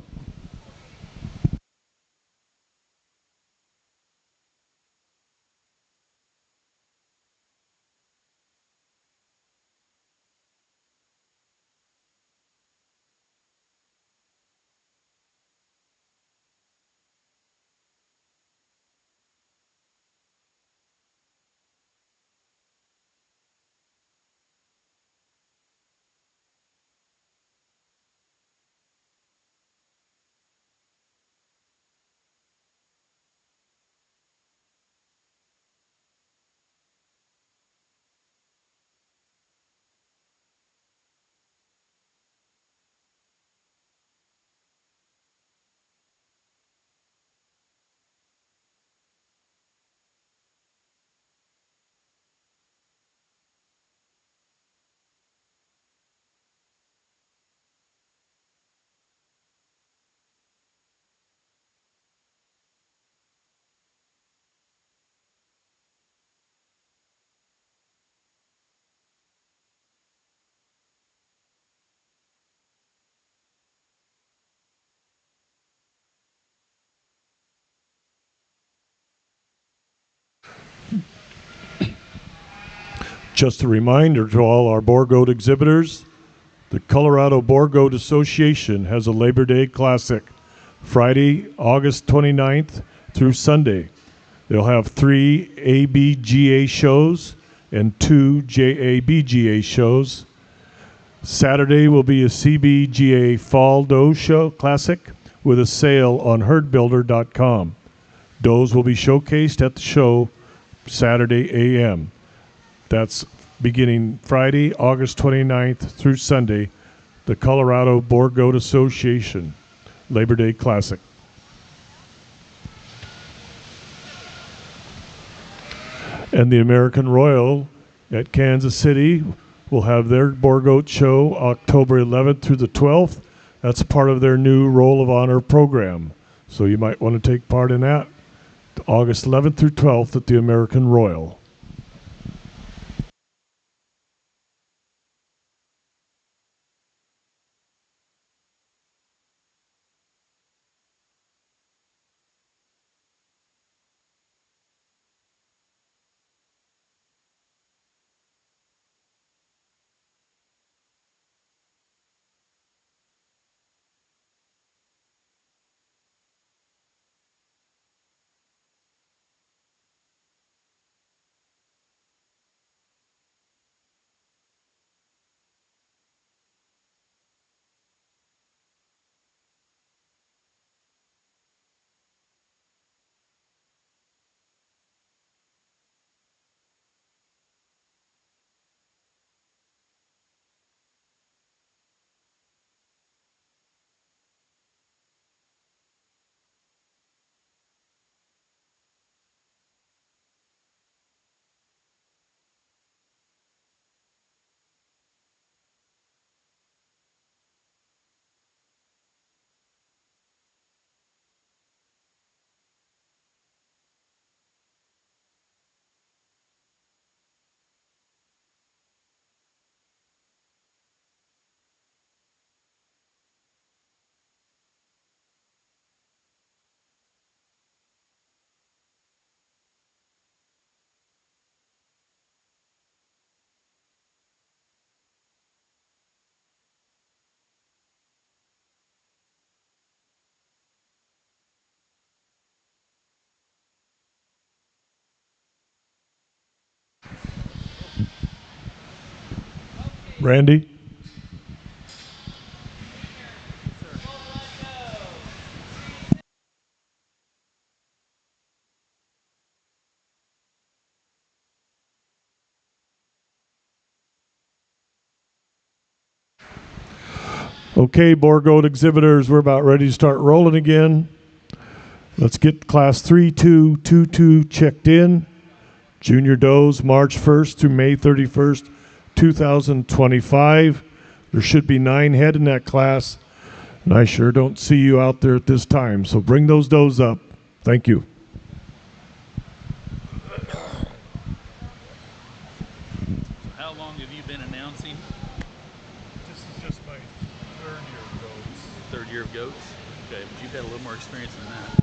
A: Just a reminder to all our Boer Goat exhibitors, the Colorado Boer Goat Association has a Labor Day Classic, Friday, August 29th through Sunday. They'll have 3 ABGA shows and 2 JABGA shows. Saturday will be a CBGA Fall Doe Show Classic with a sale on herdbuilder.com. Does will be showcased at the show Saturday a.m. That's beginning Friday, August 29th through Sunday, the Colorado Boer Goat Association Labor Day Classic. And the American Royal at Kansas City will have their Boer Goat show October 11th through the 12th. That's part of their new Roll of Honor program. So you might want to take part in that. August 11th through 12th at the American Royal. Randy? Okay, Boer goat exhibitors, we're about ready to start rolling again. Let's get class 3222 checked in. Junior does March 1st through May 31st, 2025. There should be 9 head in that class, and I sure don't see you out there at this time, so bring those does up. Thank you.
D: How long have you been announcing?
A: This is just my 3rd year of goats.
D: 3rd year of goats? Okay, but you've had a little more experience than that.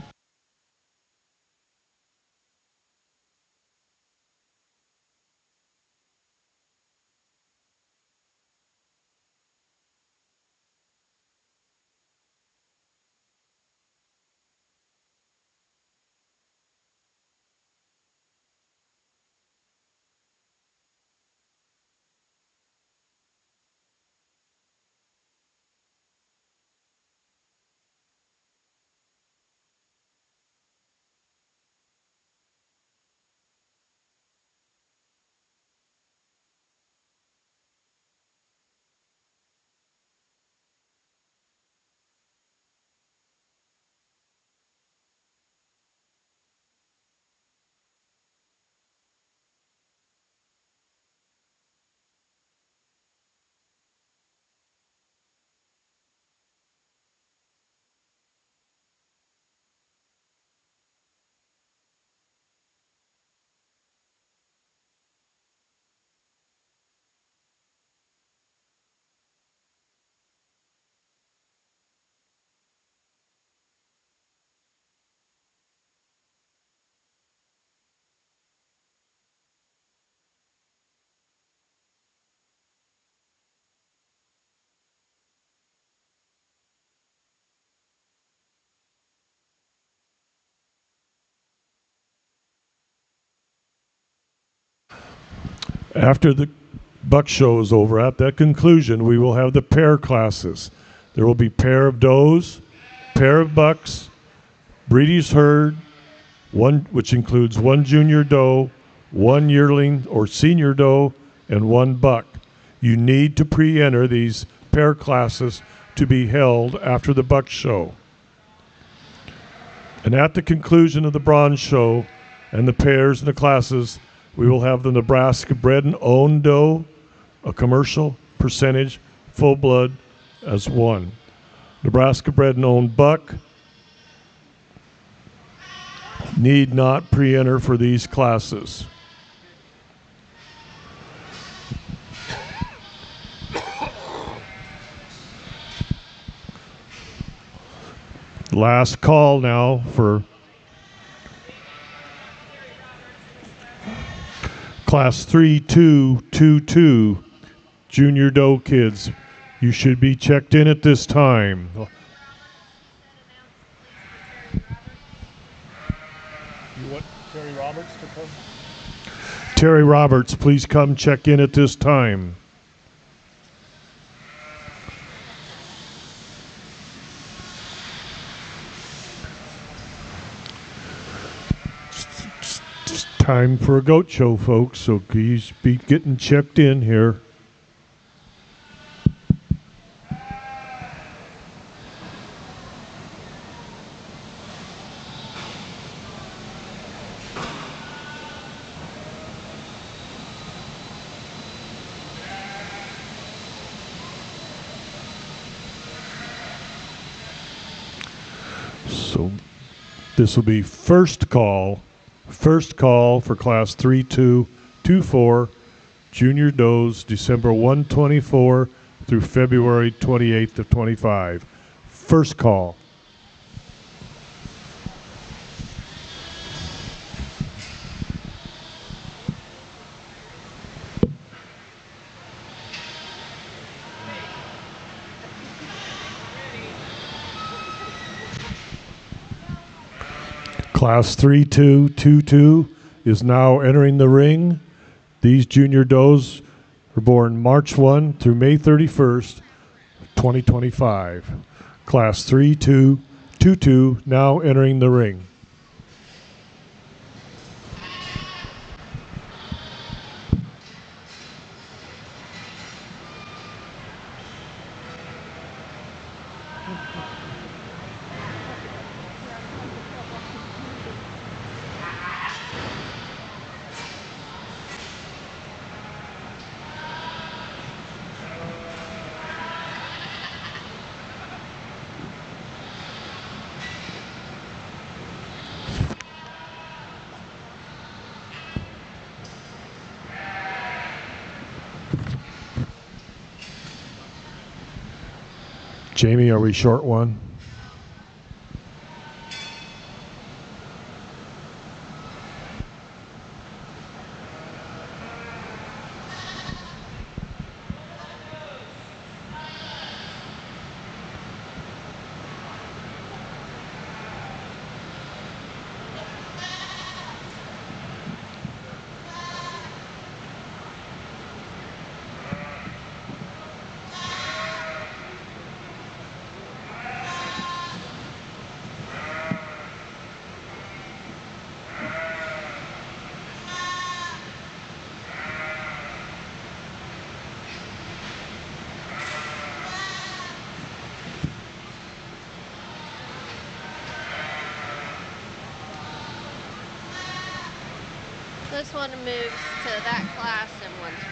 A: After the buck show is over, at that conclusion, we will have the pair classes. There will be pair of does, pair of bucks, Breedie's herd, one which includes 1 junior doe, 1 yearling or senior doe, and 1 buck. You need to pre-enter these pair classes to be held after the buck show. And at the conclusion of the bronze show and the pairs and the classes, we will have the Nebraska bred and owned doe, a commercial, percentage, full blood as 1. Nebraska bred and owned buck need not pre-enter for these classes. Last call now for class 3222 junior doe kids. You should be checked in at this time. You want Terry Roberts to come? Terry Roberts, please come check in at this time. It's time for a goat show, folks, so please be getting checked in here. So this will be first call for class 3224 junior does December 124 through February 28th of 25. First call. Class 3222 is now entering the ring. These junior does were born March 1 through May 31st, 2025. Class 3222 now entering the ring. Jamie, are we short one?
B: This one moves to that class and one's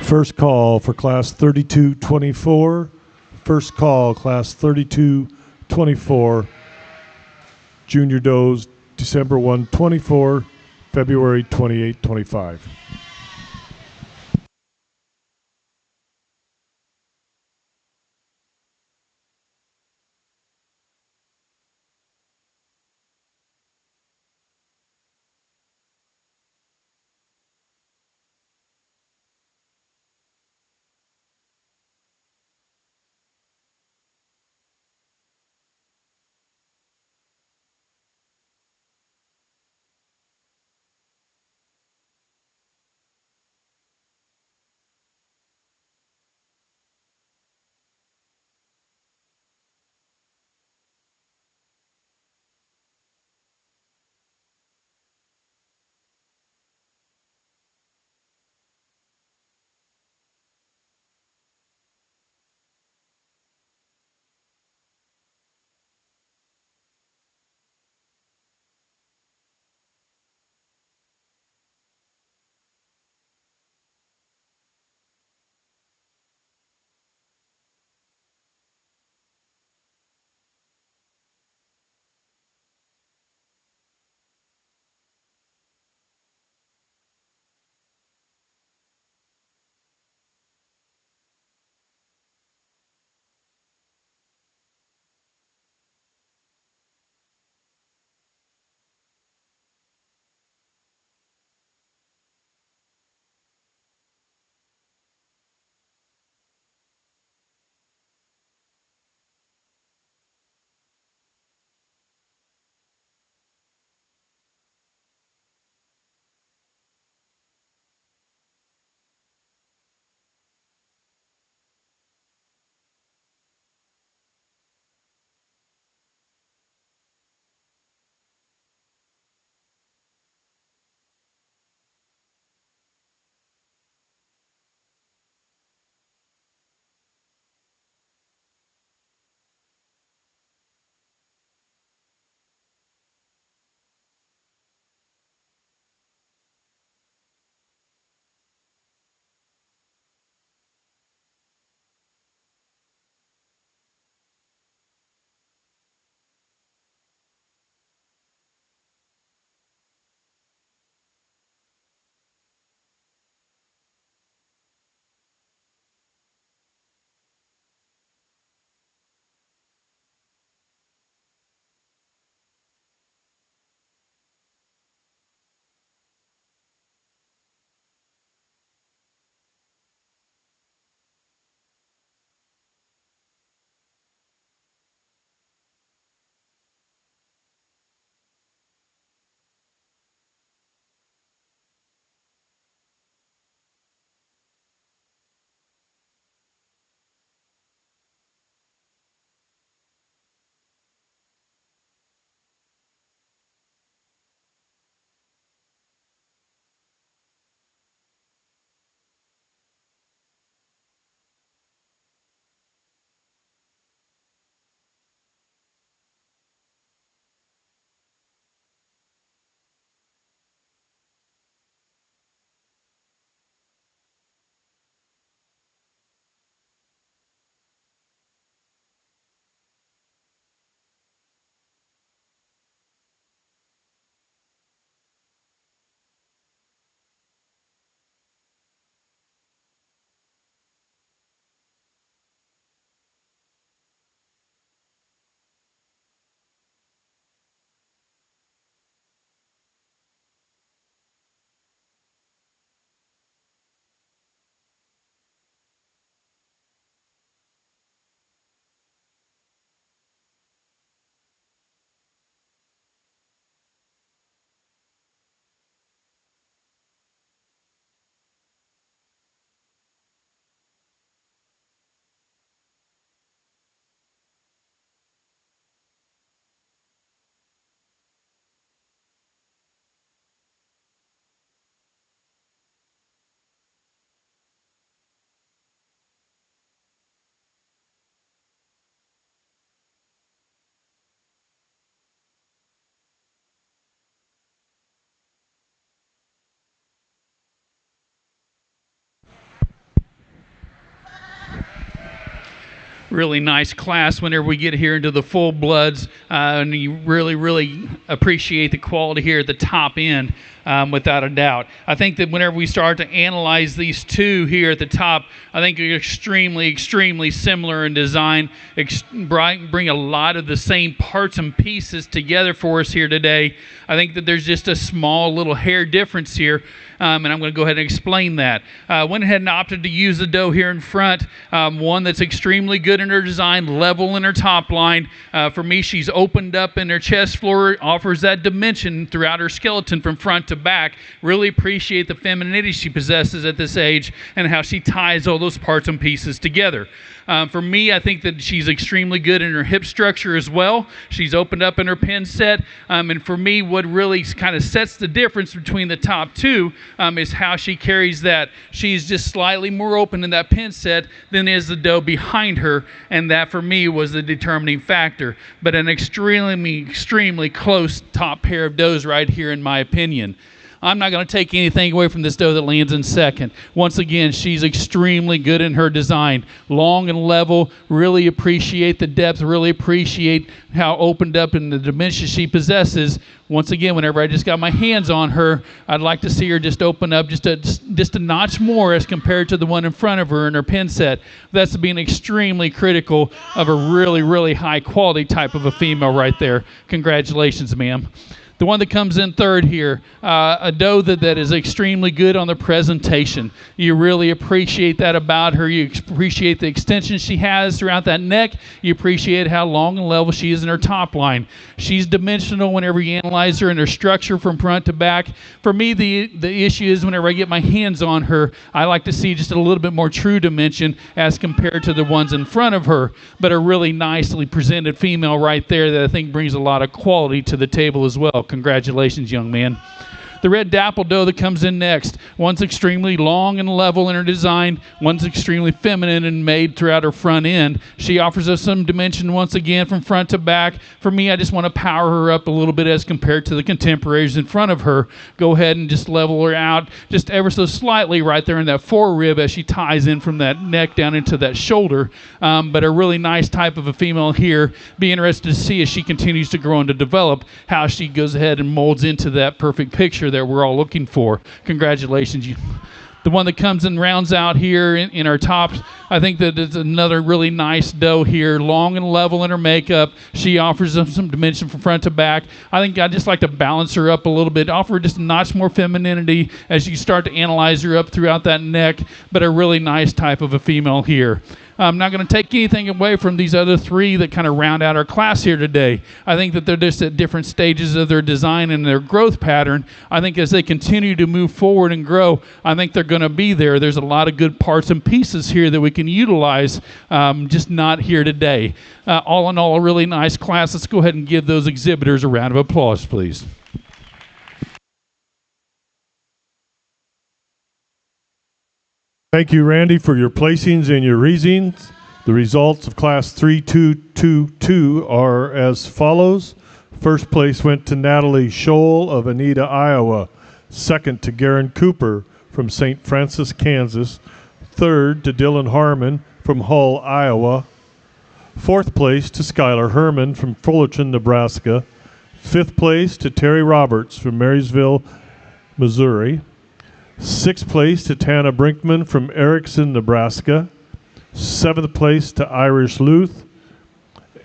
A: First call for class 3224. First call, class 3224. Junior does December 1, 24, February 28, 25.
D: really nice class whenever we get here into the full bloods, and you really appreciate the quality here at the top end, without a doubt. I think that whenever we start to analyze these two here at the top, I think they're extremely similar in design, bring a lot of the same parts and pieces together for us here today. I think that there's just a small little hair difference here, and I'm going to go ahead and explain that. Went ahead and opted to use the doe here in front, one that's extremely good in her design, level in her top line. For me, she's opened up in her chest floor, offers that dimension throughout her skeleton from front to back. Really appreciate the femininity she possesses at this age and how she ties all those parts and pieces together. For me, I think that she's extremely good in her hip structure as well. She's opened up in her pin set. And for me, what really kind of sets the difference between the top two is how she carries that. She's just slightly more open in that pin set than is the doe behind her. And that, for me, was the determining factor. But an extremely close top pair of does right here, in my opinion. I'm not going to take anything away from this doe that lands in second. Once again, she's extremely good in her design. Long and level, really appreciate the depth, really appreciate how opened up in the dimension she possesses. Once again, whenever I just got my hands on her, I'd like to see her just open up just a notch more as compared to the one in front of her in her pin set. That's being extremely critical of a really high quality type of a female right there. Congratulations, ma'am. The one that comes in third here, a doe that is extremely good on the presentation. You really appreciate that about her. You appreciate the extension she has throughout that neck. You appreciate how long and level she is in her top line. She's dimensional whenever you analyze her in her structure from front to back. For me, the issue is whenever I get my hands on her, I like to see just a little bit more true dimension as compared to the ones in front of her, but a really nicely presented female right there that I think brings a lot of quality to the table as well. Congratulations, young man. The red dapple doe that comes in next. One's extremely long and level in her design. One's extremely feminine and made throughout her front end. She offers us some dimension once again from front to back. For me, I just want to power her up a little bit as compared to the contemporaries in front of her. Go ahead and just level her out just ever so slightly right there in that forerib as she ties in from that neck down into that shoulder. But a really nice type of a female here. Be interested to see as she continues to grow and to develop how she goes ahead and molds into that perfect picture that we're all looking for. Congratulations. The one that comes and rounds out here in our tops, I think that it's another really nice doe here, long and level in her makeup. She offers them some dimension from front to back. I think I just like to balance her up a little bit, offer her just a notch more femininity as you start to analyze her up throughout that neck, but a really nice type of a female here. I'm not going to take anything away from these other three that kind of round out our class here today. I think that they're just at different stages of their design and their growth pattern. I think as they continue to move forward and grow, I think they're going to be there. There's a lot of good parts and pieces here that we can utilize, just not here today. All in all, a really nice class. Let's go ahead and give those exhibitors a round of applause, please.
A: Thank you, Randy, for your placings and your reasons. The results of Class 3222 are as follows. First place went to Natalie Scholl of Anita, Iowa. Second to Garen Cooper from St. Francis, Kansas. Third to Dylan Harmon from Hull, Iowa. Fourth place to Skylar Herman from Fullerton, Nebraska. Fifth place to Terry Roberts from Marysville, Missouri. Sixth place to Tana Brinkman from Erickson, Nebraska. Seventh place to Irish Luth.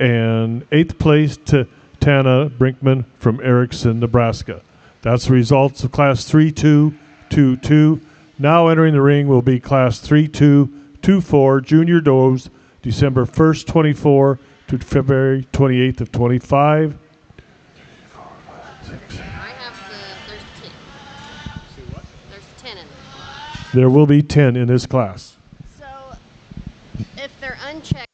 A: And eighth place to Tana Brinkman from Erickson, Nebraska. That's the results of Class 3222. Now entering the ring will be Class 3224 Junior Does, December 1st, 24 to February 28th of 25. There will be 10 in this class.
B: So if they're unchecked,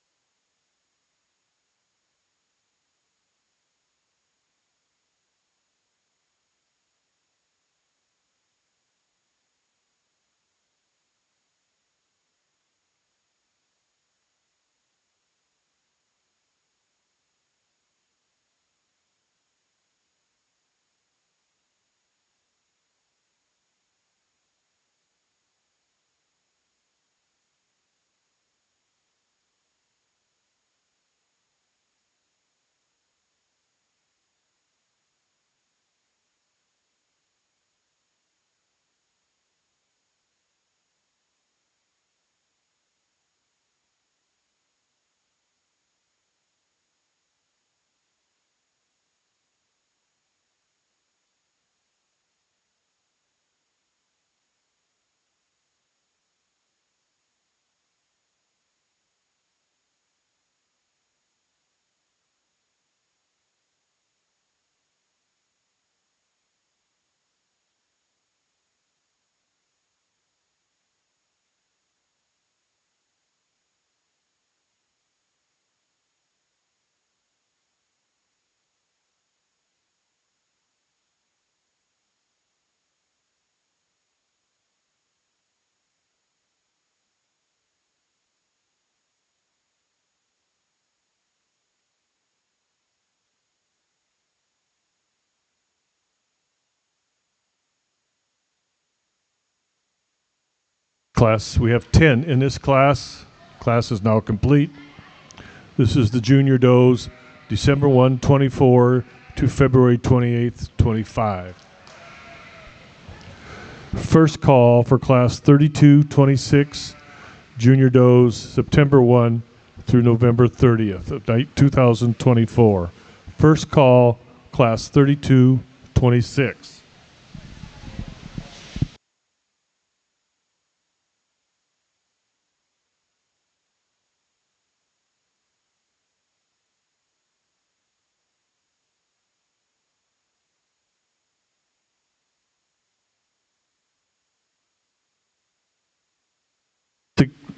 A: Class, we have 10 in this class. Class is now complete. This is the junior does, December 1, 24 to February 28th, 25. First call for class 3226, junior does, September 1 through November 30th of 2024. First call, class 3226.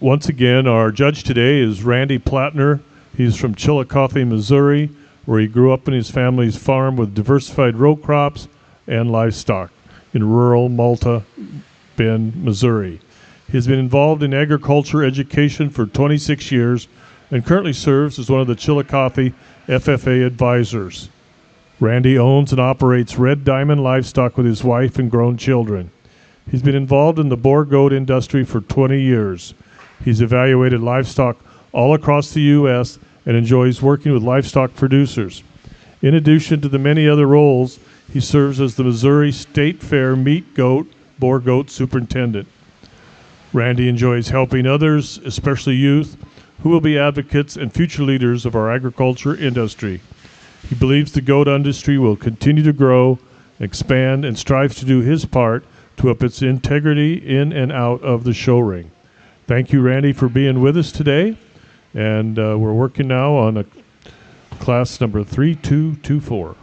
A: Once again, our judge today is Randy Plattner. He's from Chillicothe, Missouri, where he grew up in his family's farm with diversified row crops and livestock in rural Malta Bend, Missouri. He's been involved in agriculture education for 26 years and currently serves as one of the Chillicothe FFA advisors. Randy owns and operates Red Diamond Livestock with his wife and grown children. He's been involved in the Boer goat industry for 20 years. He's evaluated livestock all across the U.S. and enjoys working with livestock producers. In addition to the many other roles, he serves as the Missouri State Fair Meat Goat Boer Goat Superintendent. Randy enjoys helping others, especially youth, who will be advocates and future leaders of our agriculture industry. He believes the goat industry will continue to grow, expand, and strives to do his part to up its integrity in and out of the show ring. Thank you, Randy, for being with us today. And we're working now on a class number 3224.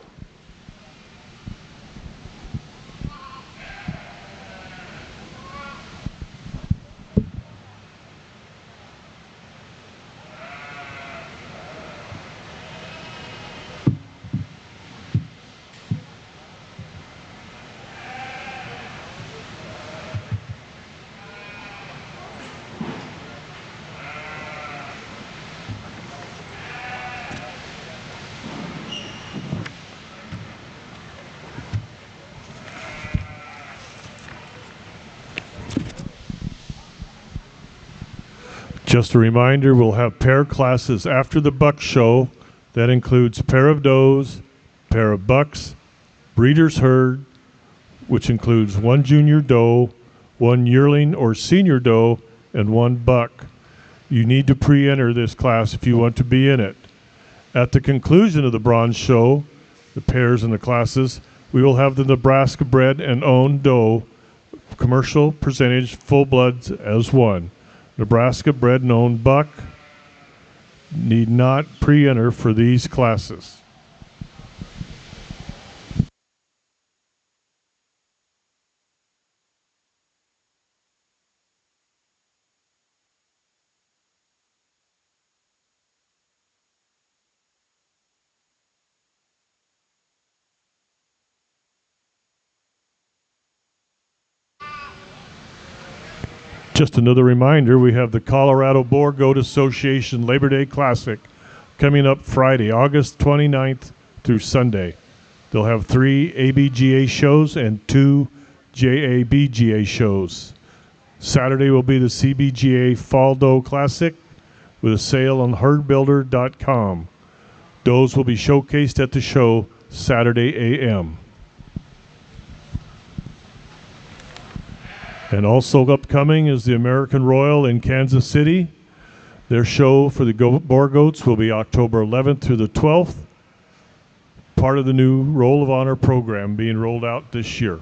A: Just a reminder, we'll have pair classes after the buck show. That includes pair of does, pair of bucks, breeder's herd, which includes one junior doe, one yearling or senior doe, and one buck. You need to pre-enter this class if you want to be in it. At the conclusion of the bronze show, the pairs and the classes, we will have the Nebraska bred and owned doe, commercial percentage full bloods as one. Nebraska bred and owned buck need not pre-enter for these classes. Just another reminder, we have the Colorado Boer Goat Association Labor Day Classic coming up Friday, August 29th through Sunday. They'll have 3 ABGA shows and 2 JABGA shows. Saturday will be the CBGA Fall Doe Classic with a sale on herdbuilder.com. Does will be showcased at the show Saturday a.m. And also upcoming is the American Royal in Kansas City. Their show for the Boer Goats will be October 11th through the 12th, part of the new Roll of Honor program being rolled out this year.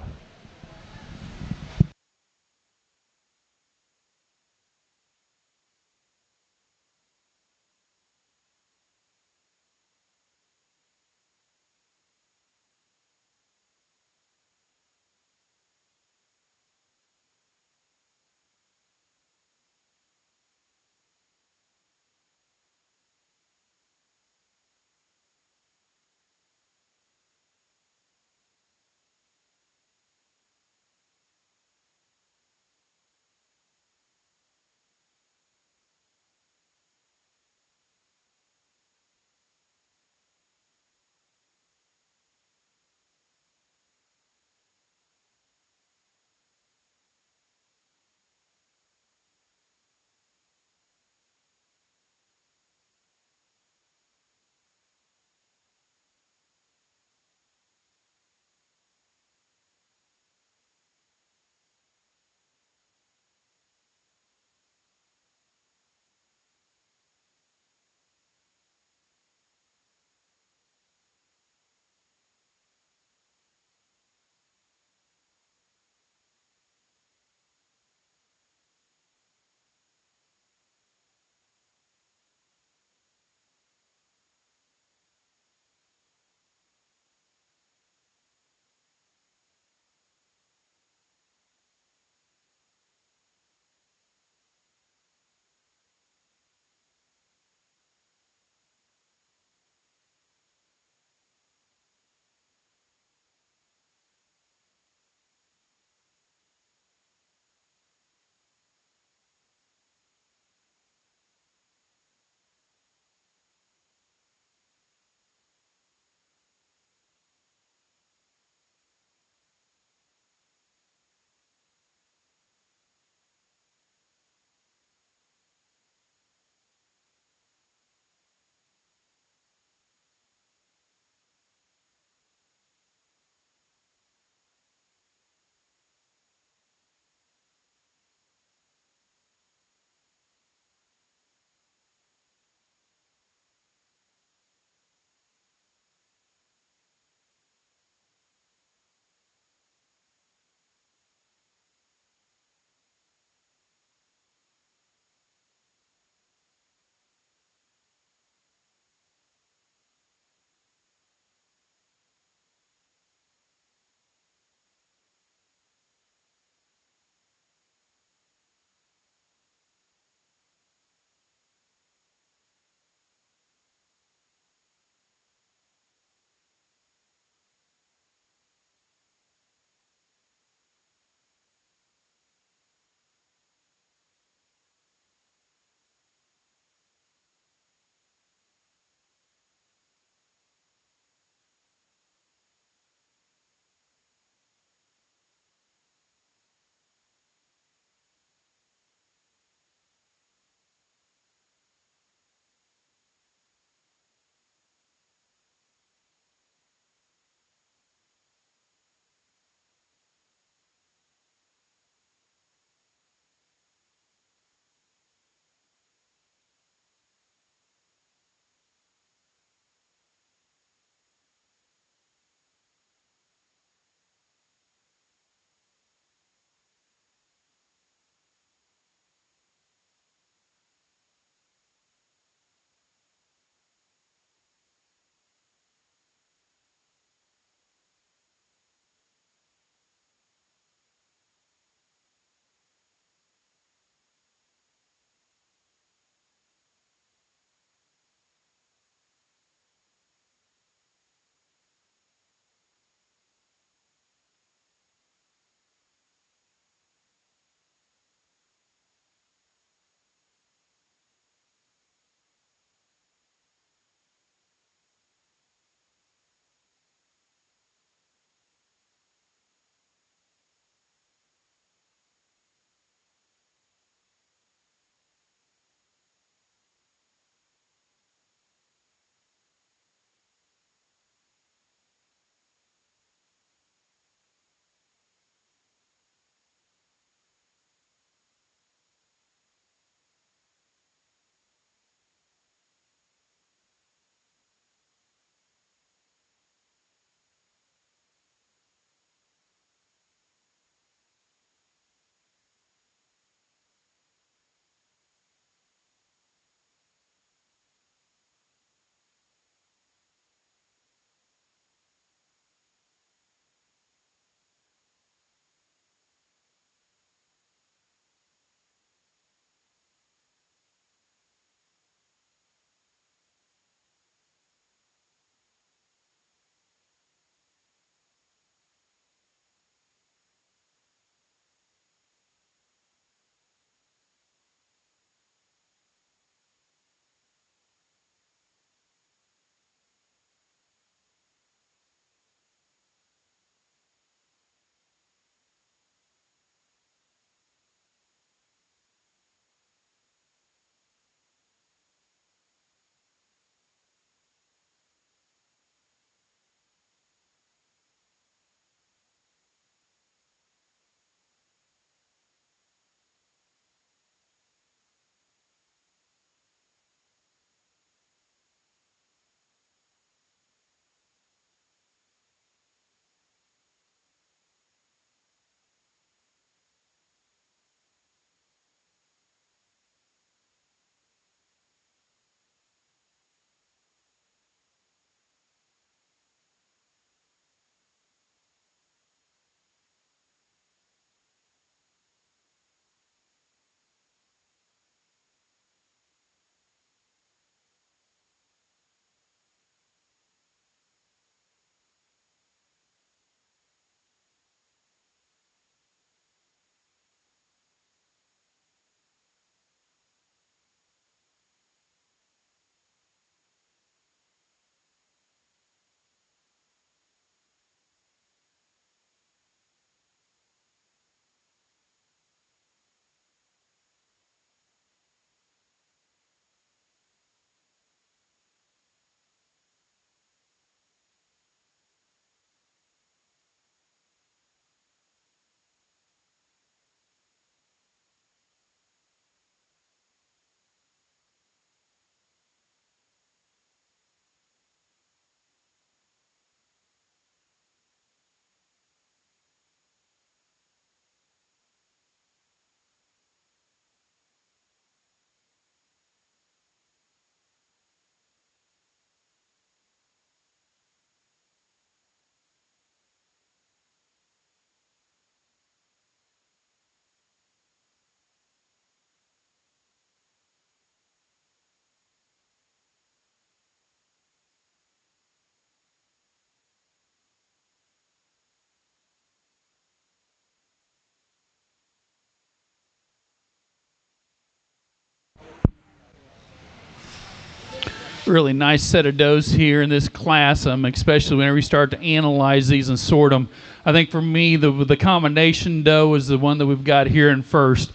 D: really nice set of does here in this class, especially whenever you start to analyze these and sort them. I think for me, the combination doe is the one that we've got here in first.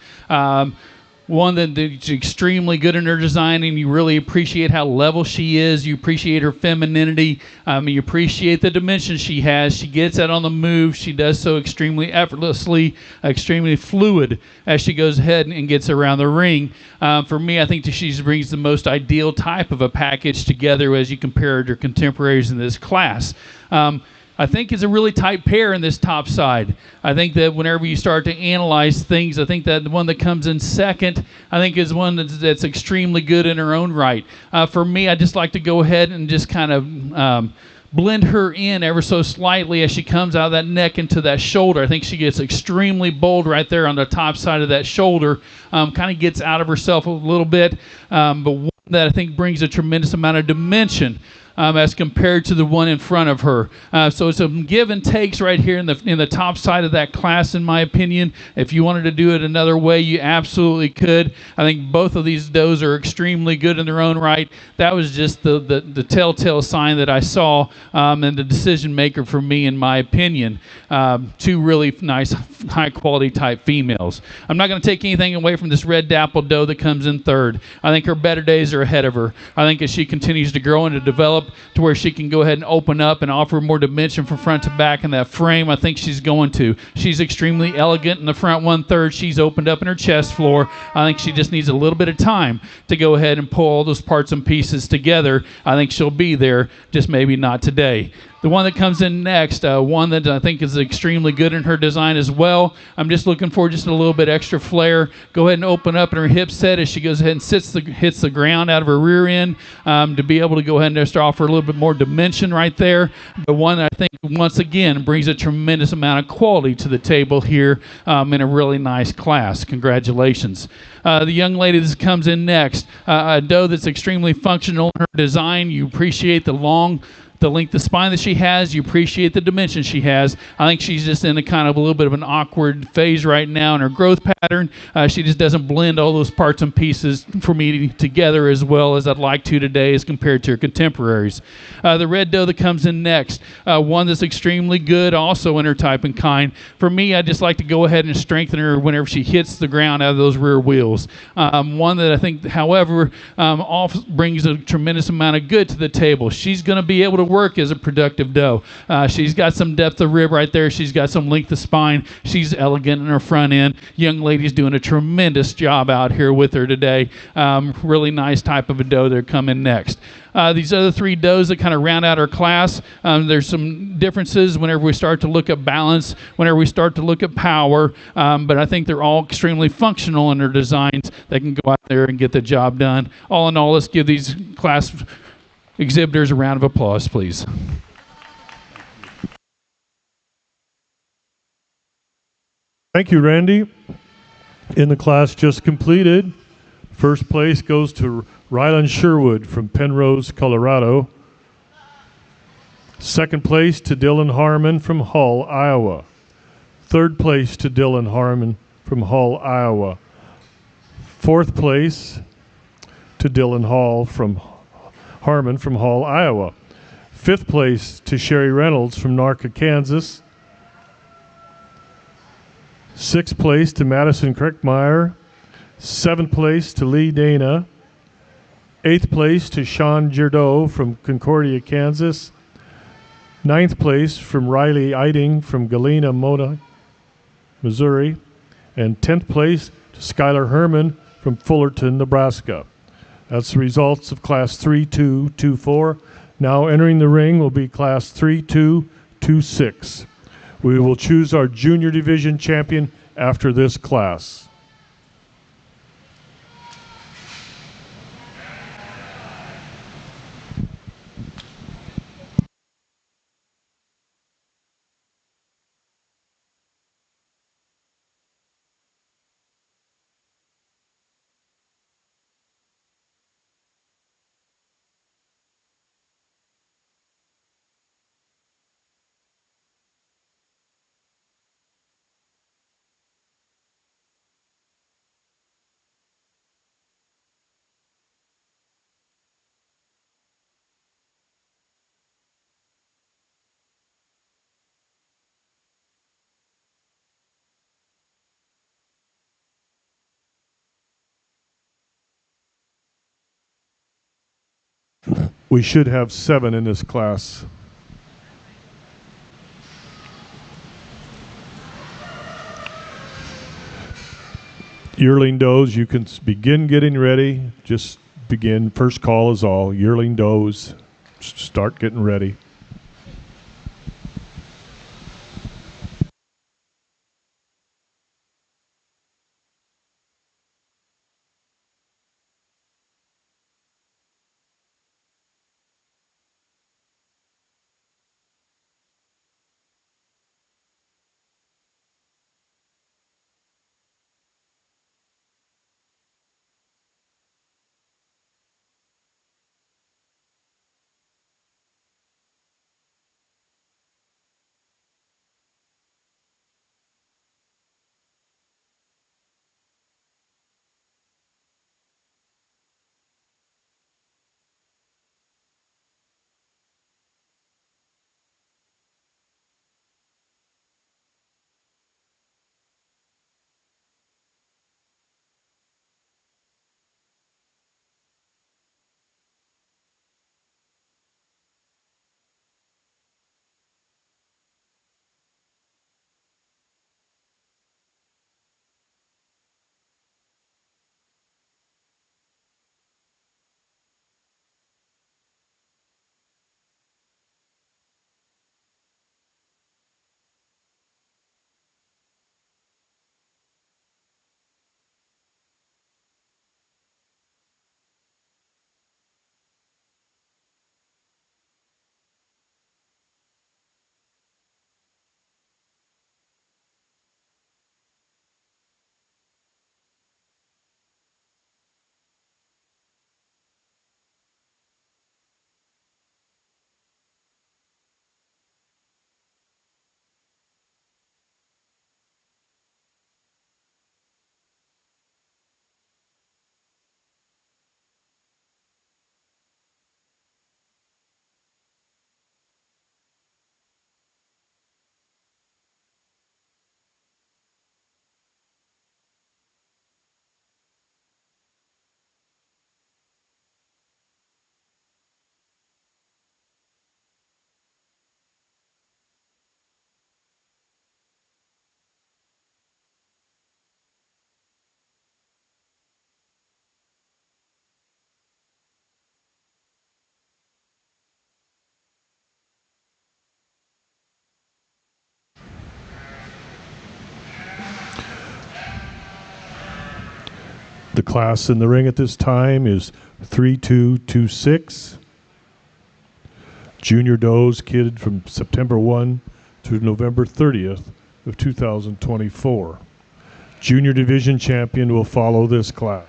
D: One that's extremely good in her design, and you really appreciate how level she is. You appreciate her femininity. You appreciate the dimensions she has. She gets out on the move. She does so extremely effortlessly, extremely fluid as she goes ahead and gets around the ring. For me, I think that she brings the most ideal type of a package together as you compare her to contemporaries in this class. I think it's a really tight pair in this top side. I think that whenever you start to analyze things, I think that the one that comes in second, I think is one that's extremely good in her own right. For me, I just like to go ahead and just kind of blend her in ever so slightly as she comes out of that neck into that shoulder. I think she gets extremely bold right there on the top side of that shoulder, kind of gets out of herself a little bit, but one that I think brings a tremendous amount of dimension. As compared to the one in front of her. So it's some give and takes right here in the top side of that class, in my opinion. If you wanted to do it another way, you absolutely could. I think both of these does are extremely good in their own right. That was just the telltale sign that I saw, and the decision maker for me, in my opinion. Two really nice, high-quality type females. I'm not going to take anything away from this red dapple doe that comes in third. I think her better days are ahead of her. I think as she continues to grow and to develop, to where she can go ahead and open up and offer more dimension from front to back in that frame, I think she's going to. She's extremely elegant in the front 1/3. She's opened up in her chest floor. I think she just needs a little bit of time to go ahead and pull all those parts and pieces together. I think she'll be there, just maybe not today. The one that comes in next, one that I think is extremely good in her design as well. I'm just looking for just a little bit extra flair. Go ahead and open up in her hip set as she goes ahead and hits the ground out of her rear end, to be able to go ahead and just offer a little bit more dimension right there. But one that I think, once again, brings a tremendous amount of quality to the table here, in a really nice class. Congratulations. The young lady that comes in next, a doe that's extremely functional in her design. You appreciate the length of spine that she has. You appreciate the dimension she has. I think she's just in a kind of a little bit of an awkward phase right now in her growth pattern. She just doesn't blend all those parts and pieces for me together as well as I'd like to today as compared to her contemporaries. The red doe that comes in next, one that's extremely good also in her type and kind. For me, I just like to go ahead and strengthen her whenever she hits the ground out of those rear wheels. One that I think, however, brings a tremendous amount of good to the table. She's going to be able to work as a productive doe. She's got some depth of rib right there. She's got some length of spine. She's elegant in her front end. Young lady's doing a tremendous job out here with her today. Really nice type of a doe that are coming next. These other three does that kind of round out our class, there's some differences whenever we start to look at balance, whenever we start to look at power, but I think they're all extremely functional in their designs. They can go out there and get the job done. All in all, let's give these class exhibitors a round of applause, please.
A: Thank you, Randy. In the class just completed, first place goes to Ryland Sherwood from Penrose, Colorado. Second place to Dylan Harmon from Hull, Iowa. Third place to Dylan Harmon from Hull, Iowa. Fourth place to Dylan Harmon from Hull, Iowa. Fifth place to Sherry Reynolds from Narca, Kansas. Sixth place to Madison Kreckmeyer. Seventh place to Lee Dana. Eighth place to Sean Girdeau from Concordia, Kansas. Ninth place from Riley Eiding from Galena, Mona, Missouri. And 10th place to Skylar Herman from Fullerton, Nebraska. That's the results of Class 3-2-2-4. Now entering the ring will be Class 3-2-2-6. We will choose our junior division champion after this class. We should have 7 in this class. Yearling does, you can begin getting ready. Just begin. First call is all. Yearling does, start getting ready. The class in the ring at this time is 3226. Junior Does kid from September 1 to November 30th of 2024. Junior Division champion will follow this class.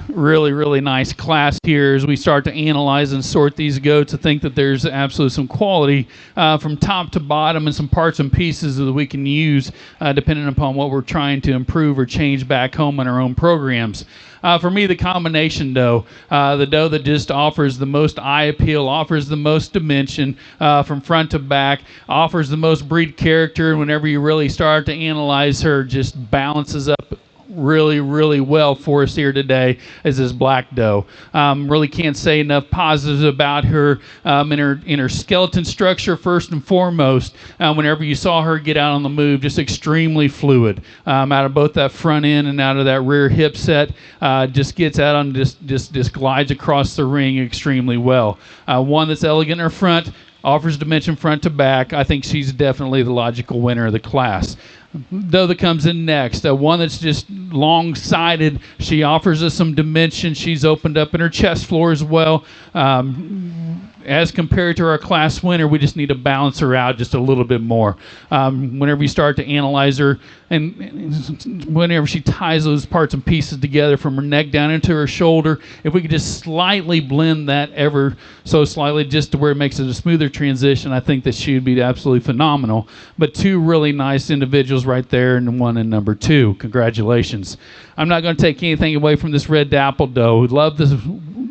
D: really, really nice class here as we start to analyze and sort these goats. I think that there's absolutely some quality from top to bottom and some parts and pieces that we can use depending upon what we're trying to improve or change back home in our own programs. For me, the combination doe, the doe that just offers the most eye appeal, offers the most dimension from front to back, offers the most breed character, and whenever you really start to analyze her, just balances up really, really well for us here today is this black doe. Really can't say enough positives about her in her skeleton structure first and foremost. Whenever you saw her get out on the move, just extremely fluid out of both that front end and out of that rear hip set. Just gets out on just glides across the ring extremely well. One that's elegant in her front, offers dimension front to back. I think she's definitely the logical winner of the class. Doe that comes in next, one that's just long-sided. She offers us some dimension. She's opened up in her chest floor as well. As compared to our class winner, we just need to balance her out just a little bit more. Whenever you start to analyze her, and whenever she ties those parts and pieces together from her neck down into her shoulder, if we could just slightly blend that ever so slightly just to where it makes it a smoother transition, I think that she would be absolutely phenomenal. But two really nice individuals right there, and one in number two. Congratulations. I'm not going to take anything away from this red dapple doe. Love this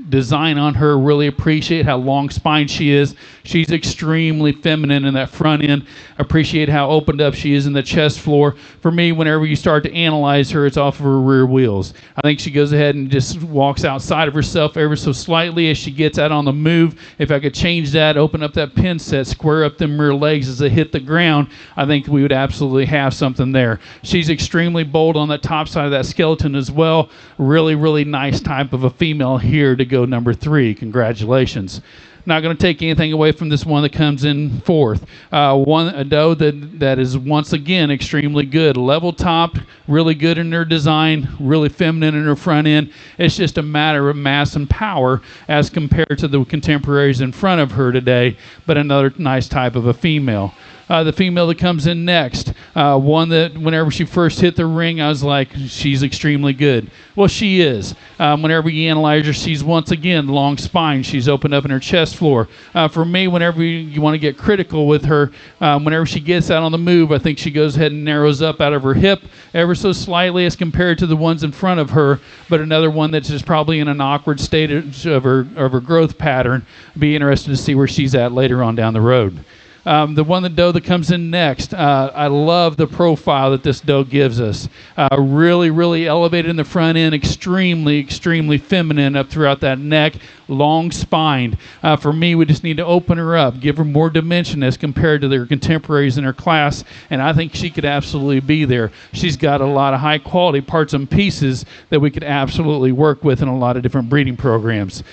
D: design on her, really appreciate how long spine she is. She's extremely feminine in that front end. Appreciate how opened up she is in the chest floor. For me, whenever you start to analyze her, it's off of her rear wheels. I think she goes ahead and just walks outside of herself ever so slightly as she gets out on the move. If I could change that, open up that pin set, square up them rear legs as they hit the ground, I think we would absolutely have something there. She's extremely bold on that top side of that skeleton as well. Really, really nice type of a female here to go number three. Congratulations. Not going to take anything away from this one that comes in fourth. A doe that is once again extremely good. Level topped, really good in her design, really feminine in her front end. It's just a matter of mass and power as compared to the contemporaries in front of her today, but another nice type of a female. The female that comes in next, one that whenever she first hit the ring, I was like, she's extremely good. Well, she is. Whenever you analyze her, she's once again long spine. She's opened up in her chest floor. For me, whenever you want to get critical with her, whenever she gets out on the move, I think she goes ahead and narrows up out of her hip ever so slightly as compared to the ones in front of her, but another one that's just probably in an awkward state of her growth pattern. Be interested to see where she's at later on down the road. The doe that comes in next, I love the profile that this doe gives us. Really, really elevated in the front end, extremely, extremely feminine up throughout that neck, long spined. For me, we just need to open her up, give her more dimension as compared to their contemporaries in her class, and I think she could absolutely be there. She's got a lot of high quality parts and pieces that we could absolutely work with in a lot of different breeding programs.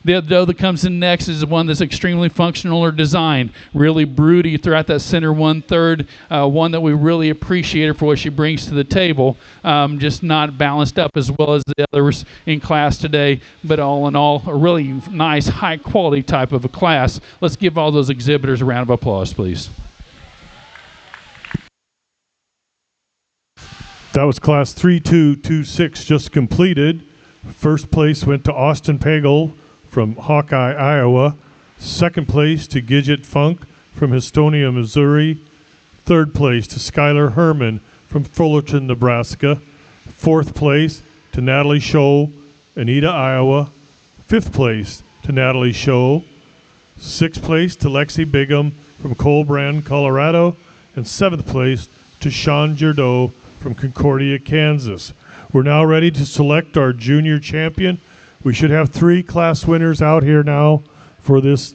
D: The other doe that comes in next is the one that's extremely functional or designed, really broody throughout that center 1/3, one that we really appreciate her for what she brings to the table, just not balanced up as well as the others in class today, but all in all, a really nice, high-quality type of a class. Let's give all those exhibitors a round of applause, please.
A: That was class 3226 just completed. First place went to Austin Pagel from Hawkeye, Iowa. Second place to Gidget Funk from Estonia, Missouri. Third place to Skylar Herman from Fullerton, Nebraska. Fourth place to Natalie Scholl, Anita, Iowa. Fifth place to Natalie Scholl. Sixth place to Lexi Bigham from Colbrand, Colorado. And seventh place to Sean Jerdot from Concordia, Kansas. We're now ready to select our junior champion. We should have 3 class winners out here now for this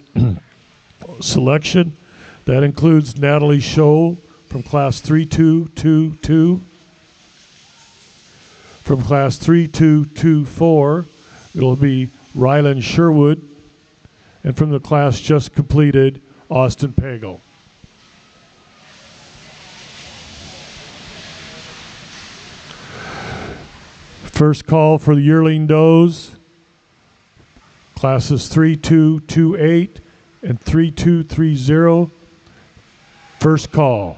A: selection. That includes Natalie Scholl from class 3222. From class 3224, it'll be Rylan Sherwood. And from the class just completed, Austin Pagel. First call for the yearling does. Classes 3228 and 3230. First call.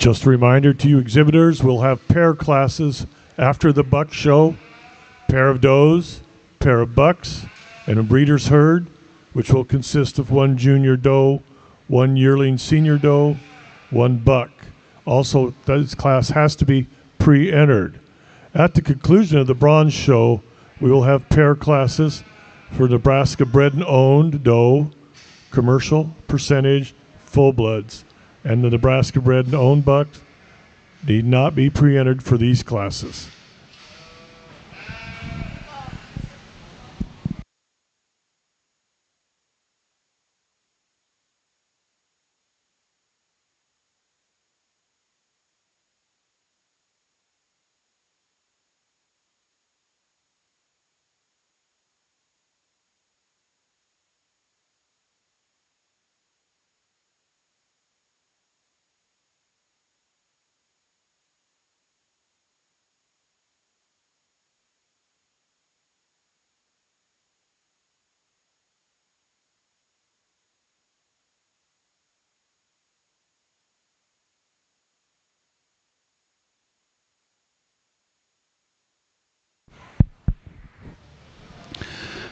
A: Just a reminder to you exhibitors, we'll have pair classes after the buck show, pair of does, pair of bucks, and a breeder's herd, which will consist of one junior doe, one yearling senior doe, one buck. Also, this class has to be pre-entered. At the conclusion of the bronze show, we will have pair classes for Nebraska bred and owned doe, commercial, percentage, full bloods, and the Nebraska bred and owned bucks need not be pre-entered for these classes.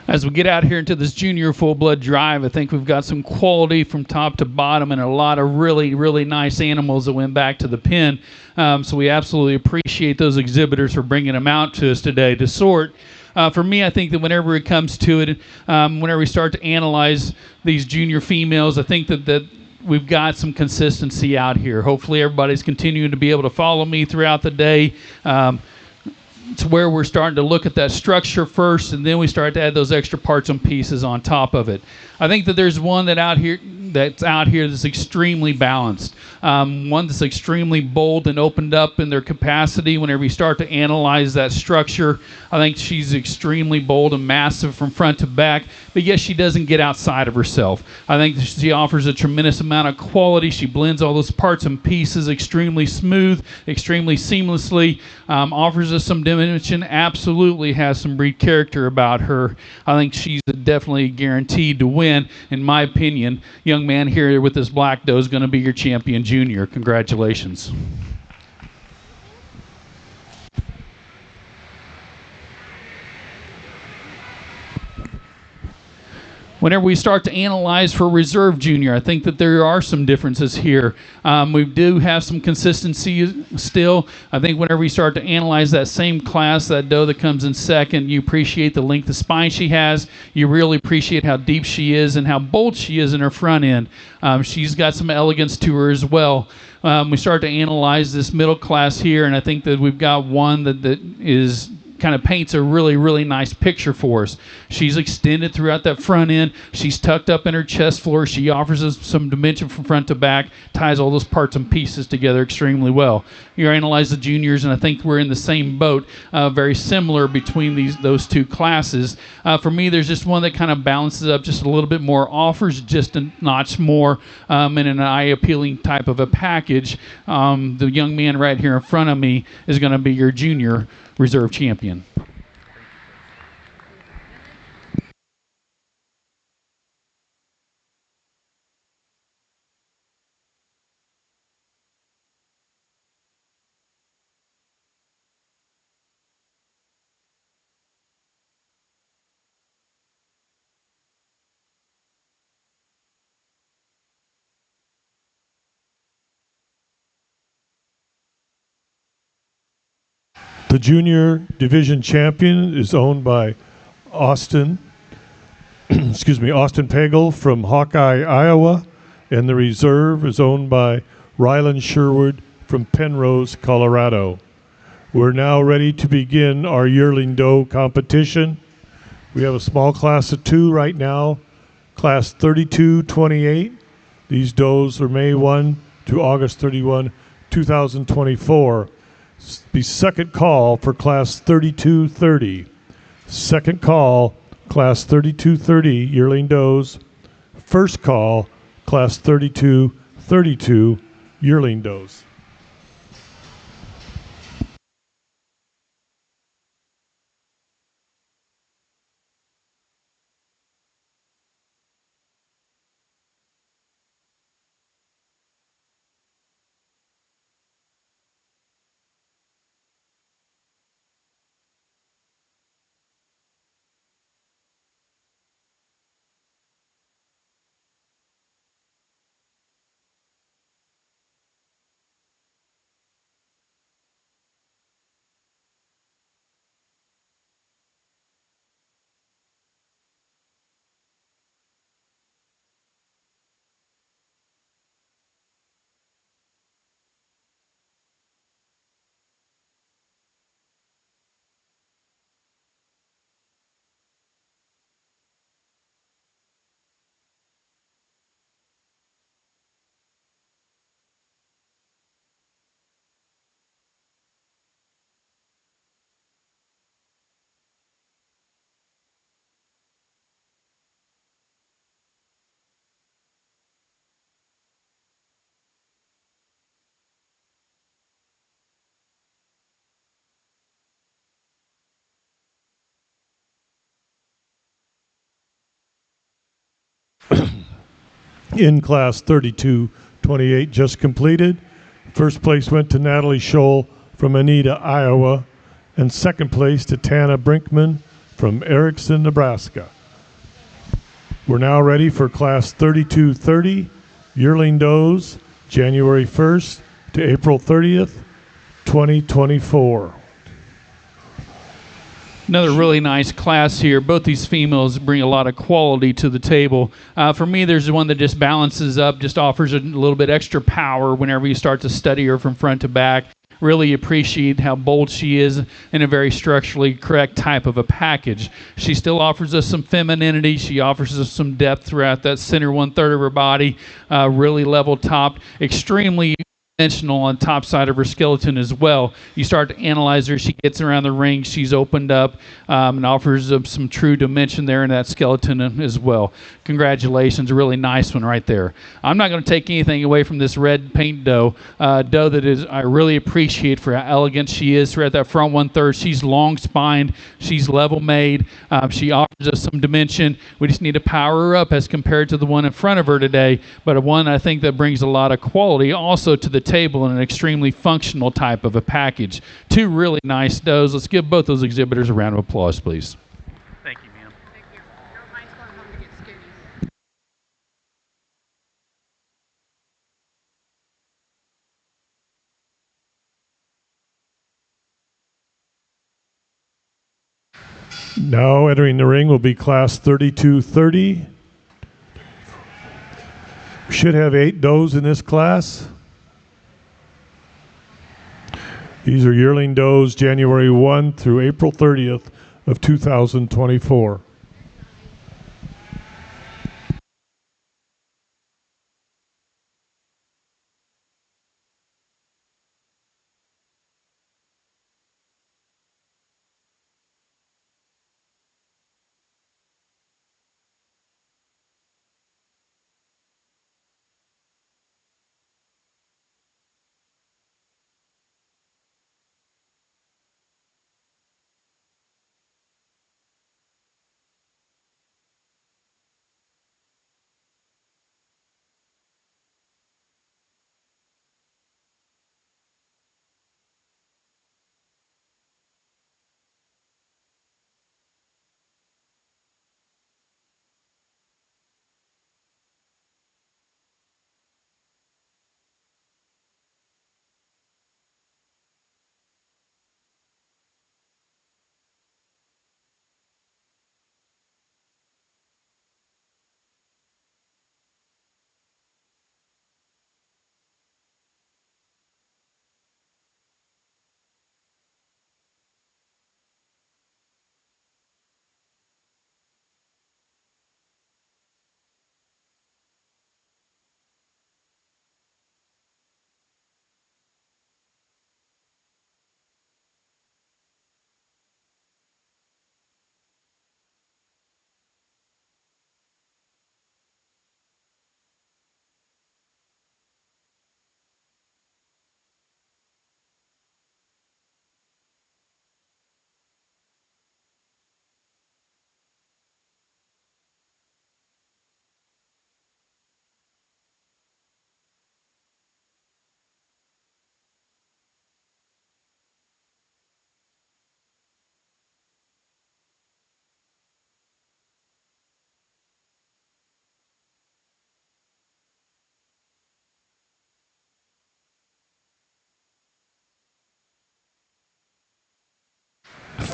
D: As we get out here into this junior full blood drive, I think we've got some quality from top to bottom and a lot of really, really nice animals that went back to the pen. So we absolutely appreciate those exhibitors for bringing them out to us today to sort. For me, I think that whenever it comes to it, whenever we start to analyze these junior females, I think that we've got some consistency out here. Hopefully everybody's continuing to be able to follow me throughout the day. It's where we're starting to look at that structure first, and then we start to add those extra parts and pieces on top of it. I think that there's one that's out here that's extremely balanced. One that's extremely bold and opened up in their capacity. Whenever you start to analyze that structure, I think she's extremely bold and massive from front to back, but yet she doesn't get outside of herself. I think she offers a tremendous amount of quality. She blends all those parts and pieces extremely smooth, extremely seamlessly, offers us some dimension, absolutely has some breed character about her. I think she's definitely guaranteed to win, in my opinion. Young man here with this black doe is going to be your champion junior. Congratulations. Whenever we start to analyze for reserve junior, I think that there are some differences here. We do have some consistency still. I think whenever we start to analyze that same class, that doe that comes in second, you appreciate the length of spine she has. You really appreciate how deep she is and how bold she is in her front end. She's got some elegance to her as well. We start to analyze this middle class here, and I think that we've got one that is kind of paints a really, really nice picture for us. She's extended throughout that front end. She's tucked up in her chest floor. She offers us some dimension from front to back, ties all those parts and pieces together extremely well. You analyze the juniors, and I think we're in the same boat, very similar between those two classes. For me, there's just one that kind of balances up just a little bit more, offers just a notch more in an eye-appealing type of a package. The young man right here in front of me is going to be your junior reserve champion.
A: The junior division champion is owned by Austin Pagel from Hawkeye, Iowa, and the reserve is owned by Ryland Sherwood from Penrose, Colorado. We're now ready to begin our yearling doe competition. We have a small class of 2 right now, class 32-28. These does are May 1 to August 31, 2024. The second call for class 32-30. Second call, class 32-30 yearling does. First call, class 32-32 yearling does. in class 3228 just completed. First place went to Natalie Scholl from Anita, Iowa, and second place to Tana Brinkman from Erickson, Nebraska. We're now ready for class 3230, yearling does, January 1st to April 30th, 2024.
D: Another really nice class here. Both these females bring a lot of quality to the table. For me, there's one that just balances up, just offers a little bit extra power whenever you start to study her from front to back. Really appreciate how bold she is in a very structurally correct type of a package. She still offers us some femininity. She offers us some depth throughout that center 1/3 of her body. Really level topped, extremely dimensional on top side of her skeleton as well. You start to analyze her, she gets around the ring, she's opened up and offers some true dimension there in that skeleton as well. Congratulations, a really nice one right there. I'm not going to take anything away from this red paint doe, doe that is I really appreciate for how elegant she is throughout that front 1/3. She's long spined, she's level made, she offers us some dimension. We just need to power her up as compared to the one in front of her today, but a one I think that brings a lot of quality also to the table in an extremely functional type of a package. Two really nice does. Let's give both those exhibitors a round of applause, please. Thank you, ma'am.
B: Thank you. Don't mind going home to get skinny.
A: Now entering the ring will be class 3230. We should have 8 does in this class. These are yearling does January 1 through April 30th of 2024.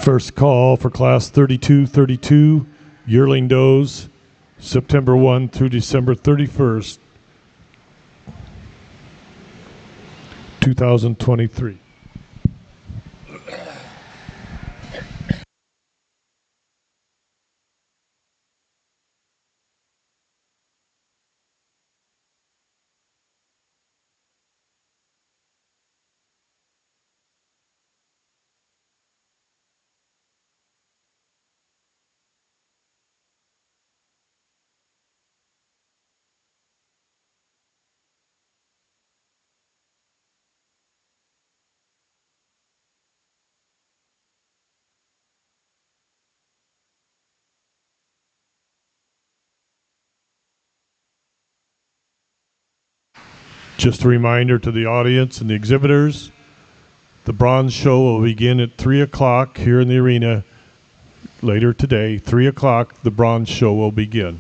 A: First call for class 3232, yearling does, September 1 through December 31st, 2023. Just a reminder to the audience and the exhibitors, the bronze show will begin at 3 o'clock here in the arena later today. 3 o'clock, the bronze show will begin.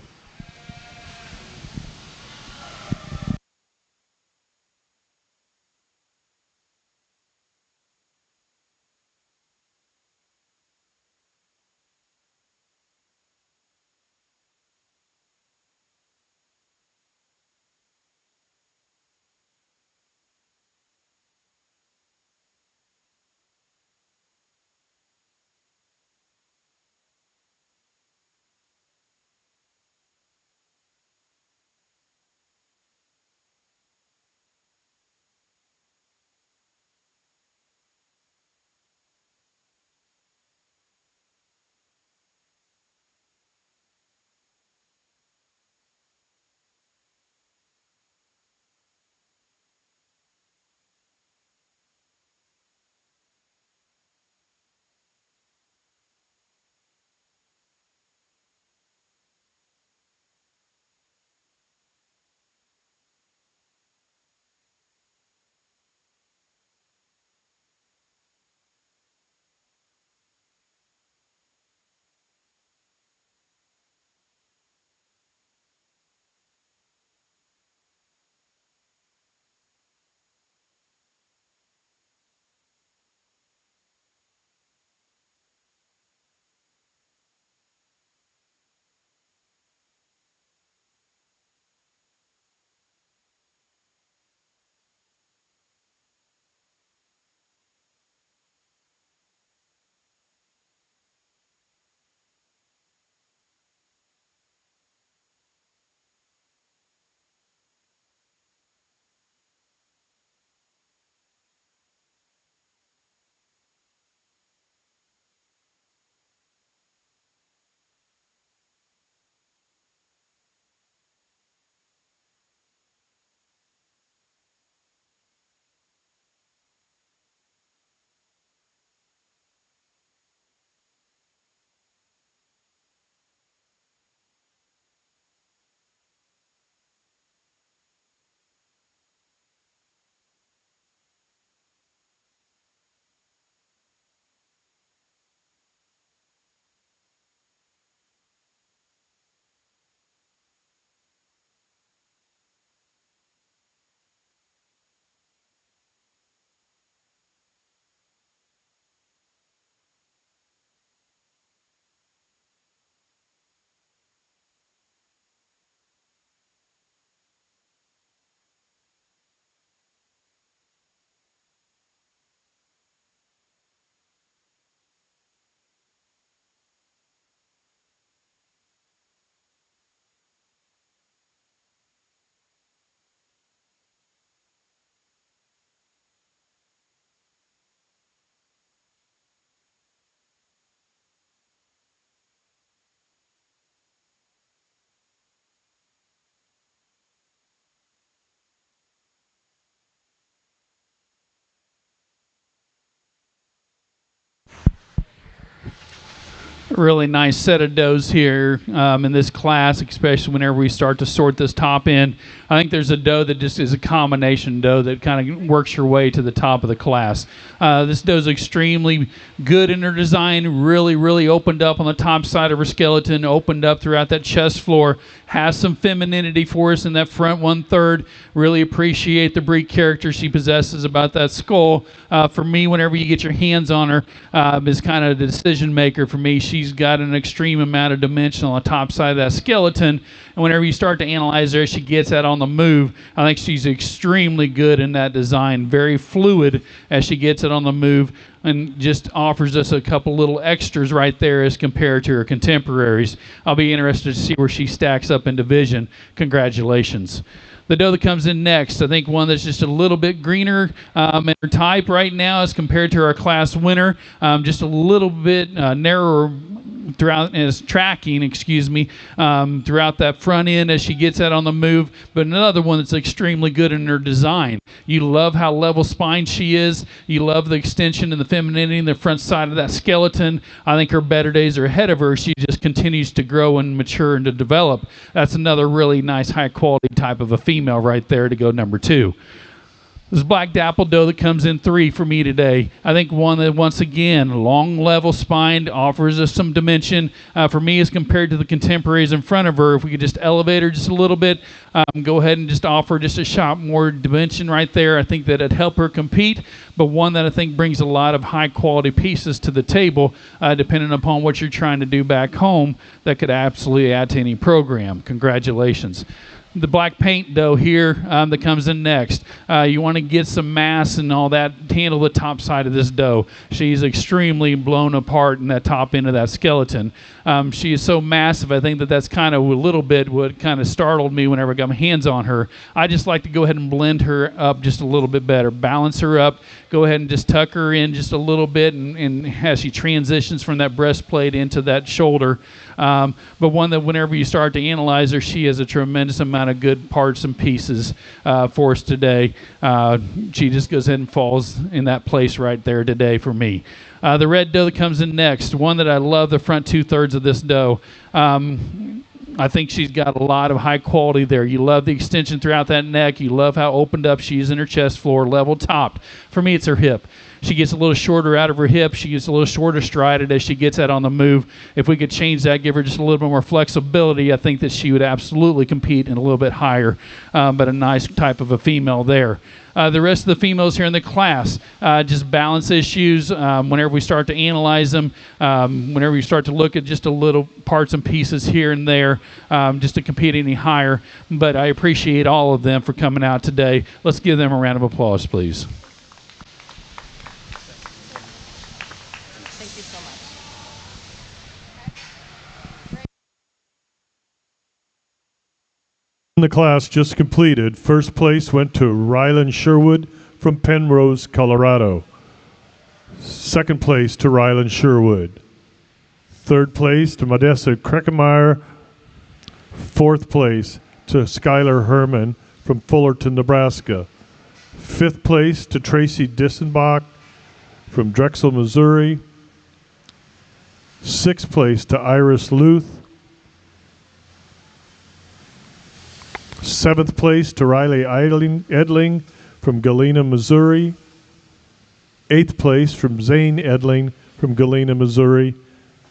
D: Really nice set of does here in this class, especially whenever we start to sort this top in. I think there's a doe that just is a combination doe that kind of works your way to the top of the class. This doe is extremely good in her design, really opened up on the top side of her skeleton, opened up throughout that chest floor, has some femininity for us in that front 1/3. Really appreciate the breed character she possesses about that skull. For me, whenever you get your hands on her, is kind of the decision maker for me. She's got an extreme amount of dimension on the top side of that skeleton, and whenever you start to analyze her, she gets that on the move. I think she's extremely good in that design, very fluid as she gets it on the move, and just offers us a couple little extras right there as compared to her contemporaries. I'll be interested to see where she stacks up in division. Congratulations. The doe that comes in next, I think one that's just a little bit greener in her type right now as compared to our class winner, just a little bit narrower throughout as tracking, throughout that front end as she gets that on the move. But another one that's extremely good in her design. You love how level spine she is. You love the extension and the femininity in the front side of that skeleton. I think her better days are ahead of her. She just continues to grow and mature and to develop. That's another really nice, high quality type of a female right there to go number 2. This black dapple doe that comes in 3 for me today. I think one that, once again, long level spine, offers us some dimension for me as compared to the contemporaries in front of her. If we could just elevate her just a little bit, go ahead and just offer just a shot more dimension right there. I think that it'd help her compete, but one that I think brings a lot of high quality pieces to the table, depending upon what you're trying to do back home, that could absolutely add to any program. Congratulations. The black paint doe here that comes in next. You want to get some mass and all that, handle the top side of this doe. She's extremely blown apart in that top end of that skeleton. She is so massive, I think that that's kind of a little bit what kind of startled me whenever I got my hands on her. I just like to go ahead and blend her up just a little bit better, balance her up, go ahead and just tuck her in just a little bit, and as she transitions from that breastplate into that shoulder. But one that whenever you start to analyze her, she has a tremendous amount of good parts and pieces for us today. She just goes ahead and falls in that place right there today for me. The red doe that comes in next, one that I love the front 2/3 of this doe. I think she's got a lot of high quality there. You love the extension throughout that neck. You love how opened up she is in her chest floor, level topped. For me, it's her hip. She gets a little shorter out of her hip. She gets a little shorter strided as she gets that on the move. If we could change that, give her just a little bit more flexibility, I think that she would absolutely compete in a little bit higher, but a nice type of a female there. The rest of the females here in the class, just balance issues. Whenever we start to analyze them, whenever we start to look at just a little parts and pieces here and there, just to compete any higher. But I appreciate all of them for coming out today. Let's give them a round of applause, please.
B: Thank you so much.
A: In the class just completed, first place went to Ryland Sherwood from Penrose, Colorado. Second place to Ryland Sherwood. Third place to Modesta Kreckemeyer. Fourth place to Skylar Herman from Fullerton, Nebraska. Fifth place to Tracy Dissenbach from Drexel, Missouri. Sixth place to Iris Luth. Seventh place to Riley Edling from Galena, Missouri. Eighth place from Zane Edling from Galena, Missouri.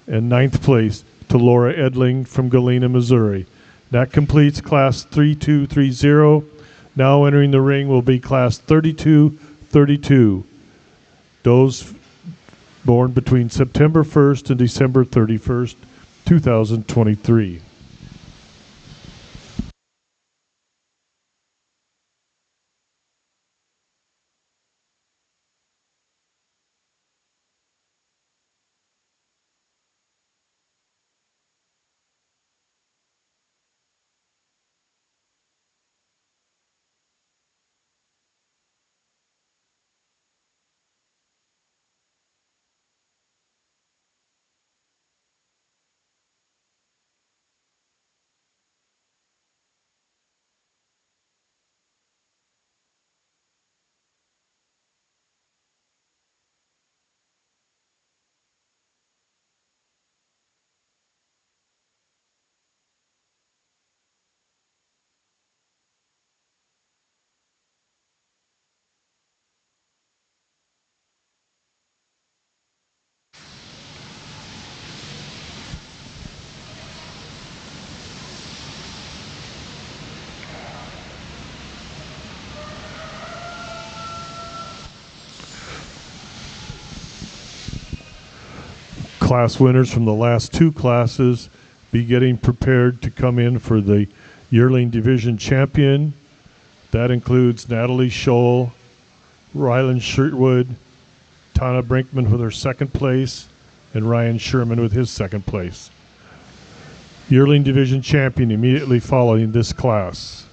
A: And ninth place to Laura Edling from Galena, Missouri. That completes class 3230. Now entering the ring will be class 3232. Those born between September 1st and December 31st, 2023. Class winners from the last two classes be getting prepared to come in for the yearling division champion. That includes Natalie Scholl, Ryland Sherwood, Tana Brinkman with her second place, and Ryan Sherman with his second place. Yearling division champion immediately following this class.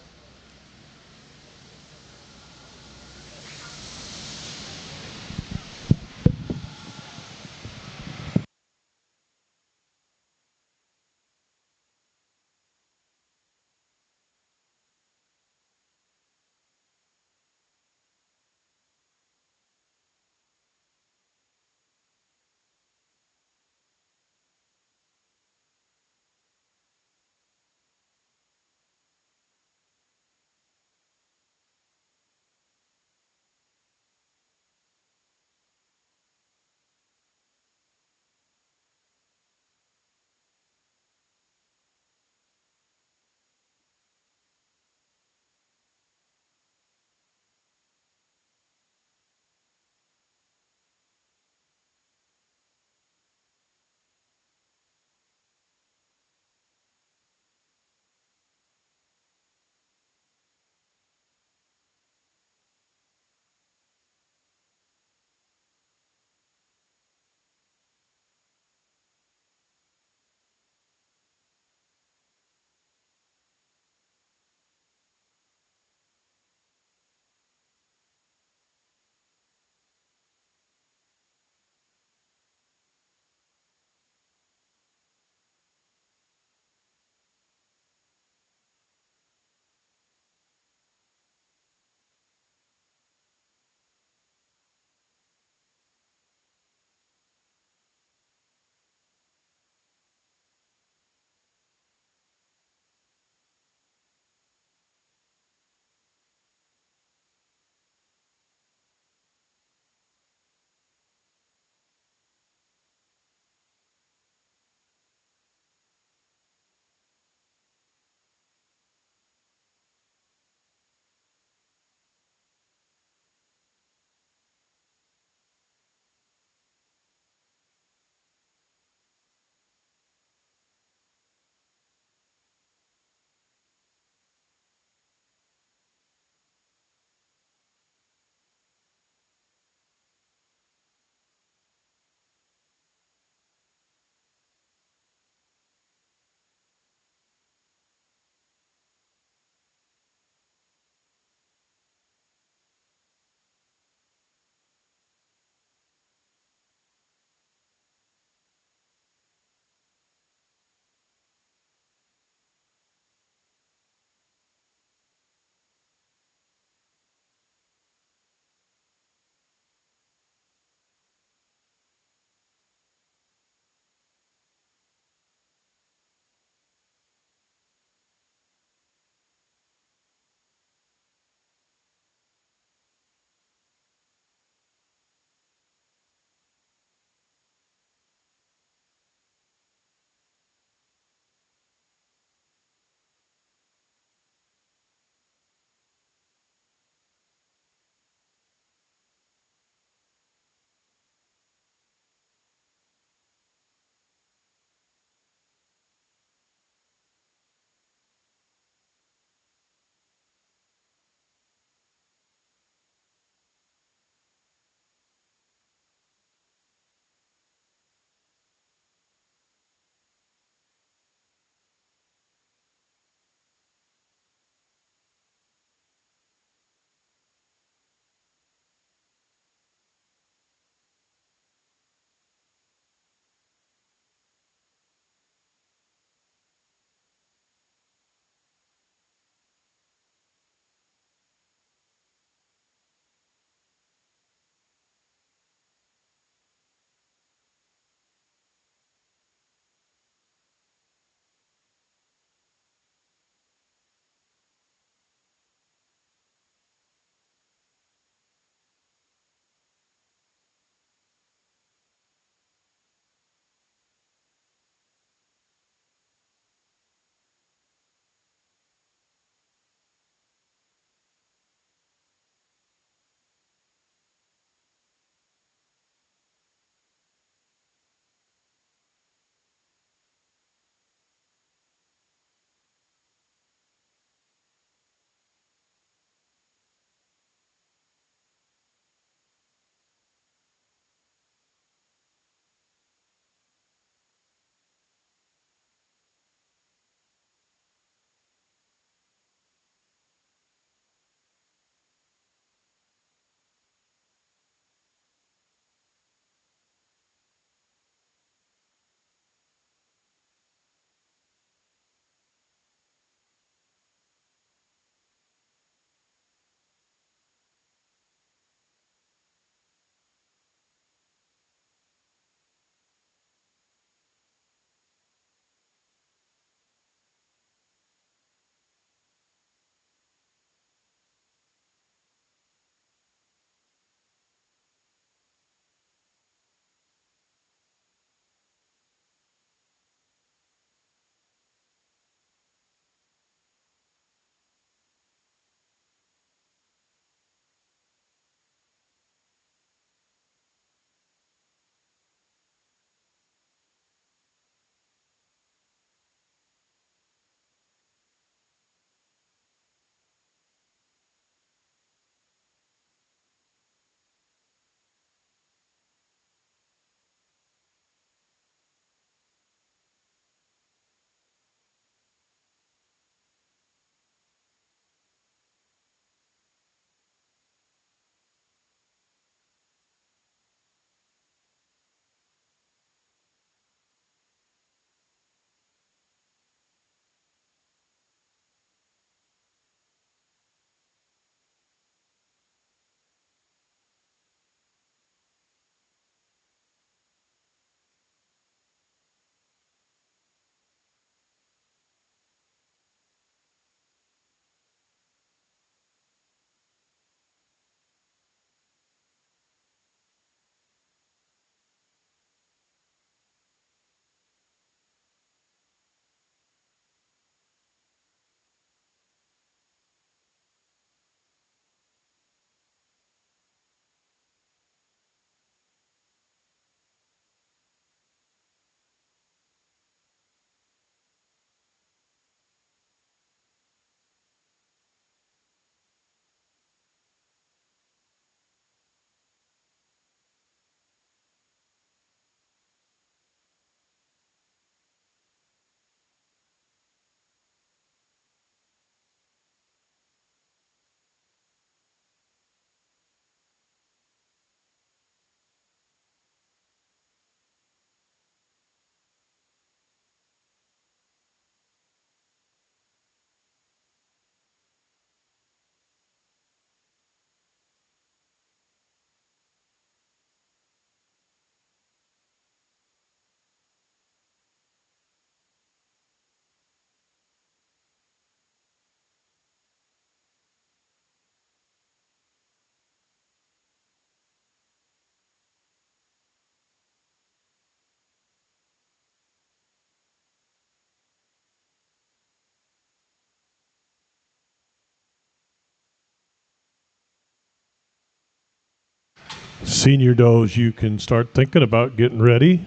A: Senior does, you can start thinking about getting ready.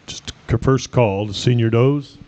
A: Just a first call to senior does.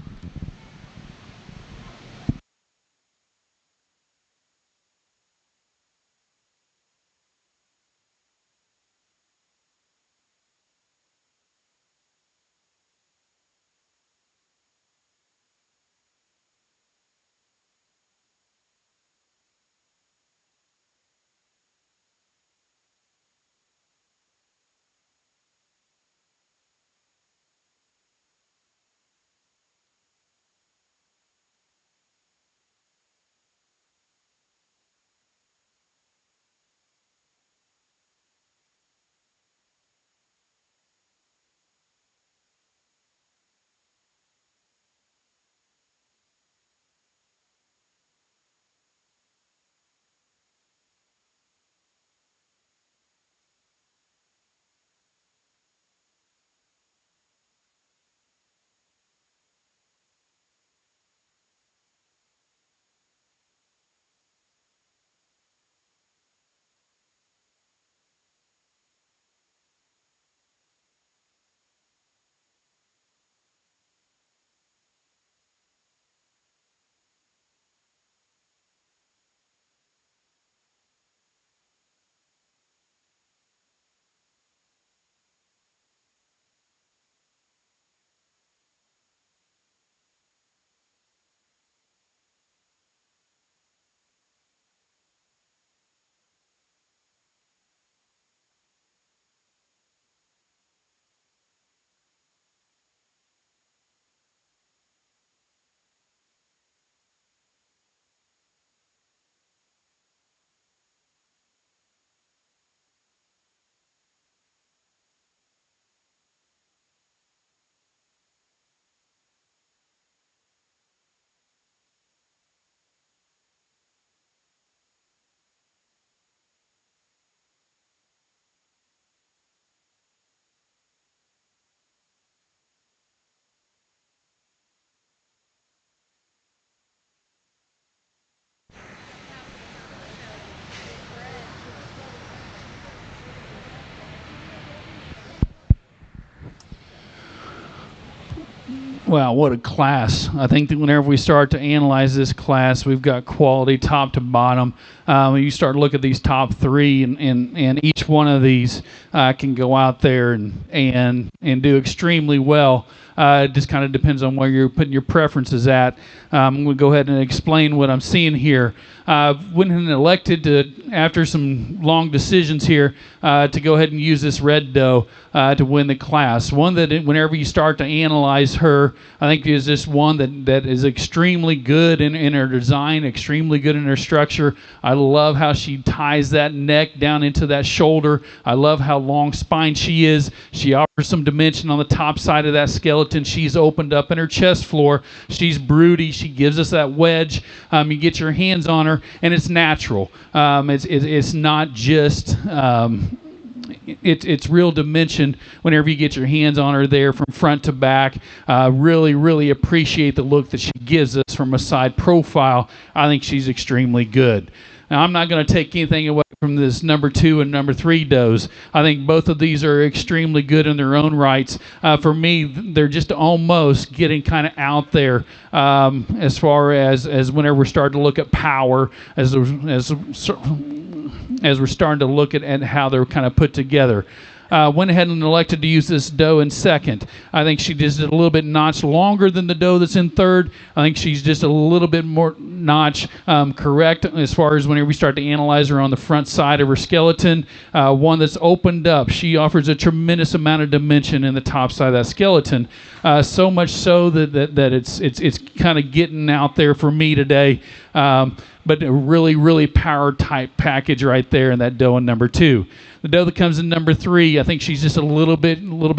D: Wow, what a class. I think that whenever we start to analyze this class, we've got quality top to bottom. When you start to look at these top three, and each one of these can go out there and do extremely well. It just kind of depends on where you're putting your preferences at. I'm going to go ahead and explain what I'm seeing here. Went and elected to, after some long decisions here, to go ahead and use this red doe to win the class. One that whenever you start to analyze her, I think is just one that is extremely good in her design, extremely good in her structure. I love how she ties that neck down into that shoulder. I love how long spine she is. She offers some dimension on the top side of that skeleton. She's opened up in her chest floor. She's broody. She gives us that wedge. You get your hands on her, and it's natural. It's not just... It's real dimension whenever you get your hands on her there from front to back. Really appreciate the look that she gives us from a side profile. I think she's extremely good. Now, I'm not going to take anything away from this number 2 and number 3 does. I think both of these are extremely good in their own rights. For me, they're just almost getting kind of out there as far as whenever we're starting to look at power, as we're starting to look at how they're kind of put together. Went ahead and elected to use this doe in second. I think she just did a little bit notch longer than the doe that's in third. I think she's just a little bit more notch correct as far as whenever we start to analyze her on the front side of her skeleton. One that's opened up. She offers a tremendous amount of dimension in the top side of that skeleton. So much so that it's kind of getting out there for me today. But a really power type package right there in that doe in number 2. The doe that comes in number 3, I think she's just a little bit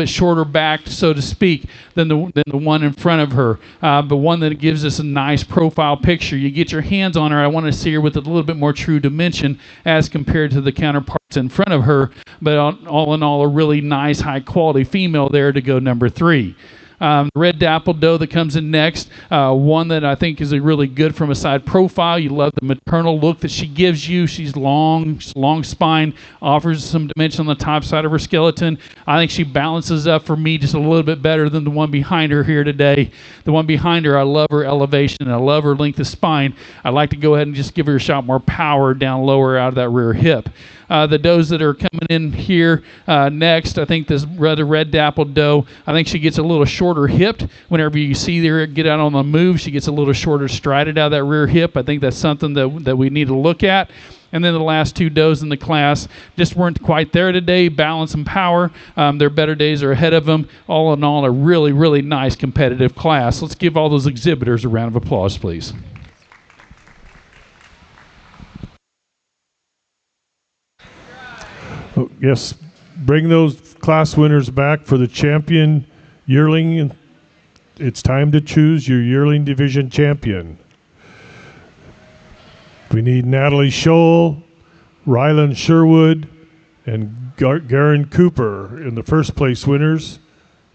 D: shorter back, so to speak, than the one in front of her. But one that gives us a nice profile picture. You get your hands on her, I want to see her with a little bit more true dimension as compared to the counterparts in front of her. But all in all, a really nice, high quality female there to go number 3. The red dappled doe that comes in next, one that I think is a really good from a side profile. You love the maternal look that she gives you. She's long spine, offers some dimension on the top side of her skeleton. I think she balances up for me just a little bit better than the one behind her here today. The one behind her, I love her elevation and I love her length of spine. I'd like to go ahead and just give her a shot more power down lower out of that rear hip. The does that are coming in here next, I think this red dappled doe, I think she gets a little shorter hipped. Whenever you see her get out on the move, she gets a little shorter strided out of that rear hip. I think that's something that we need to look at. And then the last two does in the class just weren't quite there today. Balance and power, their better days are ahead of them. All in all, a really, really nice competitive class. Let's give all those exhibitors a round of applause, please.
A: Oh, yes, bring those class winners back for the champion yearling. It's time to choose your yearling division champion. We need Natalie Scholl, Rylan Sherwood, and Garen Cooper in the first place winners.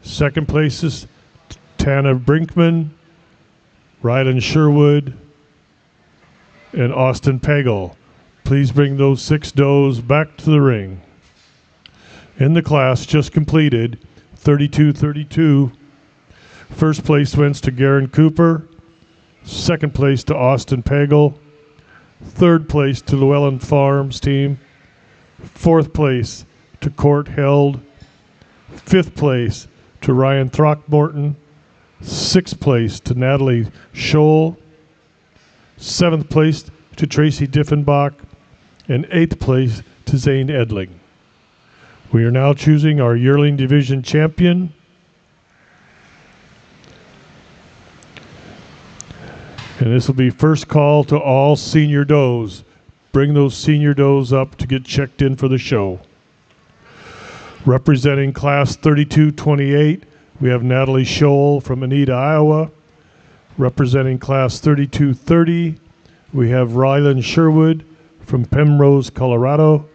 A: Second place is Tana Brinkman, Rylan Sherwood, and Austin Pagel. Please bring those 6 does back to the ring. In the class just completed, 32-32. First place went to Garen Cooper. Second place to Austin Pagel. Third place to Llewellyn Farms team. Fourth place to Court Held. Fifth place to Ryan Throckmorton. Sixth place to Natalie Scholl. Seventh place to Tracy Diffenbach. And eighth place to Zane Edling. We are now choosing our yearling division champion. And this will be first call to all senior does. Bring those senior does up to get checked in for the show. Representing class 3228, we have Natalie Scholl from Anita, Iowa. Representing class 3230, we have Rylan Sherwood from Pemrose, Colorado.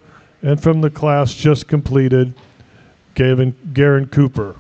A: And from the class just completed, Garen Cooper.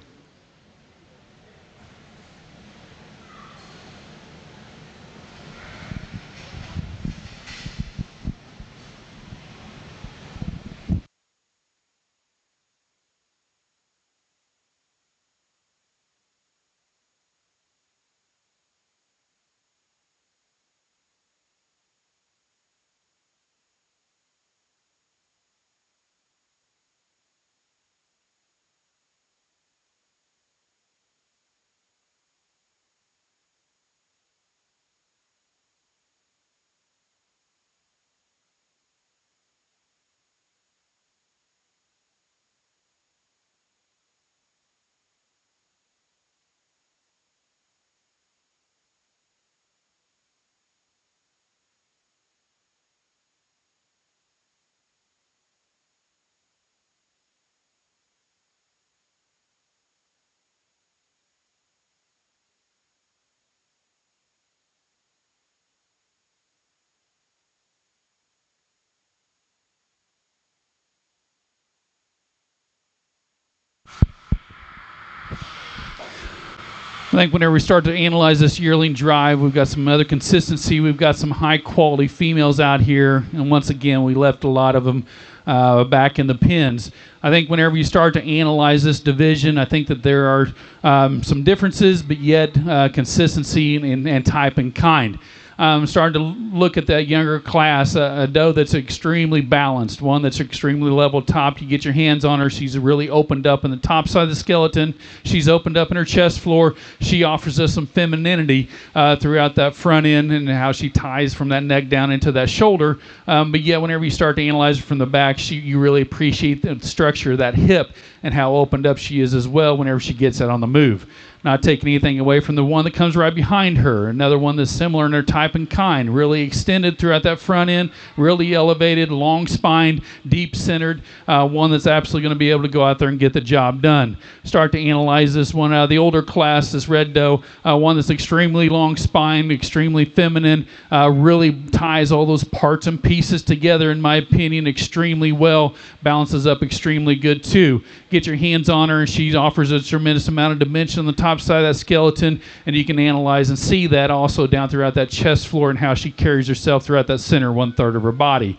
D: I think whenever we start to analyze this yearling drive, we've got some other consistency. We've got some high-quality females out here. And once again, we left a lot of them back in the pens. I think whenever you start to analyze this division, I think that there are some differences, but yet consistency and type and kind. Starting to look at that younger class, a doe that's extremely balanced, one that's extremely level top. You get your hands on her, she's really opened up in the top side of the skeleton. She's opened up in her chest floor. She offers us some femininity throughout that front end and how she ties from that neck down into that shoulder. But yet, whenever you start to analyze her from the back, you really appreciate the structure of that hip and how opened up she is as well whenever she gets out on the move. Not taking anything away from the one that comes right behind her. Another one that's similar in their type and kind. Really extended throughout that front end. Really elevated, long spined, deep centered. One that's absolutely going to be able to go out there and get the job done. Start to analyze this one out of the older class, this red doe. One that's extremely long spined, extremely feminine. Really ties all those parts and pieces together, in my opinion, extremely well. Balances up extremely good too. Get your hands on her and she offers a tremendous amount of dimension on the top top side of that skeleton, and you can analyze and see that also down throughout that chest floor and how she carries herself throughout that center 1/3 of her body.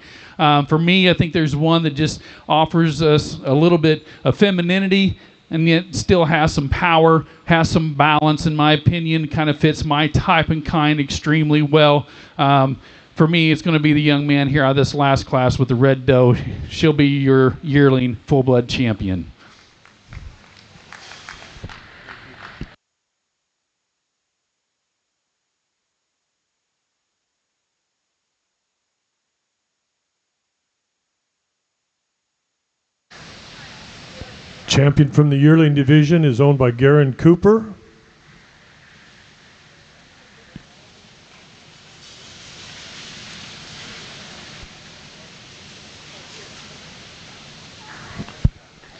D: For me, I think there's one that just offers us a little bit of femininity and yet still has some power, has some balance, in my opinion, kind of fits my type and kind extremely well. For me, it's going to be the young man here out of this last class with the red doe. She'll be your yearling full-blood champion.
A: Champion from the yearling division is owned by Garen Cooper.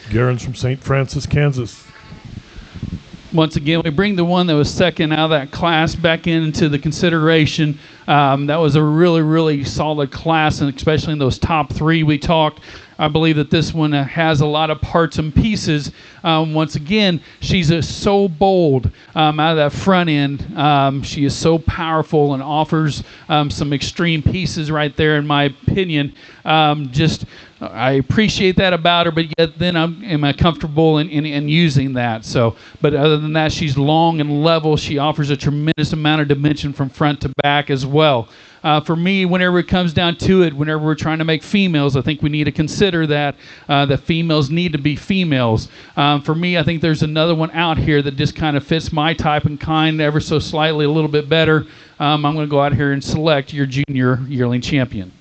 A: Garen's from St. Francis, Kansas.
D: Once again, we bring the one that was second out of that class back into the consideration. That was a really, really solid class, and especially in those top three we talked. I believe that this one has a lot of parts and pieces. Once again, she's so bold out of that front end. She is so powerful and offers some extreme pieces right there, in my opinion. I appreciate that about her, but yet then am I comfortable in using that. So, but other than that, she's long and level. She offers a tremendous amount of dimension from front to back as well. For me, whenever it comes down to it, whenever we're trying to make females, I think we need to consider that females need to be females. For me, I think there's another one out here that just kind of fits my type and kind ever so slightly a little bit better. I'm going to go out here and select your junior yearling champion.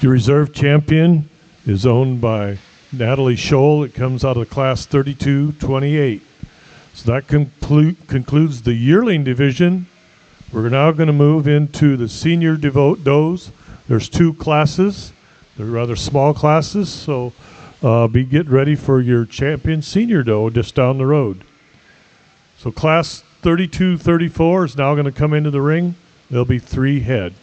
A: Your reserve champion is owned by Natalie Scholl. It comes out of the class 32-28. So that concludes the yearling division. We're now going to move into the senior does. There's two classes. They're rather small classes, so get ready for your champion senior doe just down the road. So class 32-34 is now going to come into the ring. There'll be 3 head.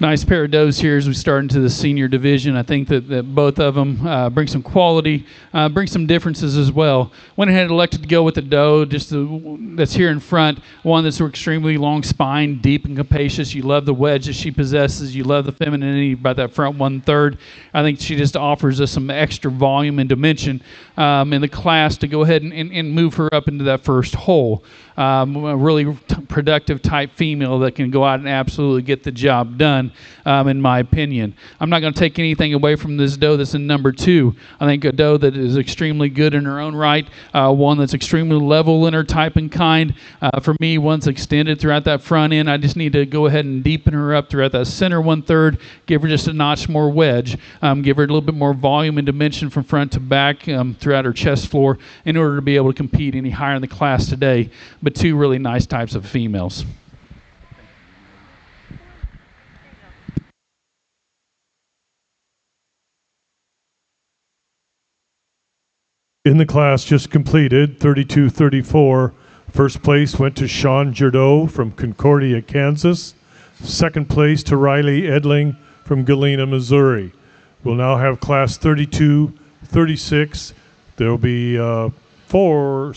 D: Nice pair of does here as we start into the senior division. I think that both of them bring some quality, bring some differences as well. Went ahead and elected to go with the doe, that's here in front, one that's extremely long spine, deep and capacious. You love the wedge that she possesses. You love the femininity about that front 1/3. I think she just offers us some extra volume and dimension in the class to go ahead and move her up into that first hole. A really productive type female that can go out and absolutely get the job done, in my opinion. I'm not going to take anything away from this doe that's in number 2. I think a doe that is extremely good in her own right, one that's extremely level in her type and kind. For me, one's extended throughout that front end. I just need to go ahead and deepen her up throughout that center 1/3, give her just a notch more wedge, give her a little bit more volume and dimension from front to back throughout her chest floor in order to be able to compete any higher in the class today. But 2 really nice types of females.
A: In the class just completed, 32-34, first place went to Sean Jerdot from Concordia, Kansas. Second place to Riley Edling from Galena, Missouri. We'll now have class 32-36. There will be four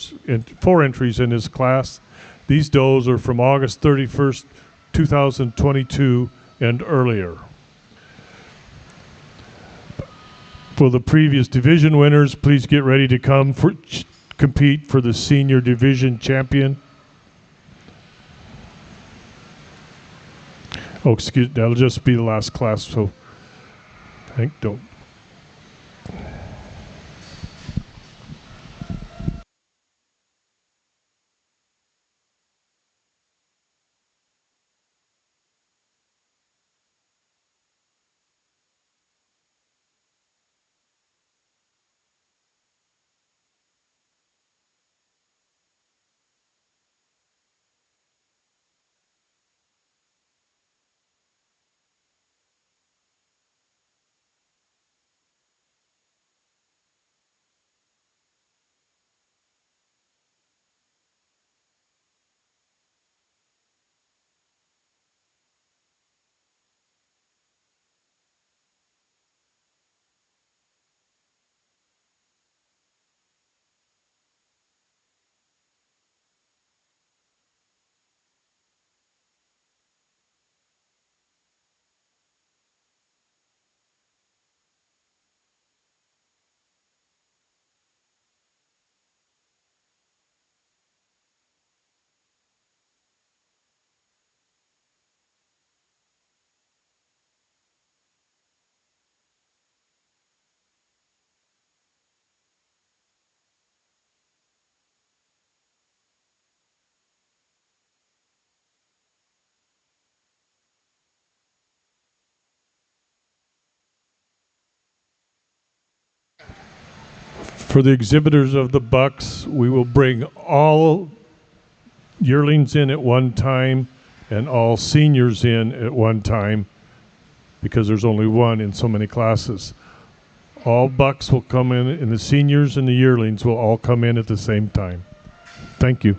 A: entries in this class. These does are from August 31st, 2022 and earlier. For the previous division winners, please get ready to compete for the senior division champion. Oh, excuse, that'll just be the last class, so don't. For the exhibitors of the bucks, we will bring all yearlings in at one time and all seniors in at one time because there's only one in so many classes. All bucks will come in, and the seniors and the yearlings will all come in at the same time. Thank you.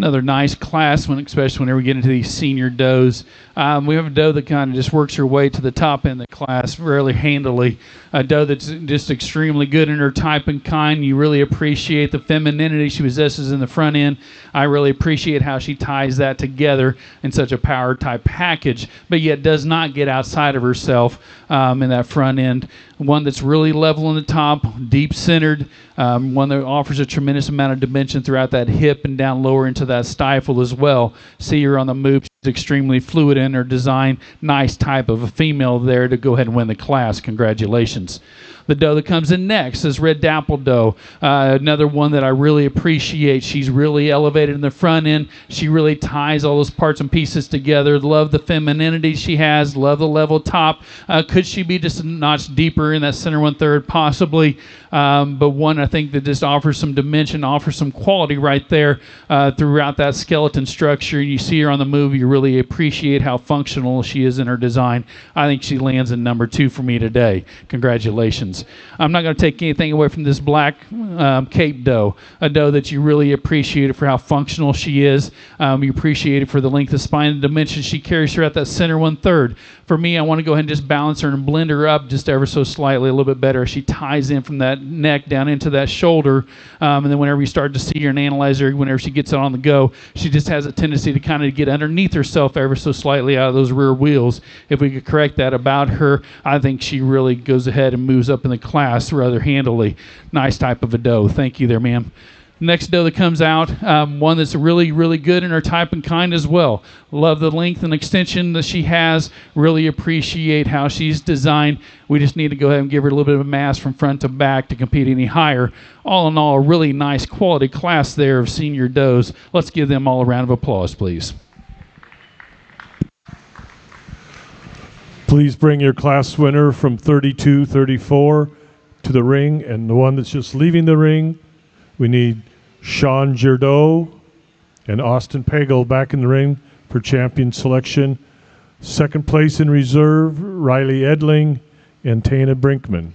D: Another nice class one, especially whenever we get into these senior does. We have a doe that kind of just works her way to the top end of the class fairly handily. A doe that's just extremely good in her type and kind. You really appreciate the femininity she possesses in the front end. I really appreciate how she ties that together in such a power type package, but yet does not get outside of herself in that front end. One that's really level in the top, deep centered, one that offers a tremendous amount of dimension throughout that hip and down lower into that stifle as well. See her on the move. She's extremely fluid in her design. Nice type of a female there to go ahead and win the class. Congratulations. The doe that comes in next is Red Dapple Doe. Another one that I really appreciate. She's really elevated in the front end. She really ties all those parts and pieces together. Love the femininity she has. Love the level top. Could she be just a notch deeper in that center 1/3? Possibly. But one I think that just offers some dimension, offers some quality right there throughout that skeleton structure. You see her on the move. You really appreciate how functional she is in her design. I think she lands in number 2 for me today. Congratulations. I'm not going to take anything away from this black Cape doe, a doe that you really appreciate for how functional she is. You appreciate it for the length of spine and dimension she carries throughout that center 1/3. For me, I want to go ahead and just balance her and blend her up just ever so slightly, a little bit better. She ties in from that neck down into that shoulder, and then whenever you start to see her and analyze her, whenever she gets on the go, she just has a tendency to kind of get underneath herself ever so slightly out of those rear wheels. If we could correct that about her, I think she really goes ahead and moves up in the class rather handily. Nice type of a doe. Thank you there, ma'am. Next doe that comes out, one that's really, really good in her type and kind as well. Love the length and extension that she has. Really appreciate how she's designed. We just need to go ahead and give her a little bit of a mass from front to back to compete any higher. All in all, a really nice quality class there of senior does. Let's give them all a round of applause, please.
A: Please bring your class winner from 32-34 to the ring, and the one that's just leaving the ring, we need Sean Girdeau and Austin Pagel back in the ring for champion selection. Second place in reserve, Riley Edling and Tana Brinkman.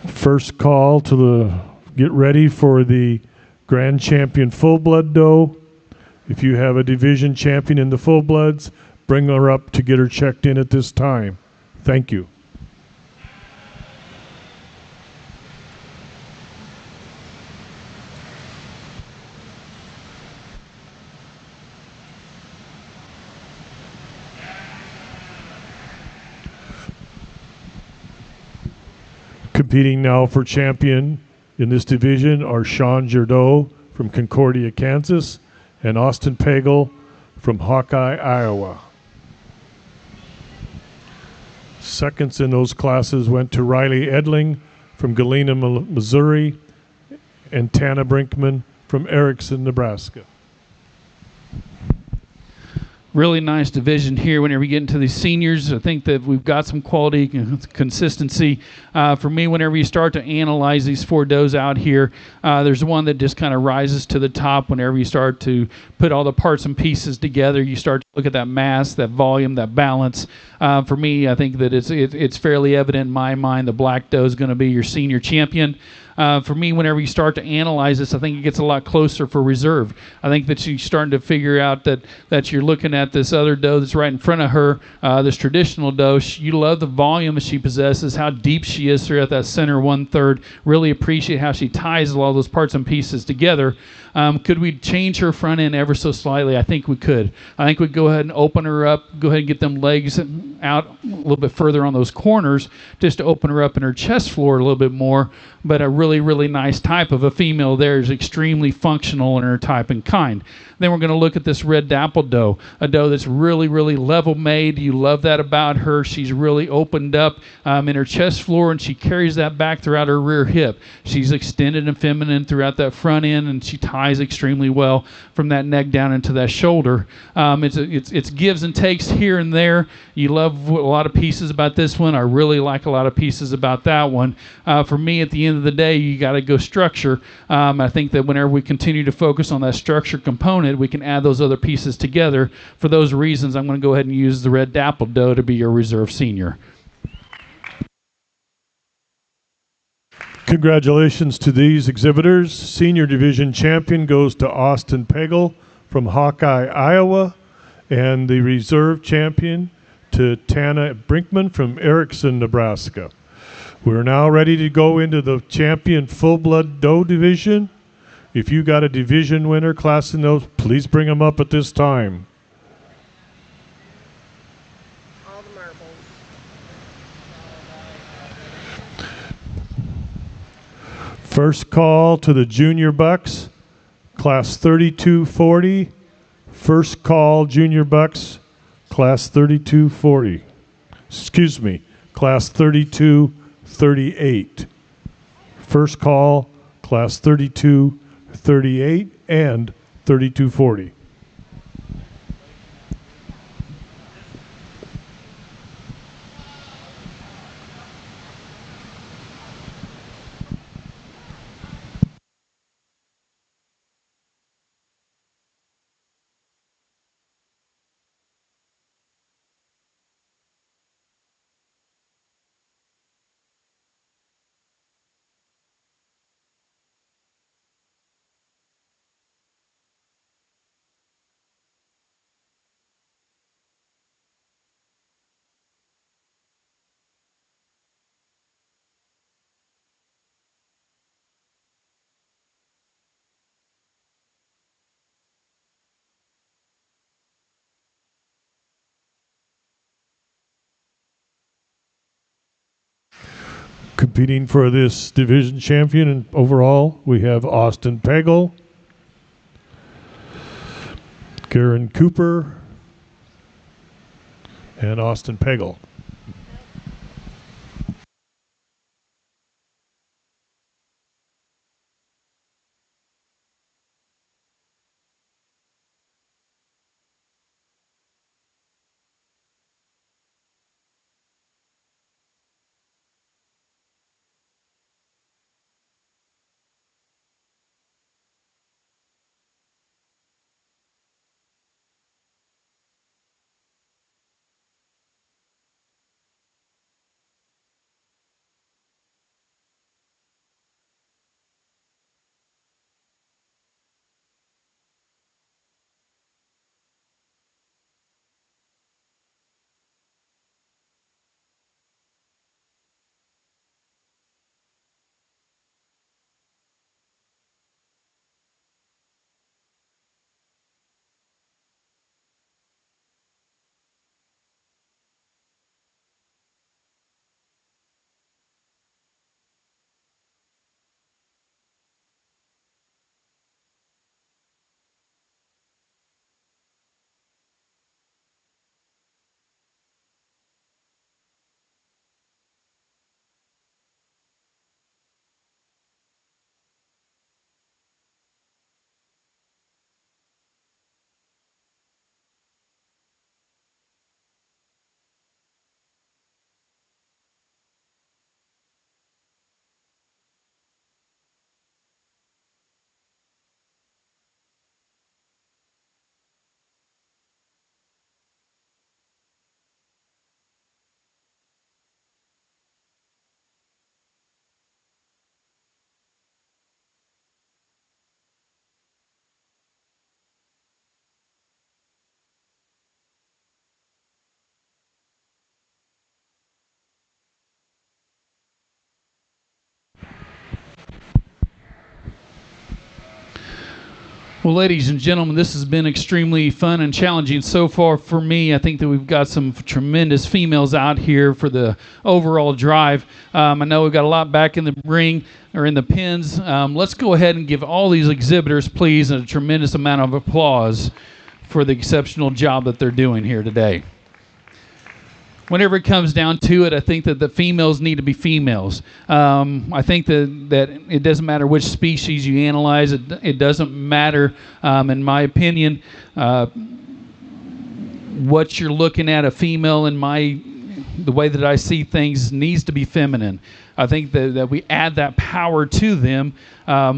A: First call to get ready for the grand champion full blood doe. If you have a division champion in the full bloods, bring her up to get her checked in at this time. Thank you. Competing now for champion in this division are Sean Girdeau from Concordia, Kansas, and Austin Pagel from Hawkeye, Iowa. Seconds in those classes went to Riley Edling from Galena, Missouri, and Tana Brinkman from Erickson, Nebraska.
D: Really nice division here whenever you get into these seniors. I think that we've got some quality consistency. For me, whenever you start to analyze these 4 does out here, there's one that just kind of rises to the top whenever you start to put all the parts and pieces together. You start to look at that mass, that volume, that balance. For me, I think that it's fairly evident in my mind the black doe is going to be your senior champion. For me, whenever you start to analyze this, I think it gets a lot closer for reserve. I think that you're starting to figure out that you're looking at this other doe that's right in front of her, this traditional doe. You love the volume that she possesses, how deep she is throughout that center 1/3. Really appreciate how she ties all those parts and pieces together. Could we change her front end ever so slightly? I think we could. I think we'd go ahead and open her up, go ahead and get them legs out a little bit further on those corners just to open her up in her chest floor a little bit more. But a really, really nice type of a female there is extremely functional in her type and kind. Then we're going to look at this Red Dapple doe, a doe that's really, really level made. You love that about her. She's really opened up in her chest floor, and she carries that back throughout her rear hip. She's extended and feminine throughout that front end, and she ties extremely well from that neck down into that shoulder. It's gives and takes here and there. You love a lot of pieces about this one. I really like a lot of pieces about that one. For me, at the end of the day, you got to go structure. I think that whenever we continue to focus on that structure component, we can add those other pieces together. For those reasons, I'm going to go ahead and use the Red Dapple doe to be your reserve senior.
A: Congratulations to these exhibitors. Senior Division Champion goes to Austin Pagel from Hawkeye, Iowa, and the Reserve Champion to Tana Brinkman from Erickson, Nebraska. We're now ready to go into the Champion Full Blood Doe Division. If you got a division winner class in those, please bring them up at this time.
B: All the marbles.
A: First call to the Junior Bucks, class 3240. First call, Junior Bucks, class 3240. Excuse me, class 3238. First call, class 3238 and 3240. Competing for this division champion and overall, we have Austin Pagel, Karen Cooper, and Austin Pagel.
D: Well, ladies and gentlemen, this has been extremely fun and challenging so far for me. I think that we've got some tremendous females out here for the overall drive. I know we've got a lot back in the ring or in the pins. Let's go ahead and give all these exhibitors, please, a tremendous amount of applause for the exceptional job that they're doing here today. Whenever it comes down to it, I think that the females need to be females. I think that it doesn't matter which species you analyze. It doesn't matter, in my opinion, what you're looking at. A female, in my the way that I see things needs to be feminine. I think that we add that power to them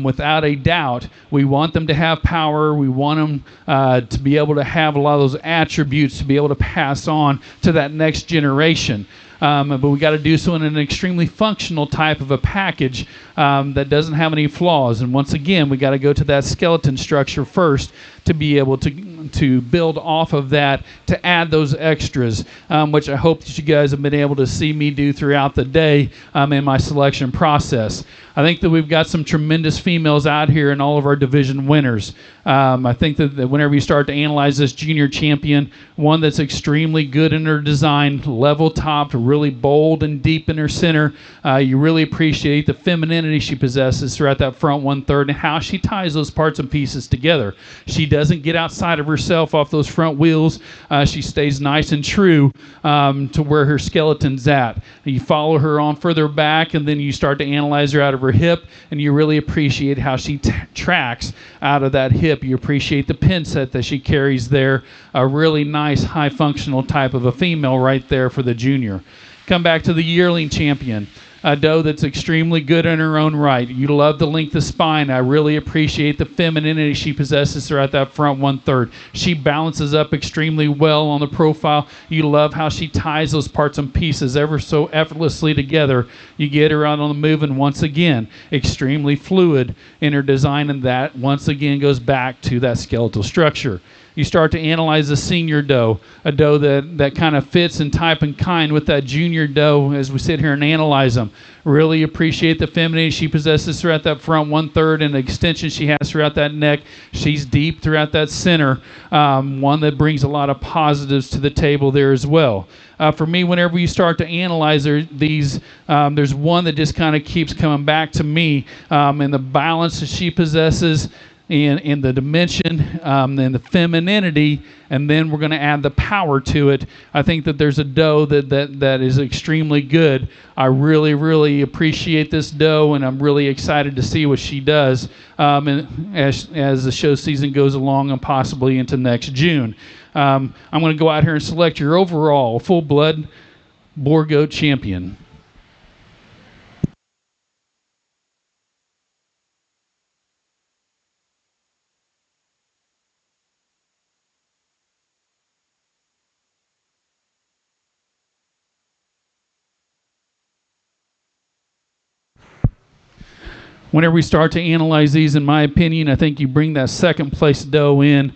D: without a doubt. We want them to have power. We want them to be able to have a lot of those attributes to be able to pass on to that next generation. But we got to do so in an extremely functional type of a package that doesn't have any flaws. And once again, we got to go to that skeleton structure first to be able to build off of that to add those extras, which I hope that you guys have been able to see me do throughout the day in my selection process. I think that we've got some tremendous females out here in all of our division winners. I think that whenever you start to analyze this junior champion, one that's extremely good in her design, level topped, really bold and deep in her center, you really appreciate the femininity she possesses throughout that front 1/3 and how she ties those parts and pieces together. She doesn't get outside of herself off those front wheels. She stays nice and true to where her skeleton's at. You follow her on further back, and then you start to analyze her out of her hip, and you really appreciate how she tracks out of that hip. You appreciate the pin set that she carries there. A really nice, high-functional type of a female right there for the junior. Come back to the yearling champion. A doe that's extremely good in her own right. You love the length of spine. I really appreciate the femininity she possesses throughout that front 1/3. She balances up extremely well on the profile. You love how she ties those parts and pieces ever so effortlessly together. You get her out on the move, and once again, extremely fluid in her design, and that once again goes back to that skeletal structure. You start to analyze the senior doe, a doe that kind of fits in type and kind with that junior doe as we sit here and analyze them. Really appreciate the femininity she possesses throughout that front 1/3 and the extension she has throughout that neck. She's deep throughout that center, one that brings a lot of positives to the table there as well. For me, whenever you start to analyze these, there's one that just kind of keeps coming back to me, and the balance that she possesses in the dimension and the femininity, and then we're going to add the power to it. I think that there's a doe that is extremely good. I really, really appreciate this doe, and I'm really excited to see what she does and as the show season goes along and possibly into next June. I'm going to go out here and select your overall full-blood Boer Goat champion. Whenever we start to analyze these, in my opinion, I think you bring that second place doe in.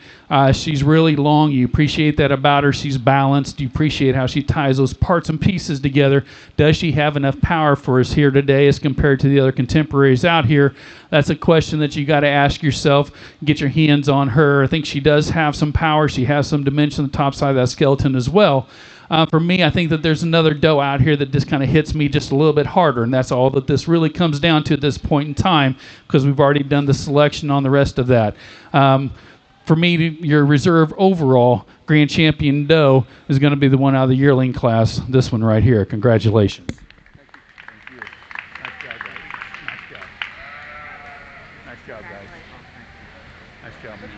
D: She's really long. You appreciate that about her. She's balanced. You appreciate how she ties those parts and pieces together. Does she have enough power for us here today as compared to the other contemporaries out here? That's a question that you got to ask yourself. Get your hands on her. I think she does have some power. She has some dimension on the top side of that skeleton as well. For me, I think that there's another doe out here that just kind of hits me just a little bit harder, and that's all that this really comes down to at this point in time, because we've already done the selection on the rest of that. For me, your reserve overall grand champion doe is going to be the one out of the yearling class, this one right here. Congratulations.
C: Thank you. Nice job, guys. Nice job. Nice job, guys. Nice job, man.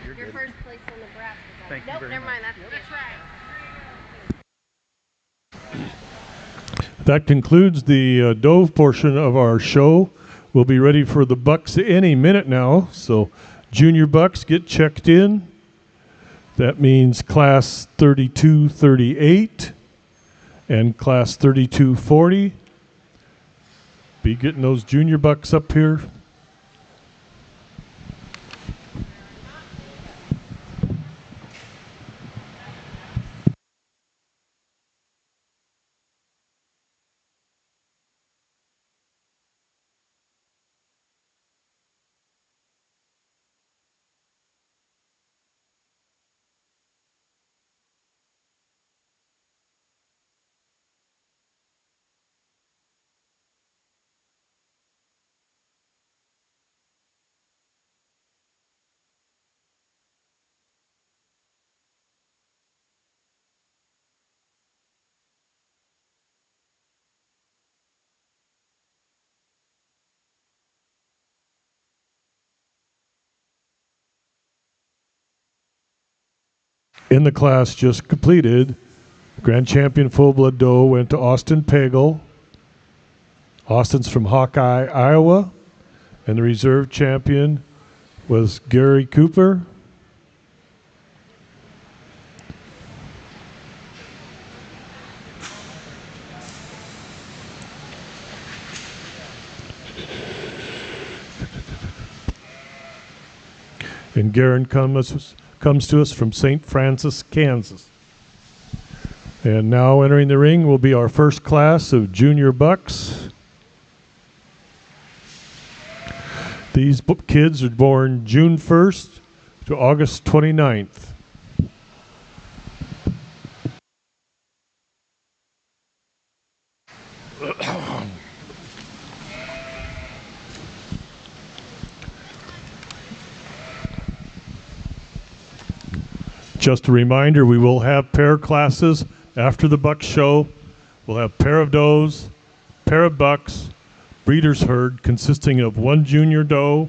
C: You're
B: Your
C: good.
B: first place in Nebraska.
C: Thank you
B: Nope,
C: very
B: never
C: much.
B: mind. That's right.
A: That concludes the Dove portion of our show. We'll be ready for the Bucks any minute now. So junior Bucks, get checked in. That means class 3238 and class 3240. Be getting those junior Bucks up here. In the class just completed, Grand champion full blood doe went to Austin Pagel. Austin's from Hawkeye, Iowa. And the reserve champion was Gary Cooper. And Garen comes to us from St. Francis, Kansas. And now entering the ring will be our first class of junior bucks. These kids are born June 1st to August 29th. Just a reminder, we will have pair classes after the buck show. We'll have pair of does, pair of bucks, breeder's herd consisting of one junior doe,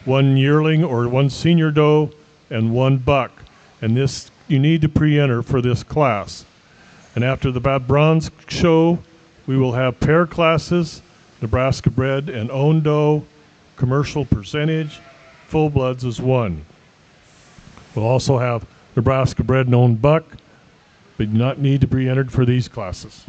A: one yearling or one senior doe, and one buck. And this, you need to pre-enter for this class. And after the bronze show, we will have pair classes, Nebraska bred and owned doe, commercial percentage, full bloods is one. We'll also have Nebraska bred and owned buck, but do not need to be entered for these classes.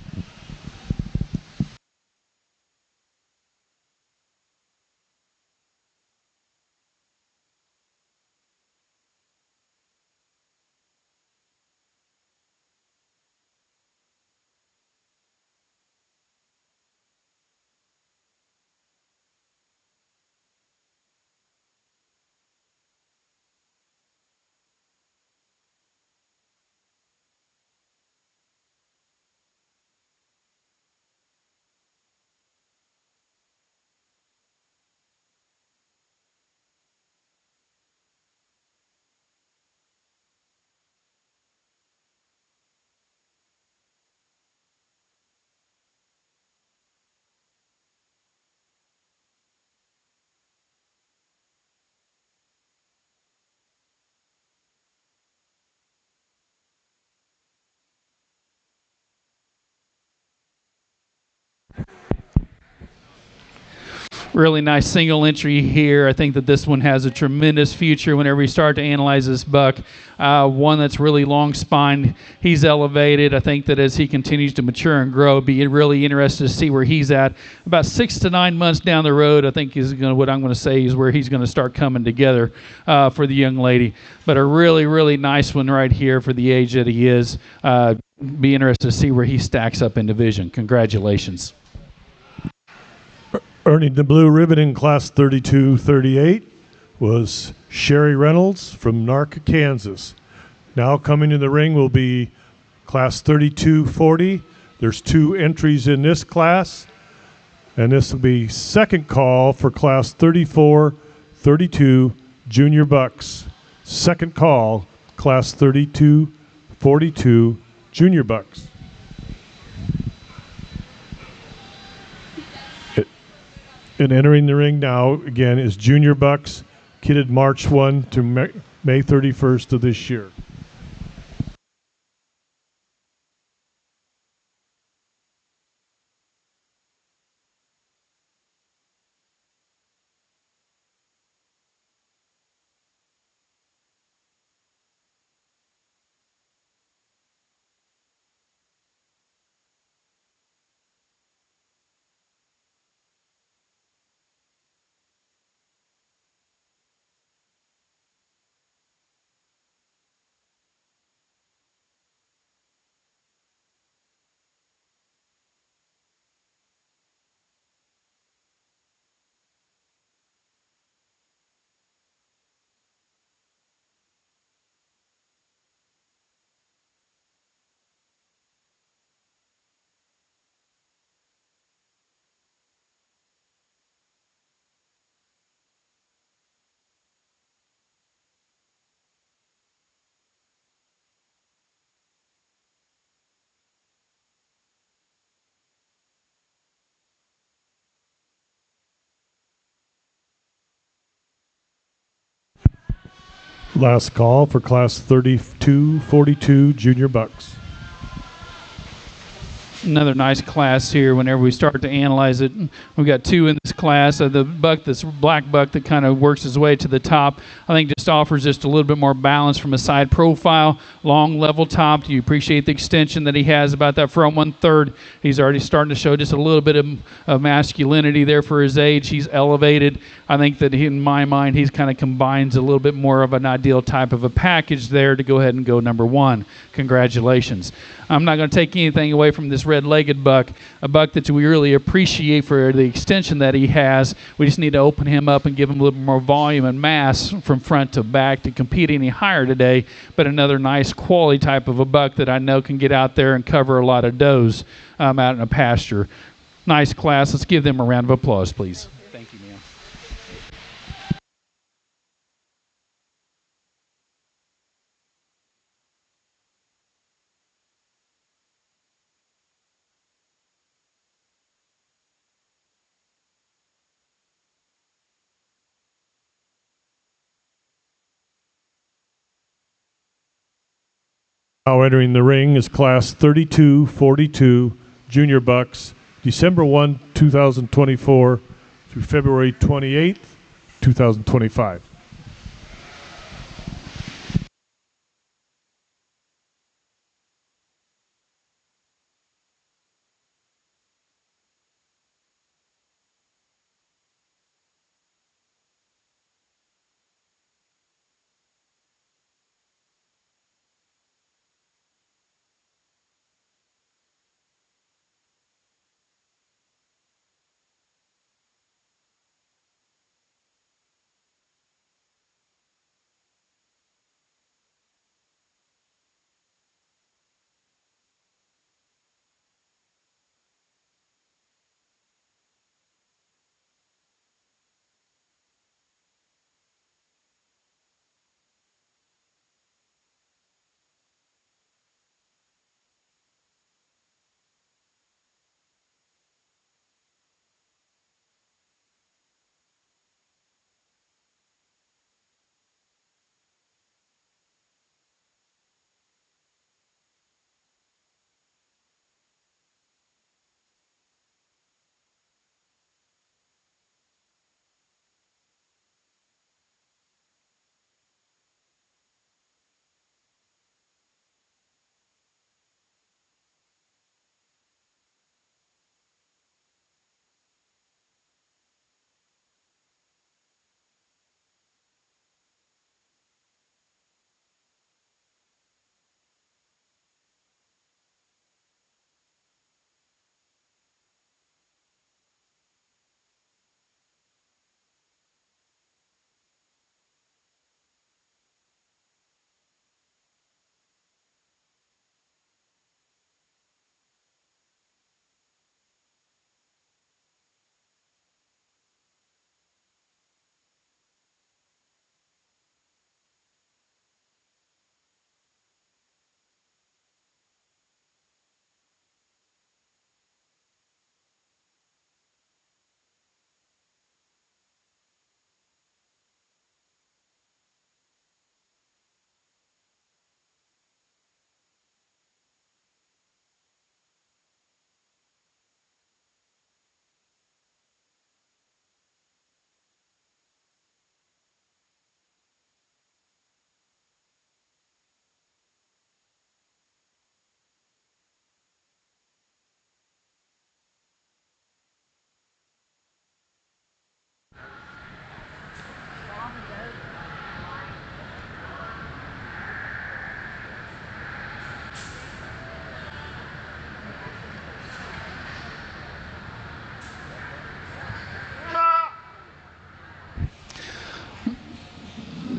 D: Really nice single entry here. I think that this one has a tremendous future whenever we start to analyze this buck. One that's really long spine. He's elevated. I think that as he continues to mature and grow, be really interested to see where he's at. About 6 to 9 months down the road, I think is what I'm going to say is where he's going to start coming together for the young lady. But a really, really nice one right here for the age that he is. Be interested to see where he stacks up in division. Congratulations.
A: Earning the blue ribbon in class 32-38 was Sherry Reynolds from Narca, Kansas. Now coming to the ring will be class 32-40. There's 2 entries in this class, and this will be second call for class 34-32 junior bucks. Second call, class 32-42 junior bucks. And entering the ring now, again, is Junior Bucks, kidded March 1 to May 31st of this year. Last call for class 32-42 junior bucks.
D: Another nice class here. Whenever we start to analyze it, we've got two in this class. The buck, this black buck that kind of works his way to the top, I think just offers just a little bit more balance from a side profile. Long level top. You appreciate the extension that he has about that front 1/3. He's already starting to show just a little bit of masculinity there for his age. He's elevated. I think that in my mind, he's kind of combines a little bit more of an ideal type of a package there to go ahead and go number 1. Congratulations. I'm not going to take anything away from this red-legged buck, a buck that we really appreciate for the extension that he has. We just need to open him up and give him a little more volume and mass from front to back to compete any higher today, but another nice quality type of a buck that I know can get out there and cover a lot of does out in a pasture. Nice class. Let's give them a round of applause, please. Thank you, ma'am.
A: Now entering the ring is Class 32-42 Junior Bucks, December 1, 2024 through February 28th, 2025.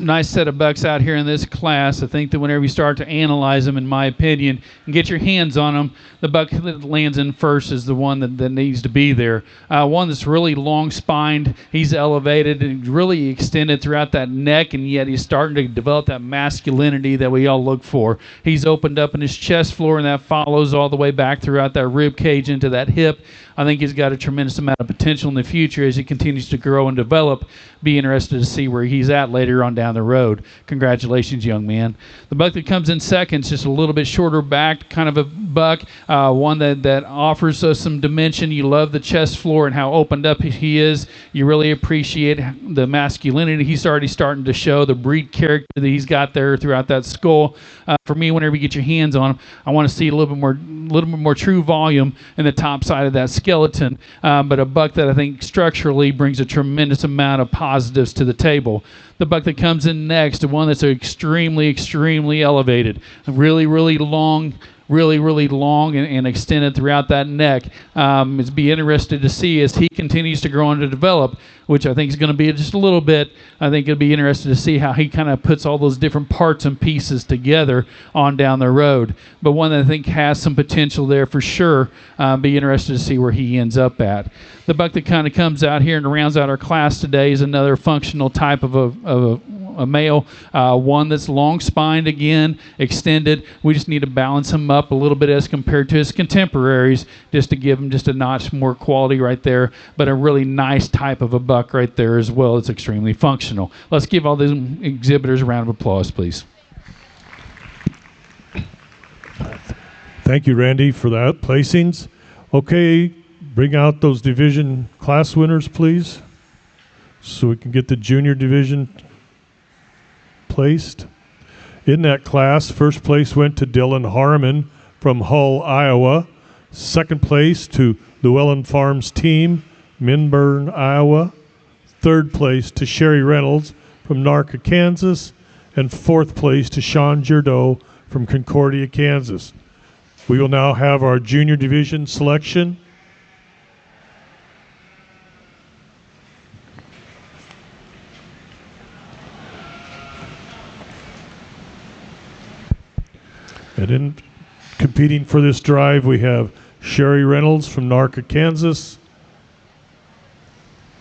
D: Nice set of bucks out here in this class. I think that whenever you start to analyze them, in my opinion, and get your hands on them, the buck that lands in first is the one that needs to be there. One that's really long-spined. He's elevated and really extended throughout that neck, and yet he's starting to develop that masculinity that we all look for. He's opened up in his chest floor, and that follows all the way back throughout that rib cage into that hip. I think he's got a tremendous amount of potential in the future as he continues to grow and develop. Be interested to see where he's at later on down the road. Congratulations, young man. The buck that comes in second is just a little bit shorter back, kind of a buck, one that offers us some dimension. You love the chest floor and how opened up he is. You really appreciate the masculinity he's already starting to show, the breed character that he's got there throughout that skull. For me, whenever you get your hands on him, I want to see a little bit more true volume in the top side of that skeleton. But a buck that I think structurally brings a tremendous amount of positives to the table. The buck that comes in next, the one that's extremely elevated, really long and extended throughout that neck. It's be interested to see as he continues to grow and to develop, which I think is going to be just a little bit. I think it'll be interesting to see how he kind of puts all those different parts and pieces together on down the road. But one that I think has some potential there for sure. Be interested to see where he ends up at. The buck that kind of comes out here and rounds out our class today is another functional type of a male, one that's long-spined again, extended. We just need to balance him up a little bit as compared to his contemporaries, just to give him just a notch more quality right there, but a really nice type of a buck right there as well. It's extremely functional. Let's give all these exhibitors a round of applause, please.
A: Thank you, Randy, for that placings. Okay, bring out those division class winners, please, so we can get the junior division placed. In that class, first place went to Dylan Harmon from Hull, Iowa. Second place to Llewellyn Farms team, Minburn, Iowa. Third place to Sherry Reynolds from Narca, Kansas. And fourth place to Sean Girdeau from Concordia, Kansas. We will now have our junior division selection. And in competing for this drive, we have Sherry Reynolds from Narca, Kansas,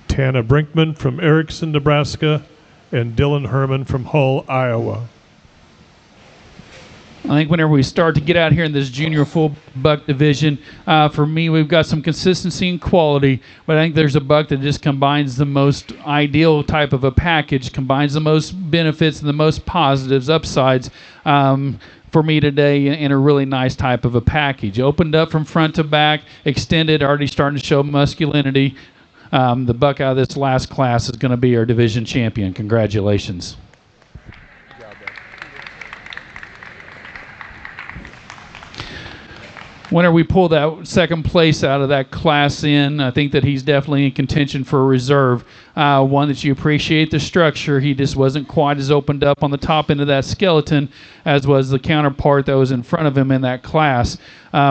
A: Tana Brinkman from Erickson, Nebraska, and Dylan Herman from Hull, Iowa.
D: I think whenever we start to get out here in this junior full buck division, for me, we've got some consistency and quality, but I think there's a buck that just combines the most ideal type of a package, combines the most benefits and the most positives, upsides, for me today in a really nice type of a package. Opened up from front to back, extended, already starting to show masculinity. The buck out of this last class is going to be our division champion. Congratulations. Whenever we pull that second place out of that class in, I think that he's definitely in contention for a reserve. One that you appreciate the structure. He just wasn't quite as opened up on the top end of that skeleton as was the counterpart that was in front of him in that class.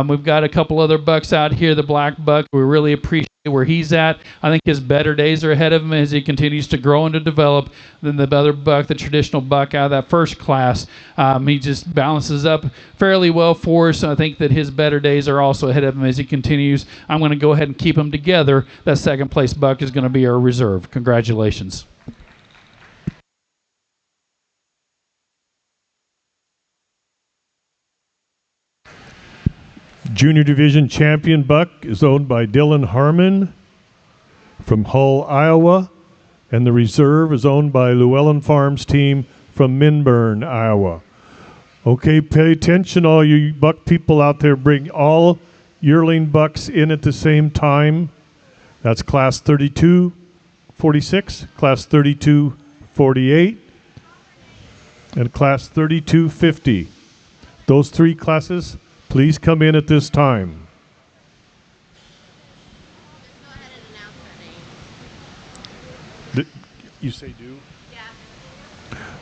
D: We've got a couple other bucks out here. The black buck, we really appreciate where he's at. I think his better days are ahead of him as he continues to grow and to develop than the other buck, the traditional buck out of that first class. He just balances up fairly well for us. I think that his better days are also ahead of him as he continues. I'm going to go ahead and keep them together. That second place buck is going to be our reserve. Congratulations.
A: Junior Division champion buck is owned by Dylan Harmon from Hull, Iowa, and the reserve is owned by Llewellyn Farms team from Minburn, Iowa. Okay, pay attention, all you buck people out there. Bring all yearling bucks in at the same time. That's class 3246, class 3248, and class 3250. Those three classes, please come in at this time.
B: Just go ahead and announce their names.
A: You say do?
B: Yeah.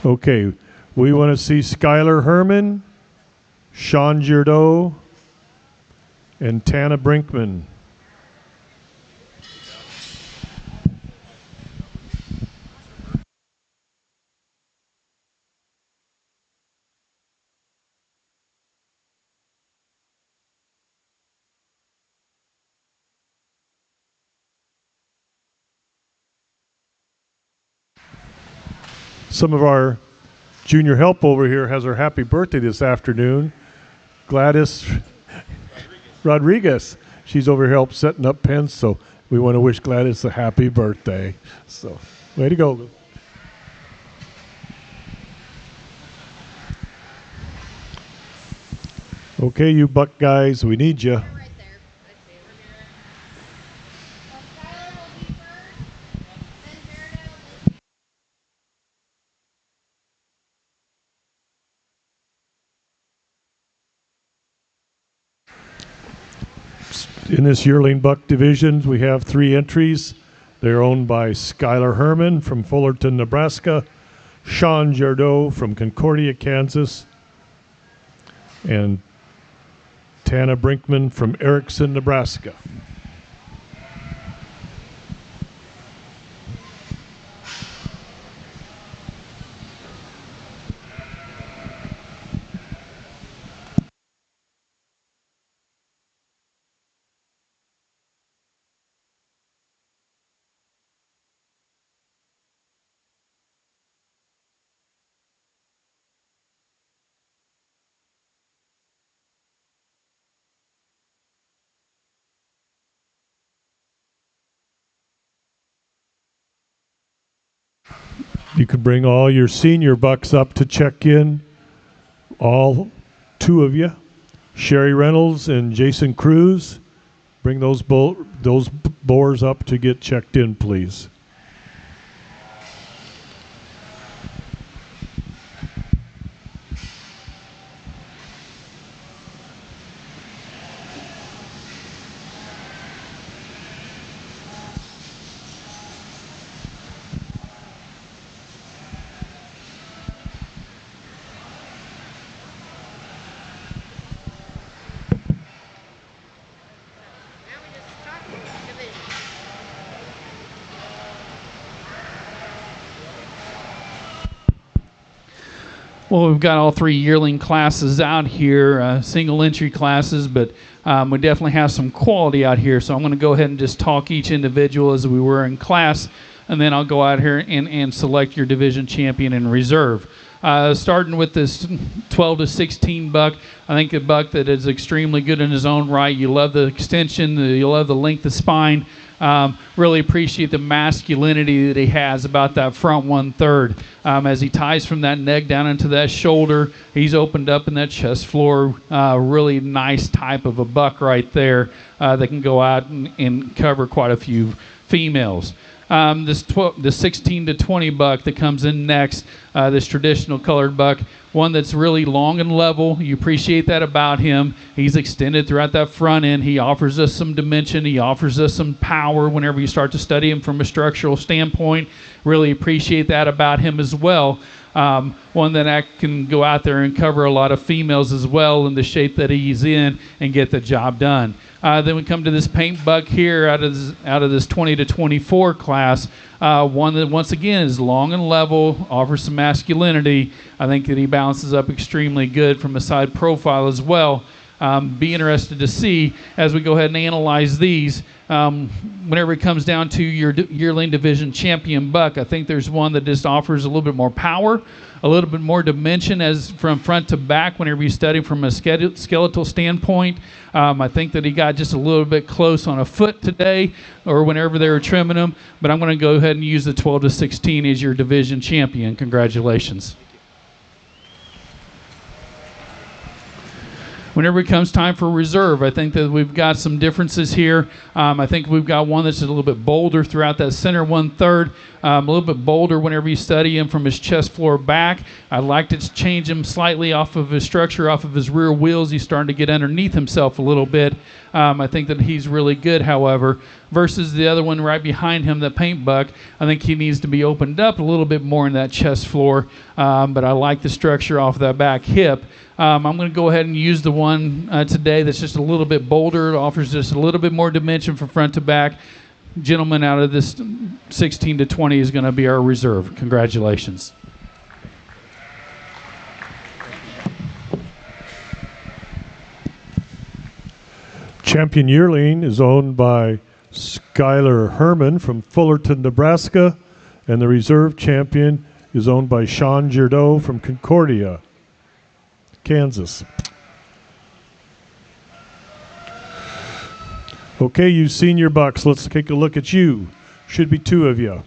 A: Okay, we want to see Skylar Herman, Sean Girdeau, and Tana Brinkman. Some of our junior help over here has her happy birthday this afternoon. Gladys Rodriguez. She's over here help setting up pens, so we want to wish Gladys a happy birthday. So, way to go. Okay, you buck guys, we need you.
B: Right there. I see him. Tyler will be first, then Meredith, then
A: In this yearling buck division, we have 3 entries. They're owned by Skylar Herman from Fullerton, Nebraska, Sean Jardot from Concordia, Kansas, and Tana Brinkman from Erickson, Nebraska. You can bring all your senior bucks up to check in, all 2 of you. Sherry Reynolds and Jason Cruz, bring those Boers up to get checked in, please.
B: now we just talk division.
D: Well, we've got all 3 yearling classes out here, single entry classes, but we definitely have some quality out here. So I'm going to go ahead and just talk each individual as we were in class, and then I'll go out here and select your division champion and reserve. Starting with this 12 to 16 buck, I think a buck that is extremely good in his own right. You love the extension, you love the length of spine. Really appreciate the masculinity that he has about that front 1/3. As he ties from that neck down into that shoulder, he's opened up in that chest floor. Really nice type of a buck right there that can go out and cover quite a few females. The 16 to 20 buck that comes in next, this traditional colored buck, one that's really long and level. You appreciate that about him. He's extended throughout that front end. He offers us some dimension. He offers us some power whenever you start to study him from a structural standpoint. Really appreciate that about him as well. One that can go out there and cover a lot of females as well in the shape that he's in and get the job done. Then we come to this paint buck here out of this 20 to 24 class. One that once again is long and level, offers some masculinity. I think that he balances up extremely good from a side profile as well. Be interested to see as we go ahead and analyze these. Whenever it comes down to your yearling division champion buck, I think there's one that just offers a little bit more power, a little bit more dimension as from front to back whenever you study from a skeletal standpoint. I think that he got just a little bit close on a foot today or whenever they were trimming him, but I'm going to go ahead and use the 12 to 16 as your division champion. Congratulations. Whenever it comes time for reserve, I think that we've got some differences here. I think we've got one that's a little bit bolder throughout that center 1/3, a little bit bolder whenever you study him from his chest floor back. I'd like to change him slightly off of his structure, off of his rear wheels. He's starting to get underneath himself a little bit. I think that he's really good, however, versus the other one right behind him, the paint buck. I think he needs to be opened up a little bit more in that chest floor, but I like the structure off that back hip. I'm going to go ahead and use the one today that's just a little bit bolder. It offers just a little bit more dimension from front to back. Gentleman out of this 16 to 20 is going to be our reserve. Congratulations.
A: Champion yearling is owned by Skylar Herman from Fullerton, Nebraska, and the reserve champion is owned by Sean Jardot from Concordia, Kansas. Okay, you senior bucks, let's take a look at you. Should be 2 of you.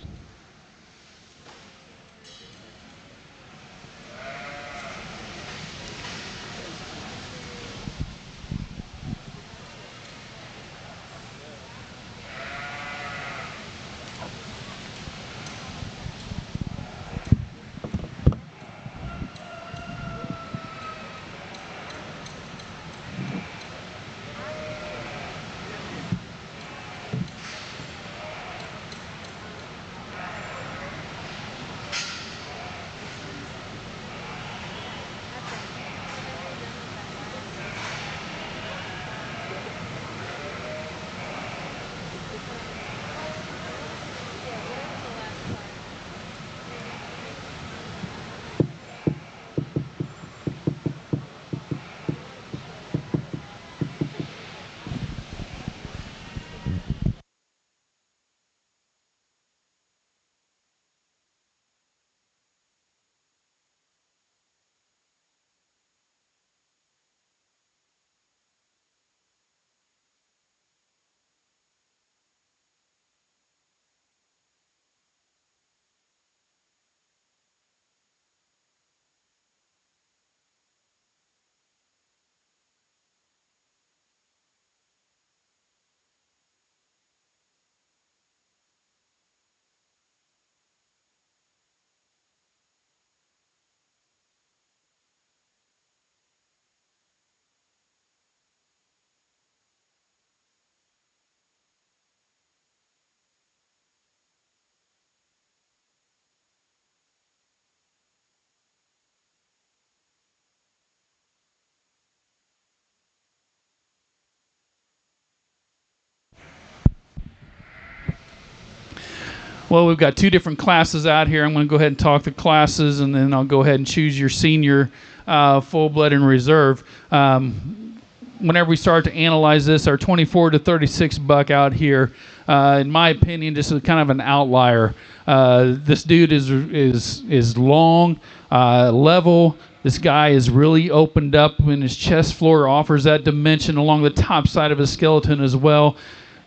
D: Well, we've got two different classes out here. I'm going to go ahead and talk the classes, and then I'll go ahead and choose your senior, full-blood, and reserve. Whenever we start to analyze this, our 24 to 36 buck out here, in my opinion, just is kind of an outlier. This dude is long, level. This guy is really opened up when his chest floor offers that dimension along the top side of his skeleton as well.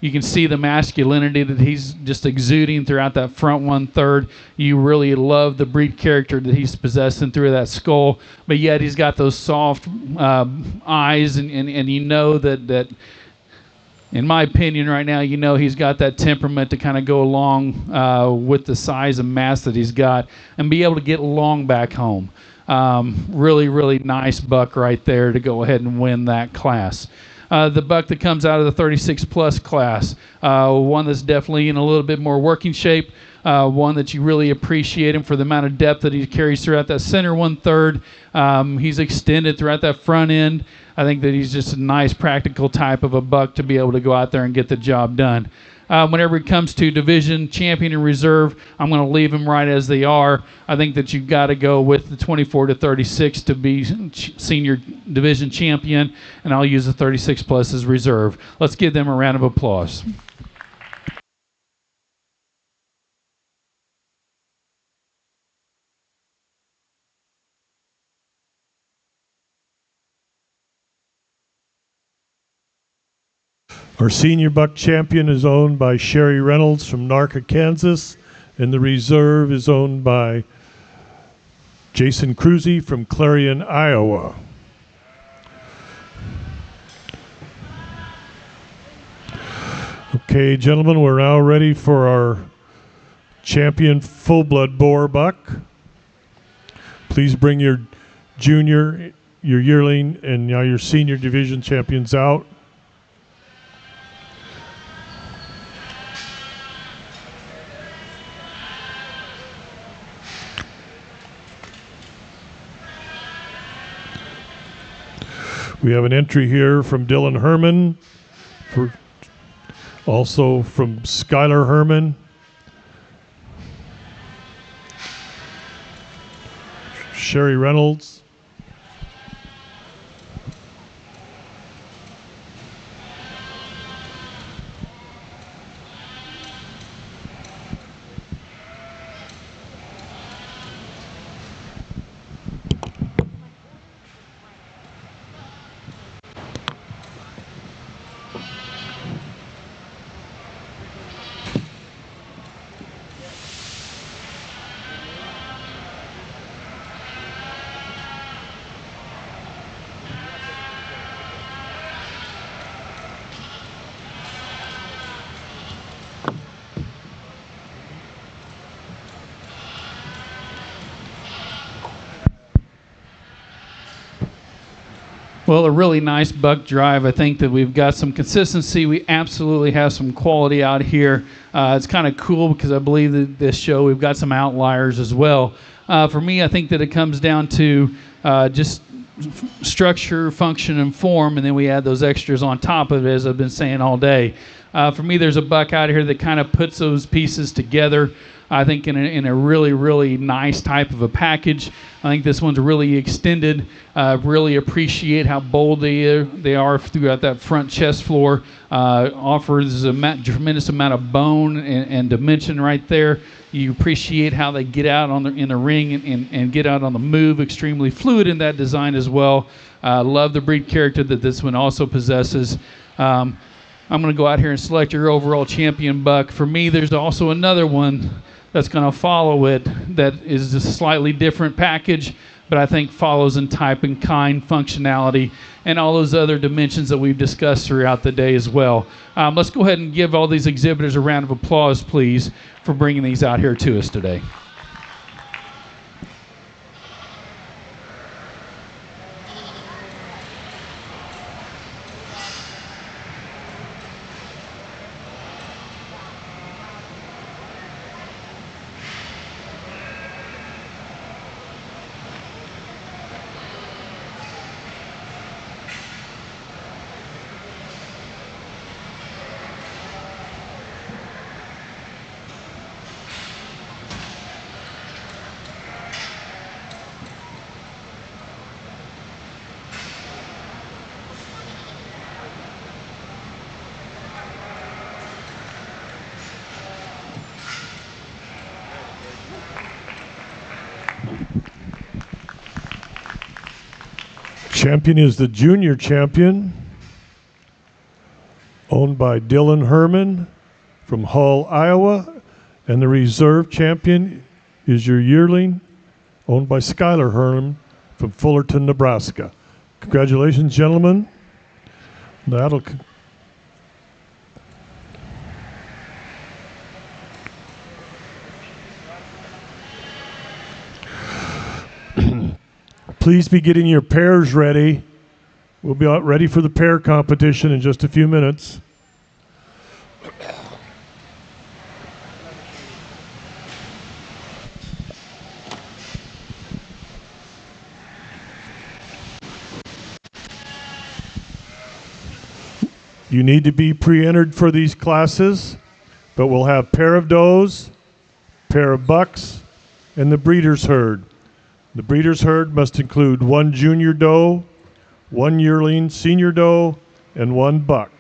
D: You can see the masculinity that he's just exuding throughout that front 1/3. You really love the breed character that he's possessing through that skull, but yet he's got those soft eyes, and you know that, in my opinion right now, you know he's got that temperament to kind of go along with the size and mass that he's got and be able to get along back home. Really, really nice buck right there to go ahead and win that class. The buck that comes out of the 36 plus class, one that's definitely in a little bit more working shape, one that you really appreciate him for the amount of depth that he carries throughout that center 1/3. He's extended throughout that front end. I think that he's just a nice practical type of a buck to be able to go out there and get the job done. Whenever it comes to division, champion, and reserve, I'm going to leave them right as they are. I think that you've got to go with the 24 to 36 to be senior division champion, and I'll use the 36 plus as reserve. Let's give them a round of applause.
A: Our senior buck champion is owned by Sherry Reynolds from Narca, Kansas, and the reserve is owned by Jason Cruzy from Clarion, Iowa. Okay, gentlemen, we're now ready for our champion full-blood Boer buck. Please bring your junior, your yearling, and now your senior division champions out. We have an entry here from Dylan Herman, also from Skylar Herman, Sherry Reynolds,
D: Well, a really nice buck drive. I think that we've got some consistency. We absolutely have some quality out here. It's kind of cool because I believe that this show we've got some outliers as well. For me, I think that it comes down to just structure, function, and form, and then we add those extras on top of it, as I've been saying all day. For me, there's a buck out here that kind of puts those pieces together, I think, in a really, really nice type of a package. I think this one's really extended. Really appreciate how bold they are throughout that front chest floor. Offers a tremendous amount of bone and dimension right there. You appreciate how they get out in the ring and get out on the move. Extremely fluid in that design as well. Love the breed character that this one also possesses. I'm going to go out here and select your overall champion buck. For me, there's also another one that's going to follow it that is a slightly different package, but I think follows in type and kind, functionality, and all those other dimensions that we've discussed throughout the day as well. Let's go ahead and give all these exhibitors a round of applause, please, for bringing these out here to us today.
A: Champion is the junior champion, owned by Dylan Herman from Hull, Iowa. And the reserve champion is your yearling, owned by Skylar Herman from Fullerton, Nebraska. Congratulations, gentlemen. That'll please be getting your pairs ready. We'll be ready for the pair competition in just a few minutes. You need to be pre-entered for these classes, but we'll have pair of does, pair of bucks, and the breeder's herd. The breeder's herd must include one junior doe, one yearling senior doe, and one buck.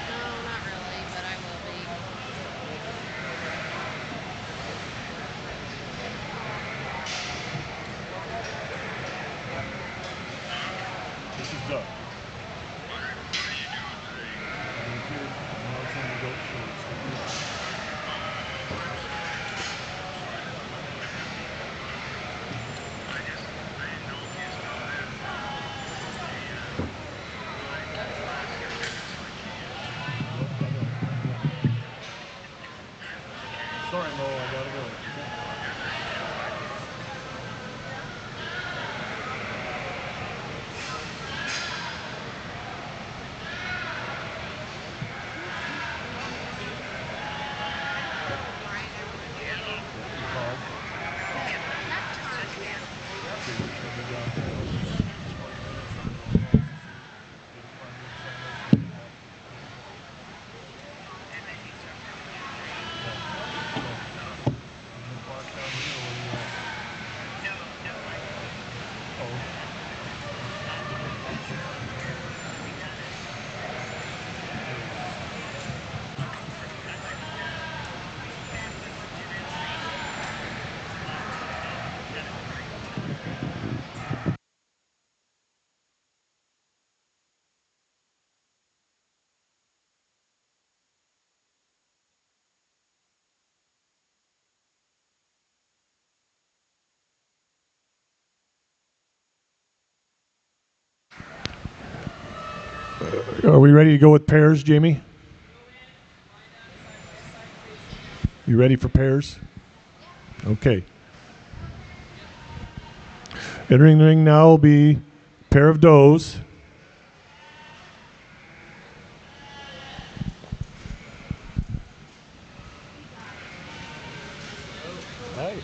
B: No, not really, but I will be.
A: This is Doug. Sorry, Mo, I gotta go. Are we ready to go with pairs, Jamie? You ready for pairs? Okay. Entering the ring now will be pair of does. Hey.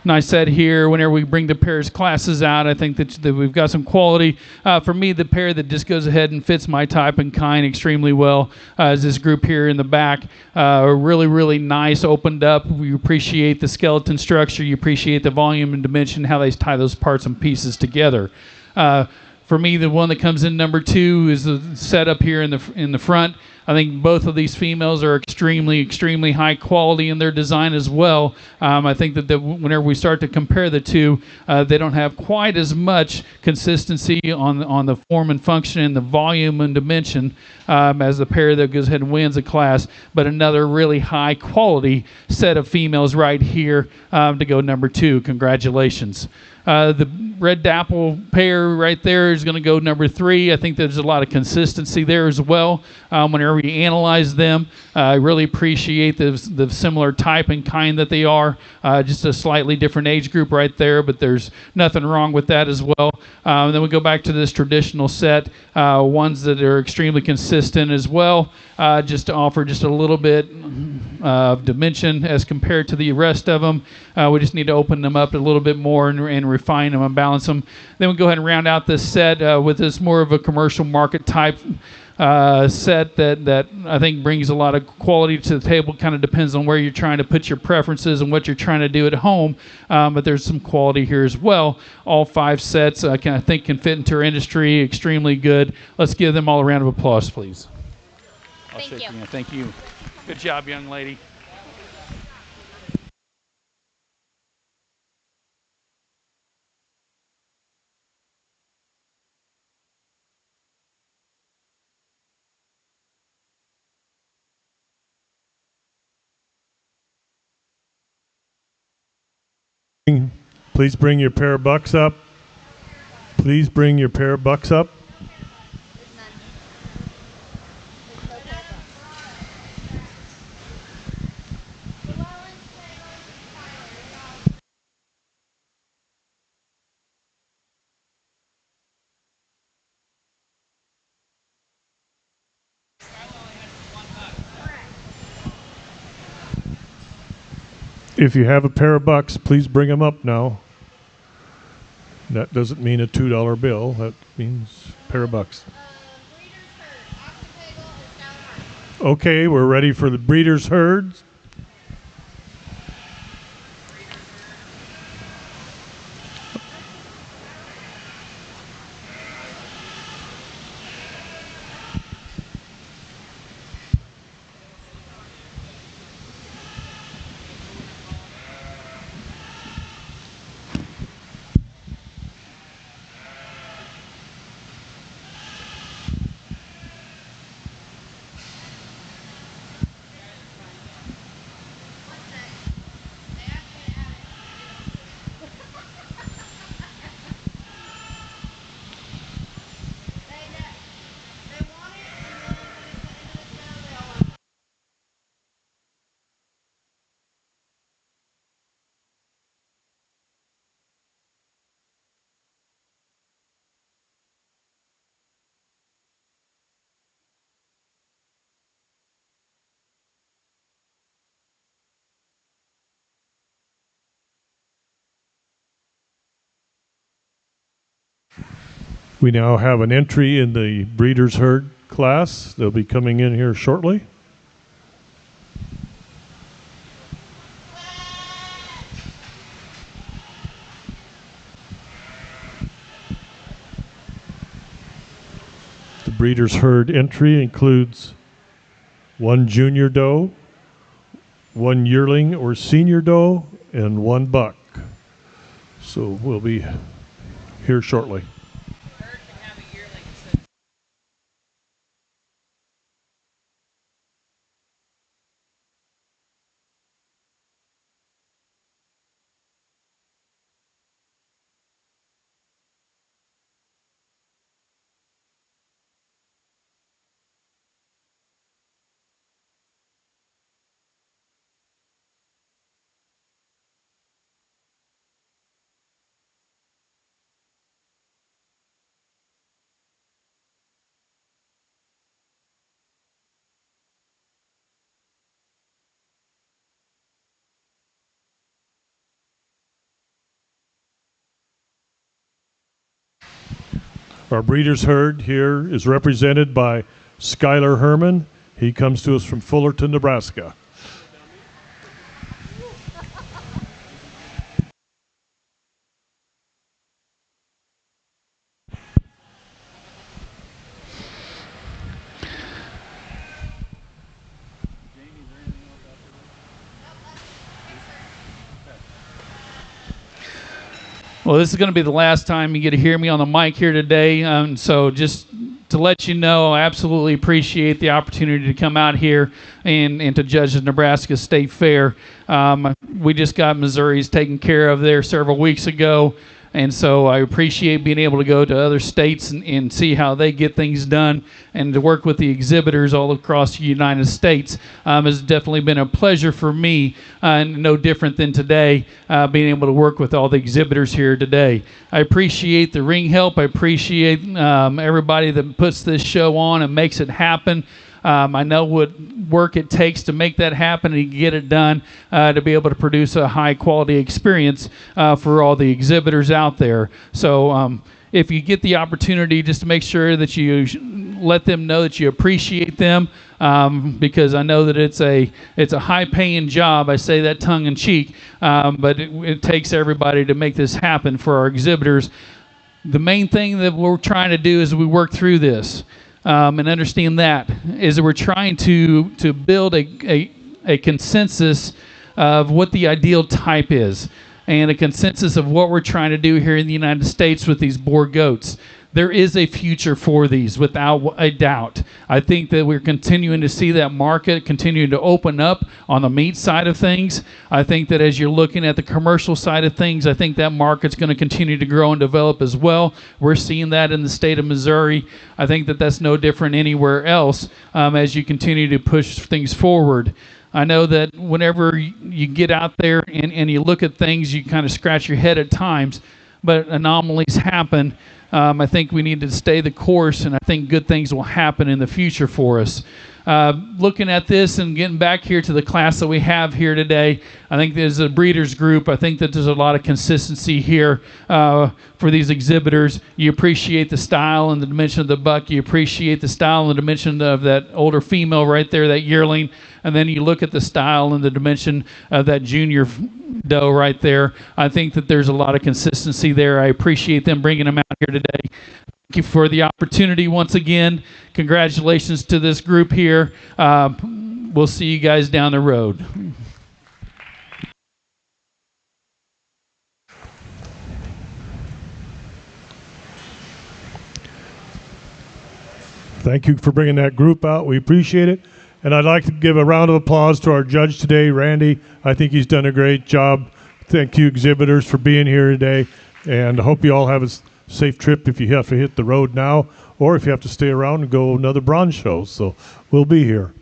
D: nice set here. Whenever we bring the pairs classes out, I think that we've got some quality. For me, the pair that just goes ahead and fits my type and kind extremely well is this group here in the back. Really, really nice, opened up. We appreciate the skeleton structure. You appreciate the volume and dimension, how they tie those parts and pieces together. For me, the one that comes in number 2 is the setup here in the front. I think both of these females are extremely, extremely high quality in their design as well. I think that whenever we start to compare the two, they don't have quite as much consistency on the form and function and the volume and dimension as the pair that goes ahead and wins the class. But another really high quality set of females right here to go number 2. Congratulations. The red dapple pair right there is going to go number 3. I think there's a lot of consistency there as well. Whenever you analyze them, I really appreciate the similar type and kind that they are. Just a slightly different age group right there, but there's nothing wrong with that as well. Then we go back to this traditional set, ones that are extremely consistent as well, just to offer just a little bit of dimension as compared to the rest of them. We just need to open them up a little bit more and refine them and balance them. Then we go ahead and round out this set with this more of a commercial market type set that I think brings a lot of quality to the table. Kind of depends on where you're trying to put your preferences and what you're trying to do at home, but there's some quality here as well. All 5 sets I think can fit into our industry extremely good. Let's give them all a round of applause, please.
B: Thank you.
D: Thank you. Good job, young lady.
A: Please bring your pair of bucks up. Please bring your pair of bucks up. If you have a pair of bucks, please bring them up now. That doesn't mean a $2 bill. That means a pair of bucks. Okay, we're ready for the breeders' herds. We now have an entry in the breeders' herd class. They'll be coming in here shortly. The breeders' herd entry includes 1 junior doe, 1 yearling or senior doe, and 1 buck. So we'll be here shortly. Our breeders herd here is represented by Skylar Herman. He comes to us from Fullerton, Nebraska.
D: Well, this is going to be the last time you get to hear me on the mic here today. So just to let you know, I absolutely appreciate the opportunity to come out here and to judge the Nebraska State Fair. We just got Missouri's taken care of there several weeks ago. And so I appreciate being able to go to other states and see how they get things done, and to work with the exhibitors all across the United States has definitely been a pleasure for me, and no different than today, being able to work with all the exhibitors here today. I appreciate the ring help. I appreciate everybody that puts this show on and makes it happen. I know what work it takes to make that happen and get it done, to be able to produce a high quality experience for all the exhibitors out there. So if you get the opportunity, just to make sure that you let them know that you appreciate them, because I know that it's a high paying job. I say that tongue in cheek, but it takes everybody to make this happen for our exhibitors. The main thing that we're trying to do as we work through this, and understand that, is that we're trying to build a consensus of what the ideal type is, and a consensus of what we're trying to do here in the United States with these Boer goats. There is a future for these, without a doubt. I think that we're continuing to see that market continue to open up on the meat side of things. I think that as you're looking at the commercial side of things, I think that market's going to continue to grow and develop as well. We're seeing that in the state of Missouri. I think that that's no different anywhere else, as you continue to push things forward. I know that whenever you get out there and you look at things, you kind of scratch your head at times, but anomalies happen. I think we need to stay the course, and I think good things will happen in the future for us. Looking at this and getting back here to the class that we have here today, I think there's a breeders group. I think that there's a lot of consistency here for these exhibitors. You appreciate the style and the dimension of the buck. You appreciate the style and the dimension of that older female right there, that yearling. And then you look at the style and the dimension of that junior doe right there. I think that there's a lot of consistency there. I appreciate them bringing them out here today. Thank you for the opportunity once again. Congratulations to this group here. We'll see you guys down the road.
A: Thank you for bringing that group out. We appreciate it. And I'd like to give a round of applause to our judge today, Randy. I think he's done a great job. Thank you, exhibitors, for being here today. And I hope you all have a safe trip if you have to hit the road now, or if you have to stay around and go another bronze show. So we'll be here.